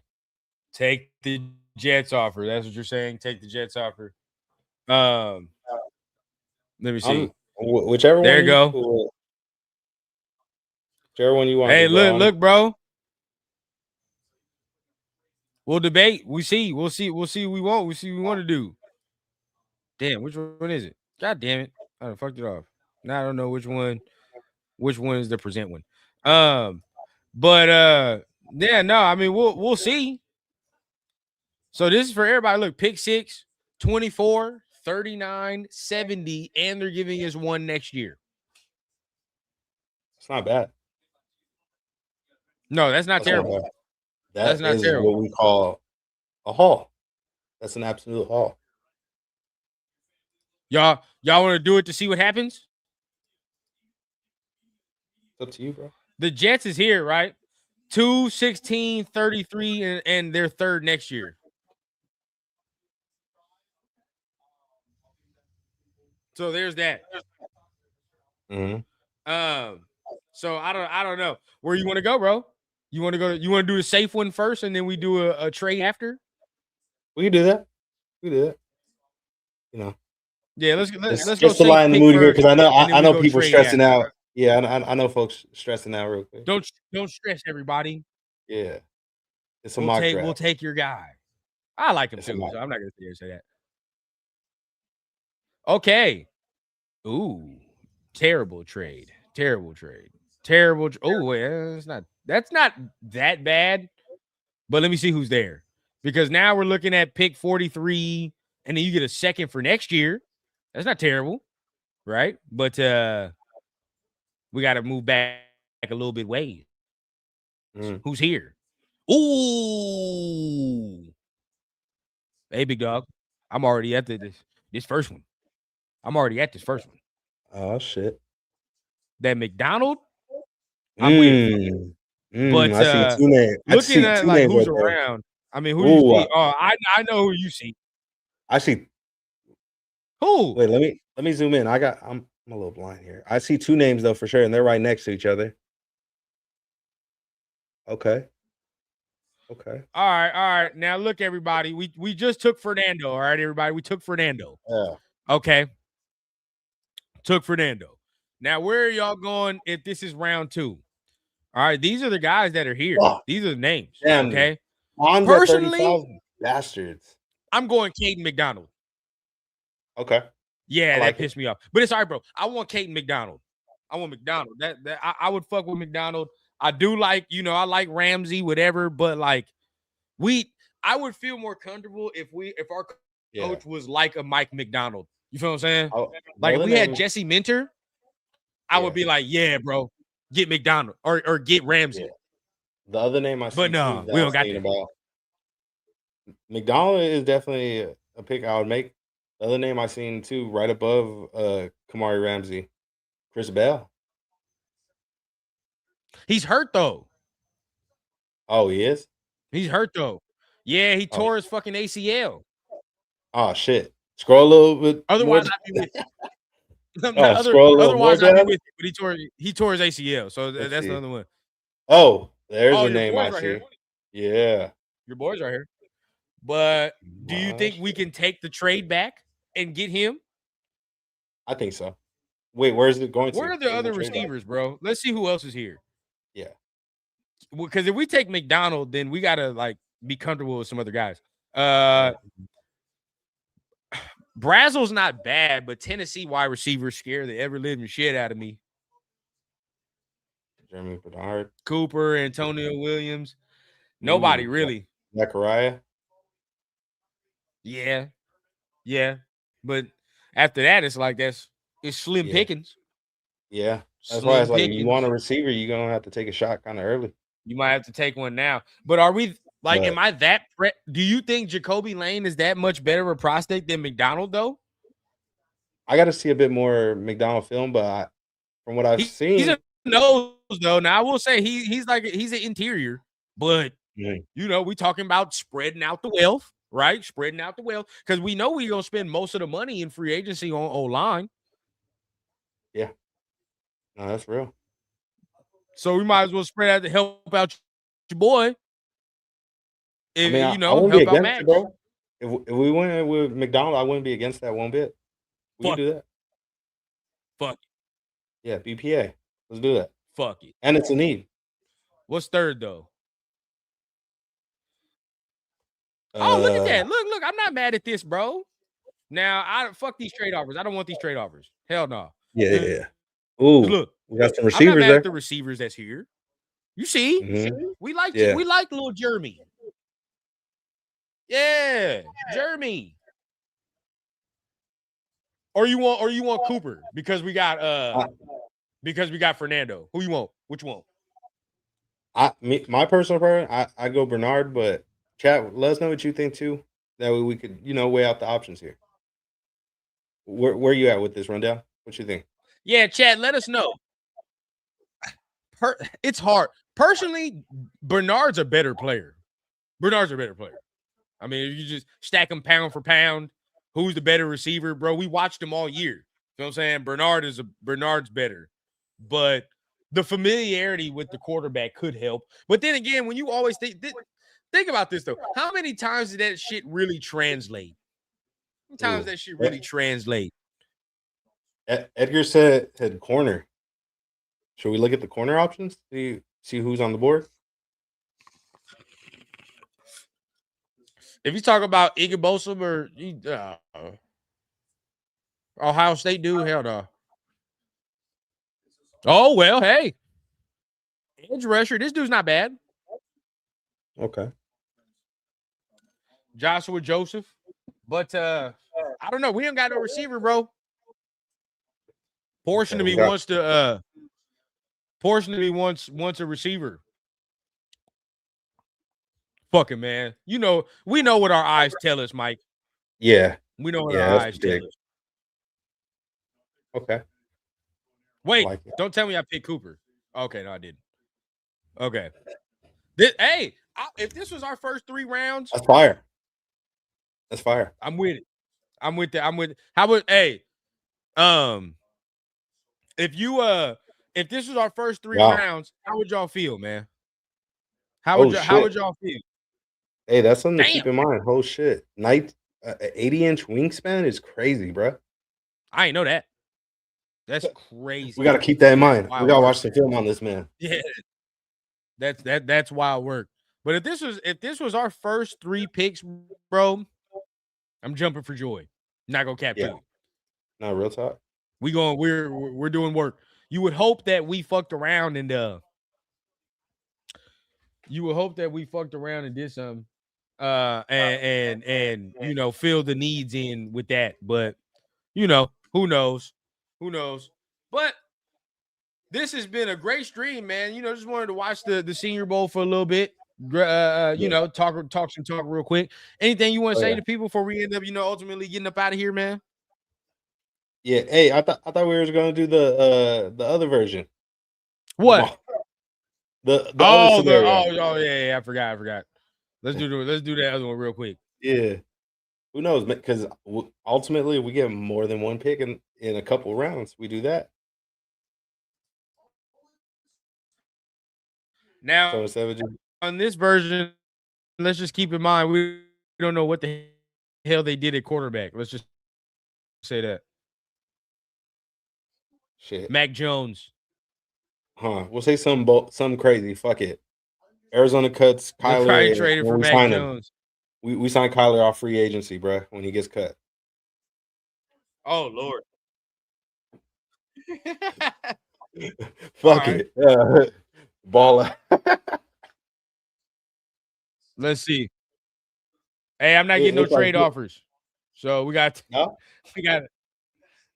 Take the Jets offer. That's what you're saying. Take the Jets offer. Let me see. Whichever there one you go. Cool. Whichever one you want. Hey, look, bro. We'll debate. We'll see. We'll see what we want. We'll see what we want to do. Damn, which one is it? God damn it. I fucked it off. Now I don't know which one is the present one. But yeah, no, I mean we'll see. So this is for everybody. Look, pick 6, 24, 39, 70, and they're giving us one next year. It's not bad. No, that's not terrible. That's not terrible. What we call a haul. That's an absolute haul. Y'all want to do it to see what happens? It's up to you, bro. The Jets is here, right? 2, 16, 33, and their third next year. So there's that. Mm-hmm. So I don't know where you want to go, bro. You want to do the safe one first, and then we do a trade after. We can do that. You know. Yeah, let's go. Just to line the mood here, because I know people stressing out. Yeah, I know folks stressing out real quick. Don't stress, everybody. Yeah, it's a mock draft. We'll take your guy. I like him too, so I'm not gonna say that. Okay. Ooh, terrible trade. Oh, yeah, that's not that bad. But let me see who's there, because now we're looking at pick 43, and then you get a second for next year. That's not terrible, right? But we got to move back a little bit ways. Who's here? Ooh, hey, big dog. I'm already at this first one. Oh shit! That McDonald. I'm with. But I see two names. Looking at like who's around. I mean, who do you see? Oh, I know who you see. I see. Who? Wait, let me zoom in. I'm a little blind here. I see 2 names though for sure, and they're right next to each other. Okay. Okay. All right. Now look, everybody. We just took Fernando. All right, everybody. We took Fernando. Yeah. Okay. Took Fernando. Now, where are y'all going if this is round 2? All right, these are the guys that are here. Oh, These are the names. damn. Okay. On the Personally, 35 bastards. I'm going Caden McDonald. Okay. Yeah, I like that pissed me off. But it's all right, bro. I want Caden McDonald. I want McDonald. I would fuck with McDonald. I do like, I like Ramsey, whatever, but like I would feel more comfortable if our coach was like a Mike McDonald. You feel what I'm saying? Like if we had Jesse Minter, I would be like, yeah, bro, get McDonald or get Ramsey. Yeah. The other name I see, but no, we don't got that. About McDonald is definitely a pick I would make. The other name I seen too, right above Kamari Ramsey, Chris Bell. He's hurt though. Oh, he is? He's hurt though. Yeah, he tore his fucking ACL. Oh shit. Scroll a little bit. Otherwise, I'd be with you. Otherwise, I'd be with you, but he tore his ACL. So that's another one. Oh, there's a name I see. Here. Yeah. Your boys are here. But do you think we can take the trade back and get him? I think so. Wait, where is it going to? Where are the other receivers, bro? Let's see who else is here. Yeah. Because if we take McDonald, then we gotta like be comfortable with some other guys. Brazel's not bad, but Tennessee wide receivers scare the ever living shit out of me. Jeremy Bernard, Cooper, Antonio Williams. Nobody really. Zachariah. Yeah. But after that, it's like it's slim pickings. Yeah. That's why it's like you want a receiver, you're gonna have to take a shot kind of early. You might have to take one now. But are we like, am I that do you think Jacoby Lane is that much better of a prospect than McDonald, though? I got to see a bit more McDonald film, but from what I've seen, he's a nose though. Now I will say he's an interior, but we talking about spreading out the wealth, right? Spreading out the wealth because we know we're gonna spend most of the money in free agency on O-line. Yeah, no, that's real. So we might as well spread out to help out your boy. If, I wouldn't be against it, bro. If we went with McDonald, I wouldn't be against that one bit. We can do that. Fuck it. Yeah, BPA. Let's do that. Fuck it. And it's a need. What's third though? Oh, look at that. Look, I'm not mad at this, bro. Now, I fuck these trade offers. I don't want these trade offers. Hell no. Yeah. Ooh, look, we got some receivers I'm not mad there. at the receivers that's here. You see? We like little Jeremy. Yeah, Jeremy. Or you want Cooper because we got Fernando. Who you want? Which one? My personal preference, I go Bernard, but chat, let us know what you think too. That way we could, weigh out the options here. Where you at with this rundown? What you think? Yeah, chat, let us know. It's hard. Personally, Bernard's a better player. I mean, if you just stack them pound for pound, who's the better receiver, bro? We watched him all year. You know what I'm saying? Bernard's better. But the familiarity with the quarterback could help. But then again, when you always think about this, though. How many times did that shit really translate? Sometimes that shit really translate. Edgar said corner. Should we look at the corner options? See who's on the board? If you talk about Igbosom or Ohio State dude, hell no. Oh, well, hey. Edge rusher. This dude's not bad. Okay. Joshua Joseph. But I don't know. We ain't got no receiver, bro. Portion of me wants a receiver. Fuck it, man. We know what our eyes tell us, Mike. Yeah. We know what our eyes tell us. Okay. Wait, don't tell me I picked Cooper. Okay, no, I didn't. Okay. If this was our first 3 rounds, that's fire. I'm with it. I'm with that. I'm with. How would um if this was our first 3 Wow. rounds, how would y'all feel, man? How Oh would shit. y'all feel? Hey, that's something to Damn, keep in mind. Oh shit. 80-inch wingspan is crazy, bro. I ain't know that. That's crazy. We got to keep that in That's mind. We wild got to work. watch the film on this man. Yeah, that's wild work. But if this was our first 3 picks, bro, I'm jumping for joy. Not gonna cap to Yeah. you. No, real talk. We're doing work. You would hope that we fucked around and you would hope that we fucked around and did something. And you know, fill the needs in with that. But you know, who knows? Who knows? But this has been a great stream, man. You know, just wanted to watch the Senior Bowl for a little bit. You Yeah. know, talk real quick. Anything you want to Oh, say yeah. to people before we end up, you know, ultimately getting up out of here, man? Yeah. Hey, I thought we were going to do the other version. What? The other scenario. Yeah, I forgot. Let's do that other one real quick. Yeah. Who knows? Because ultimately, we get more than one pick in a couple rounds. We do that. Now, So instead of just on this version, let's just keep in mind we don't know what the hell they did at quarterback. Let's just say that. shit, Mac Jones. we'll say something crazy. Fuck it. Arizona cuts They probably Kyler traded for when we Mac sign him. Jones. We sign Kyler off free agency, bro. When he gets cut. Oh Lord. Fuck right. it. Ball out. Let's see. Hey, I'm not getting no It's like trade offers. So we got no?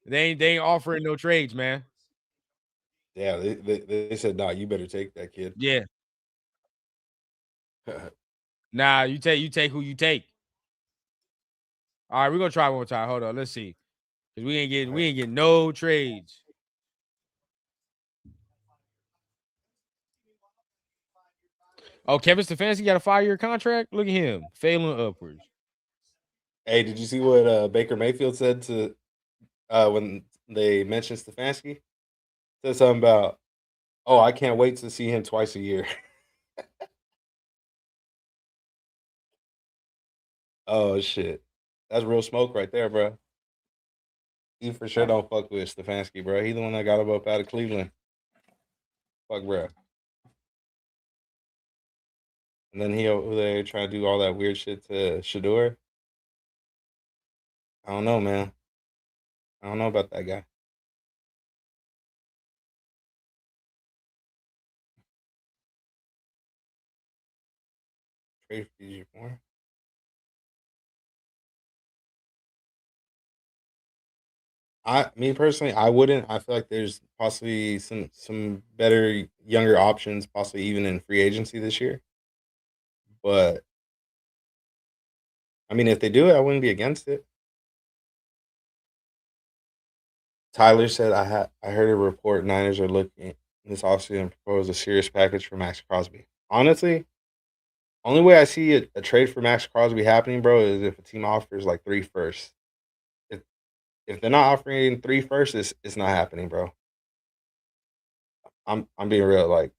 they ain't offering no trades, man. Yeah, they said, nah, you better take that kid. Yeah. Nah, you take who you take. All right, we're gonna try one more time. Hold on, let's see. Because we ain't getting no trades. Oh, Kevin Stefanski got a 5-year contract. Look at him, failing upwards. Hey, did you see what Baker Mayfield said to when they mentioned Stefanski? Said something about, oh, I can't wait to see him twice a year. Oh shit, that's real smoke right there, bro. He for sure don't fuck with Stefanski, bro. He the one that got him up out of Cleveland. Fuck, bro. And then he over there trying to do all that weird shit to Shador. I don't know, man. I don't know about that guy. Trade for DJ Moore. Me personally, I wouldn't. I feel like there's possibly some better younger options, possibly even in free agency this year. But I mean, if they do it, I wouldn't be against it. Tyler said I heard a report Niners are looking this offseason to propose a serious package for Max Crosby. Honestly, only way I see a trade for Max Crosby happening, bro, is if a team offers like 3 firsts. If they're not offering 3 firsts, it's not happening, bro. I'm being real. Like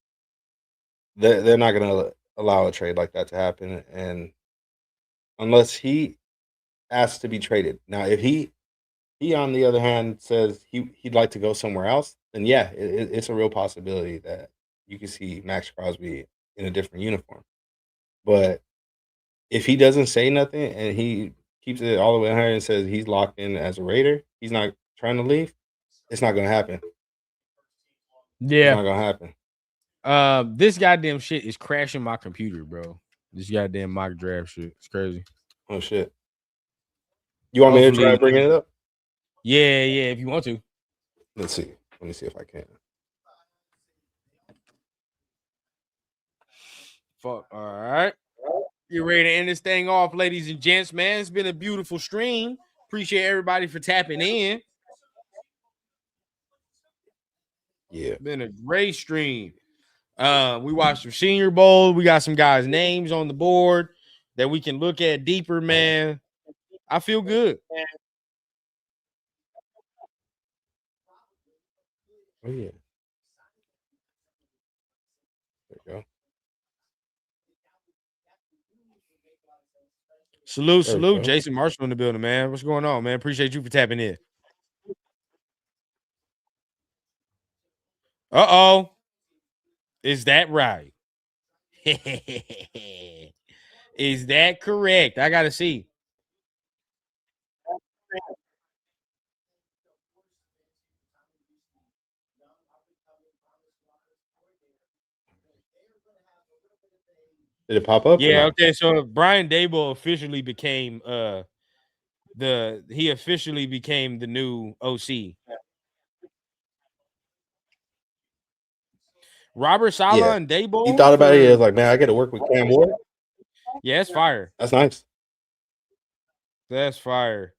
they're not gonna allow a trade like that to happen, and unless he asks to be traded. Now, if he on the other hand says he'd like to go somewhere else, then yeah, it's a real possibility that you can see Max Crosby in a different uniform. But if he doesn't say nothing and he keeps it all the way 100 and says he's locked in as a Raider, he's not trying to leave, it's not gonna happen. It's Yeah. not gonna happen. This goddamn shit is crashing my computer, bro. This goddamn mock draft shit. It's crazy. Oh shit. You want me to try Hopefully, bringing it up? yeah, if you want to. Let's see. Let me see if I can. Fuck. All right. You ready to end this thing off, ladies and gents, man? It's been a beautiful stream. Appreciate everybody for tapping in. Yeah. Been a great stream. We watched some Senior Bowl. We got some guys' names on the board that we can look at deeper, man. I feel good. Oh yeah. There you go. Salute, There we salute, go. Jason Marshall in the building, man. What's going on, man? Appreciate you for tapping in. Uh-oh. Is that right? Is that correct? I gotta see. Did it pop up or Yeah, no? okay. So Brian Dable officially became he officially became the new OC. Robert Saleh Yeah. and He Dable thought about it. He for was like, man, I got to work with Cam Ward. yeah, that's fire. That's nice. That's fire.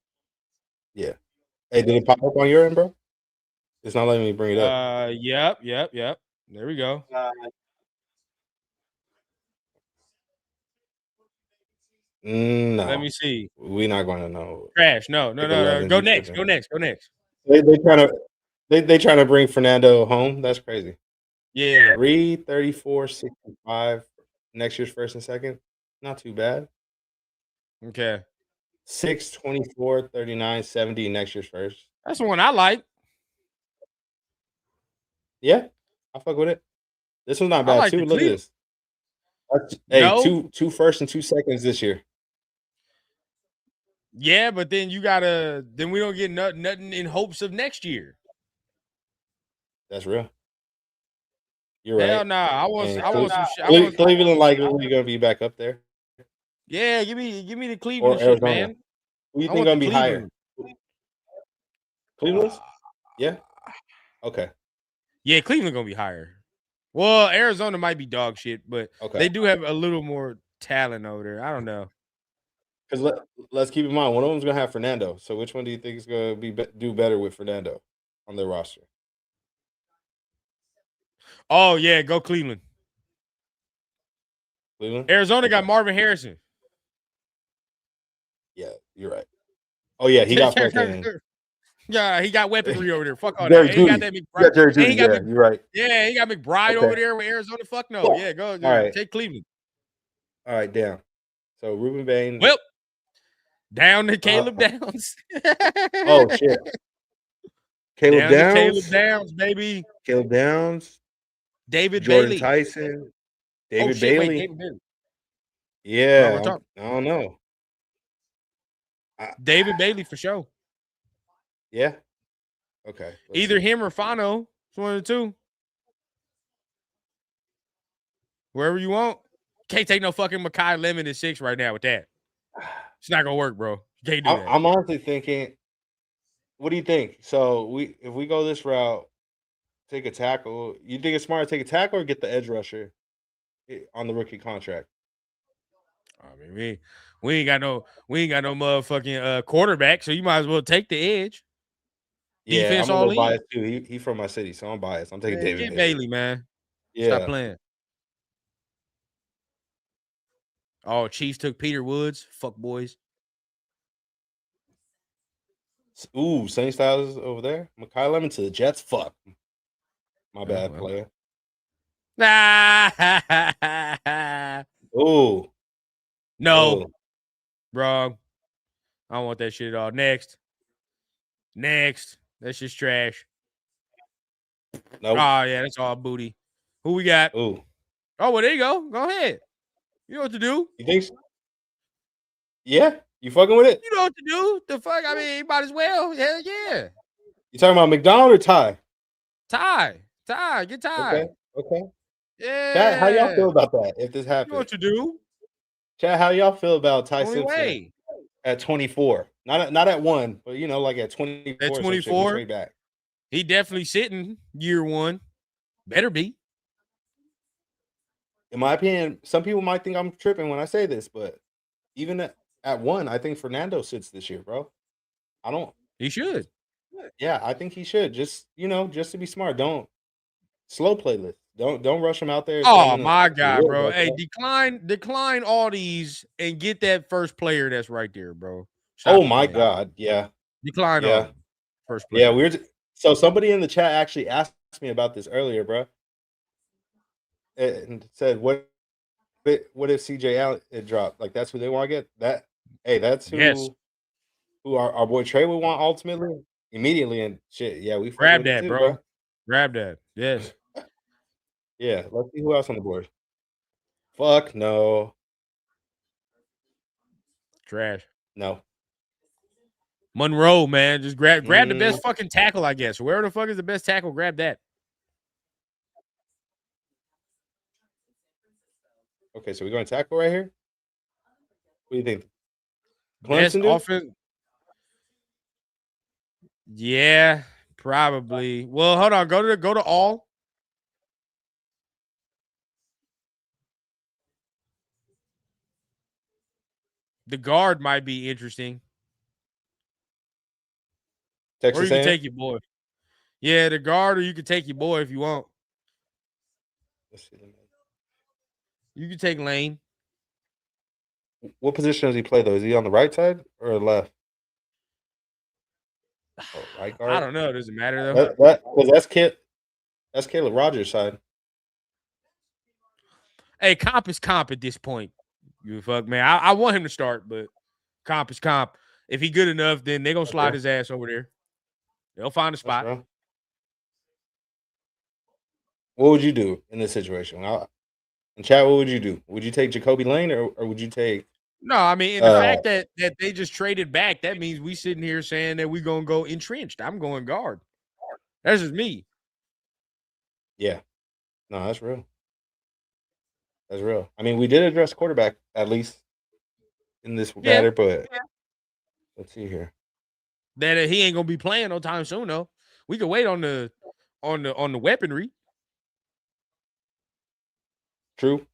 Yeah. Hey, did it pop up on your end, bro? It's not letting me bring it up. Yep. There we go. No, Let me see. we're not going to know. Crash. No. Pick 11, Go you next. tripping. Go next. Go next. They trying to bring Fernando home. That's crazy. Yeah. 334.65 next year's first and second. Not too bad. Okay. 624.39.70 next year's first. That's the one I like. Yeah, I fuck with it. This one's not I bad like too. the Look at Cleveland. this. Hey, No. two first and 2 seconds this year. Yeah, but then we don't get nothing in hopes of next year. That's real. You're Hell right. nah. I want some shit. Cleveland likely gonna be back up there. Yeah, give me the Or Cleveland shit, Arizona. man. Who you I think want the gonna be higher? Cleveland. Cleveland's? Yeah. Okay. Yeah, Cleveland gonna be higher. Well, Arizona might be dog shit, but Okay. they do have a little more talent over there. I don't know. Because let's keep in mind, one of them's gonna have Fernando. So which one do you think is gonna do better with Fernando on their roster? Oh yeah, go Cleveland. Cleveland. Arizona got Okay. Marvin Harrison. Yeah, you're right. Oh yeah, he got fucking Yeah, he got weaponry over there. Fuck all Jerry that. And he got Jeudy. that You McBride. got Jerry And he Jeudy. got Yeah, you're right. yeah, he got McBride Okay. over there with Arizona. Fuck no. Yeah, go All right. take Cleveland. All right, damn. So Ruben Bain. Well, down to Caleb Downs. Oh shit. Caleb Down to Caleb Downs. Downs, baby. Caleb Downs. David Jordan Bailey. Tyson. David Oh shit, Bailey. wait, David Bailey. Yeah, Well, I don't know. David Bailey for sure. Yeah. Okay. Either him or Fano. It's one of the two. Wherever you want. Can't take no fucking Makai Lemon at 6 right now with that. It's not gonna work, bro. You can't do that. I'm honestly thinking. What do you think? So if we go this route, take a tackle. You think it's smart to take a tackle or get the edge rusher on the rookie contract? I mean, we ain't got no motherfucking quarterback, so you might as well take the edge. Yeah, Defense I'm a all little in. biased too. He from my city, so I'm biased. I'm taking David Get Bailey. man. Yeah. Stop playing. Oh, Chiefs took Peter Woods. Fuck boys. Ooh, Sunny Styles over there. Makai Lemon to the Jets. Fuck. My bad, well. player. Ooh. Ooh. No. Ooh. Wrong. I don't want that shit at all. Next. That's just trash. Nope. Oh, yeah, that's all booty. Who we got? Ooh. Oh, well, there you go. Go ahead. You know what to do. You think so? Yeah? You fucking with it? You know what to do. The fuck? I mean, you might as well. Hell yeah. You talking about McDonald or Ty? Ty. Get Ty. Okay. Yeah. Chat, how y'all feel about that if this happens? You know what to do. Chat, how y'all feel about Ty Only Simpson way. at 24? Not at 1, but like at 24. At 24? Trade back. He definitely sitting year 1. Better be. In my opinion, some people might think I'm tripping when I say this, but even at 1, I think Fernando sits this year, bro. I don't. He should. Yeah, I think he should. Just to be smart. Don't slow playlist. Don't rush him out there. Oh my God, bro. Hey, decline all these and get that first player that's right there, bro. Oh my God. Yeah. Decline all first player. Yeah, weird. So somebody in the chat actually asked me about this earlier, bro, and said, what if CJ Allen it dropped? Like that's who they want to get. That hey, that's Yes. who our boy Trey would want ultimately immediately. And shit, yeah, we fucking Grab with it that, too, bro. bro. Grab that. Yes. Yeah, let's see who else on the board. Fuck no, Trash. no. Monroe, man. Just grab the Mm, best fucking tackle, I guess. Where the fuck is the best tackle? Grab that. okay, so we're going to tackle right here. What do you think? Best Clemson do? offense. Yeah, probably. Well, hold on. Go to all. The guard might be interesting. Or you Texas can A&M. take your boy. Yeah, the guard, or you can take your boy if you want. Let's see. You can take Lane. What position does he play though? Is he on the right side or left? Oh, right I guard. don't know. Does it matter though? Because that's Caleb Rogers' side. Hey, comp is comp at this point. You fuck man. I want him to start, but comp is comp. If he good enough, then they gonna slide Okay, his ass over there. They'll find a that's spot. right. What would you do in this situation? In chat, what would you do? Would you take Jacoby Lane or would you take No, I mean, and the uh fact that they just traded back, that means we sitting here saying that we gonna go entrenched. I'm going guard. That's just me. yeah. No, that's real. That's real. I mean, we did address quarterback at least in this Yeah, matter, but let's see here. that he ain't gonna be playing no time soon though. We can wait on the weaponry. True.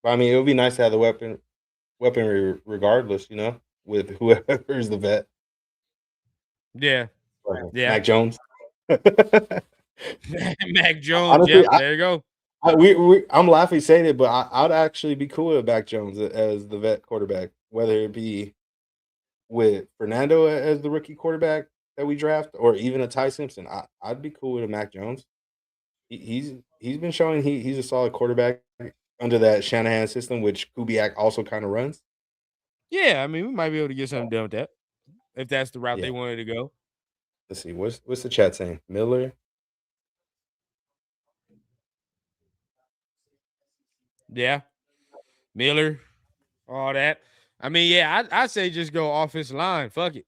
But I mean, it would be nice to have the weaponry regardless, with whoever is the vet. Yeah, yeah. Mac Jones. Mac Jones. Honestly, Yep, there you go. I'm laughing saying it, but I'd actually be cool with Mac Jones as the vet quarterback, whether it be with Fernando as the rookie quarterback that we draft, or even a Ty Simpson. I'd be cool with a Mac Jones. He's been showing he's a solid quarterback under that Shanahan system, which Kubiak also kind of runs. Yeah, I mean, we might be able to get something done with that if that's the route Yeah. they wanted to go. Let's see. What's the chat saying? Miller. Yeah, Miller, all that. I mean, yeah, I say just go offensive line. Fuck it,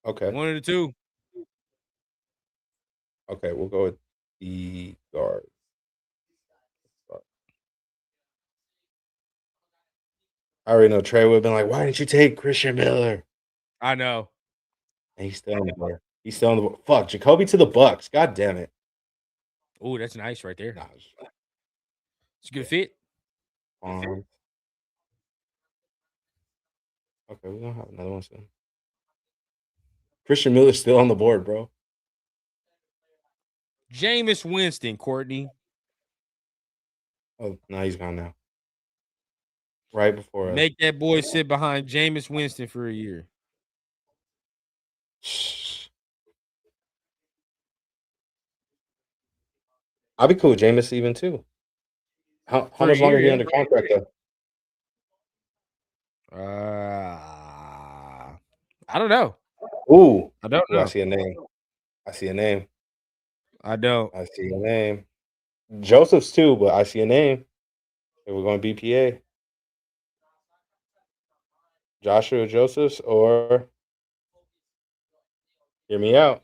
Okay. one of the two. Okay. We'll go with the guard. I already know Trey would have been like, "Why didn't you take Christian Miller?" I know. And he's still on the board. He's still on the board. Fuck, Jacoby to the Bucks. God damn it. Oh, that's nice right there. Nah, It's a good fit. okay, we're gonna have another one soon. Christian Miller's still on the board, bro. Jameis Winston, Courtney. Oh, no, he's gone now. Right before us. Make that boy sit behind Jameis Winston for a year. I'll be cool with Jameis even too. How For a much longer year, is he yeah. under contract though? I don't know. Ooh, I don't I know. see a name. I see a name. I don't. I see a name. Joseph's too, but I see a name. If we're going BPA. Joshua Josephs or hear me out.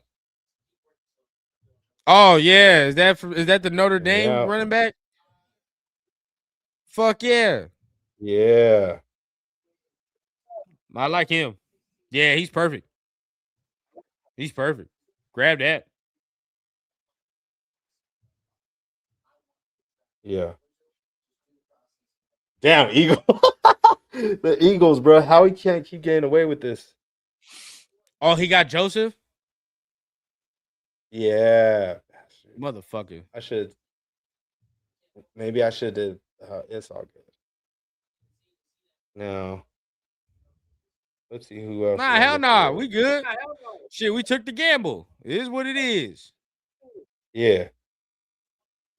Oh yeah, is that the Notre Hear me Dame out. running back? Fuck yeah, Yeah. I like him. Yeah, he's perfect. He's perfect. Grab that. Yeah. Damn, Eagle. The Eagles, bro. How he can't keep getting away with this? Oh, he got Joseph, Yeah. motherfucker. I should. Maybe I should have. It's all good. Now, let's see who else Nah, is on hell the nah, we board. good. Shit, we took the gamble. It is what it is. Yeah.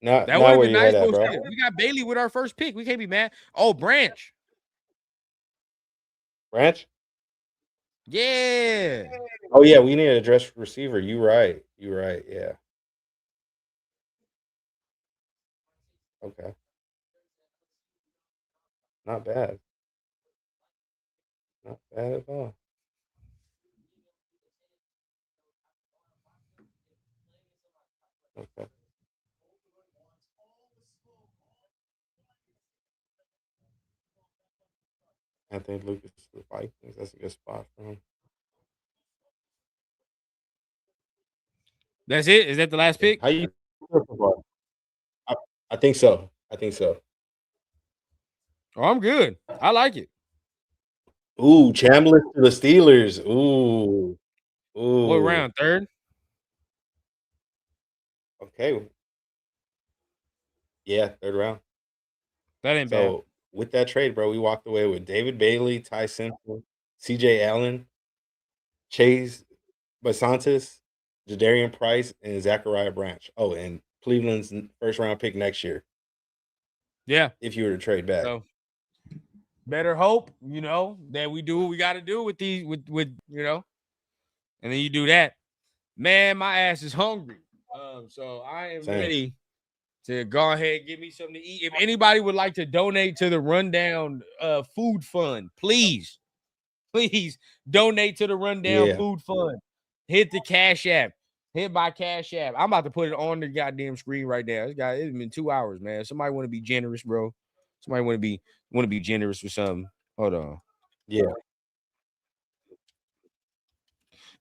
Not That would not have where been your nice, head at, bro. bro. Shit, we got Bailey with our first pick. We can't be mad. Oh, Branch. Branch? Yeah. Oh yeah, we need a address receiver. You right. You right. Yeah. Okay. Not bad. Not bad at all. Okay. Anthony Lucas to the Vikings. That's a good spot for him. That's it. Is that the last Yeah. pick? How you football? I, I think so. I think so. Oh, I'm good. I like it. Ooh, Chambliss to the Steelers. Ooh. What Ooh. round? Third? Okay. Yeah, third round. That ain't bad. So with that trade, bro, we walked away with David Bailey, Ty Simpson, CJ Allen, Chase Basantis, Jadarian Price, and Zachariah Branch. Oh, and Cleveland's first round pick next year. Yeah. If you were to trade back. So better hope, that we do what we got to do with these, and then you do that. Man, my ass is hungry. So I am Same. ready to go ahead and give me something to eat. If anybody would like to donate to the Rundown Food Fund, please donate to the Rundown Yeah. Food Fund. Hit the Cash App. Hit my Cash App. I'm about to put it on the goddamn screen right now. It's been 2 hours, man. Somebody want to be generous, bro. Somebody want to be generous with something. Hold on. Yeah.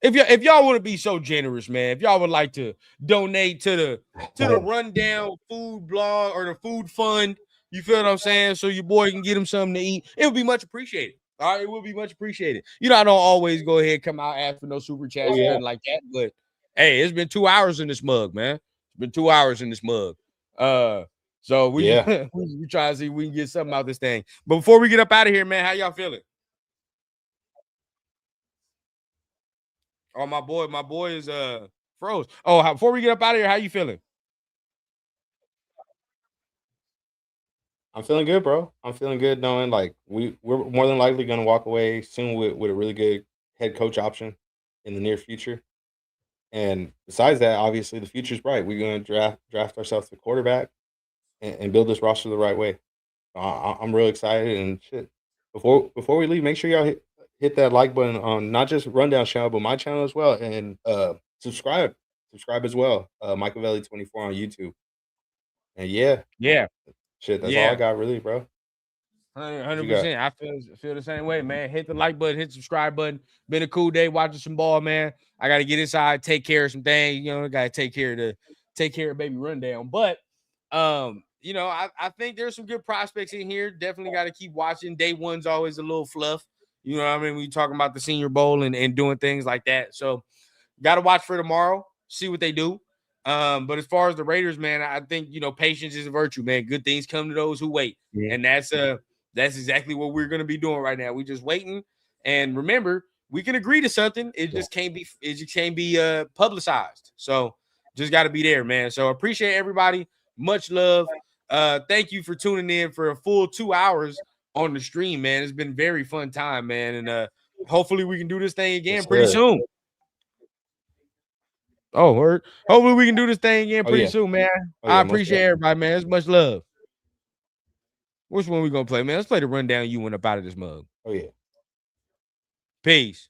If y'all want to be so generous, man, if y'all would like to donate to the Rundown Food Blog or the Food Fund, you feel what I'm saying? So your boy can get him something to eat. It would be much appreciated. All right, it will be much appreciated. I don't always go ahead come out ask for no super chats or nothing like that, but hey, it's been 2 hours in this mug, man. It's been 2 hours in this mug. So we Yeah. we try to see if we can get something out of this thing. But before we get up out of here, man, how y'all feeling? Oh, my boy is froze. Oh, before we get up out of here, how you feeling? I'm feeling good, bro. I'm feeling good knowing like we're more than likely gonna walk away soon with a really good head coach option in the near future. And besides that, obviously the future's bright. We're gonna draft ourselves a quarterback and build this roster the right way. I'm real excited and shit. Before we leave, make sure y'all hit that like button on not just Rundown channel, but my channel as well, and subscribe as well. Michael 24 on YouTube. And yeah, Yeah, shit, that's all I yeah. got really, bro. What you got? 100%. I feel the same way, man. Hit the like button, hit the subscribe button. Been a cool day watching some ball, man. I got to get inside, take care of some things. Got to take care of baby Rundown. But I think there's some good prospects in here. Definitely got to keep watching. Day one's always a little fluff. You know what I mean? We talking about the Senior Bowl and doing things like that. So got to watch for tomorrow, see what they do. But as far as the Raiders, man, I think patience is a virtue, man. Good things come to those who wait, and that's exactly what we're gonna be doing right now. We just waiting, and remember, we can agree to something. It just can't be publicized. So just got to be there, man. So appreciate everybody. Much love. Thank you for tuning in for a full 2 hours on the stream, man. It's been very fun time, man, and hopefully we can do this thing again Yes, pretty sir. soon. Oh, word. Hopefully we can do this thing again Oh pretty yeah. soon, man. Oh I yeah. Most appreciate definitely. everybody, man. It's much love. Which one we gonna play, man? Let's play the Rundown. You went up out of this mug. Oh yeah. Peace.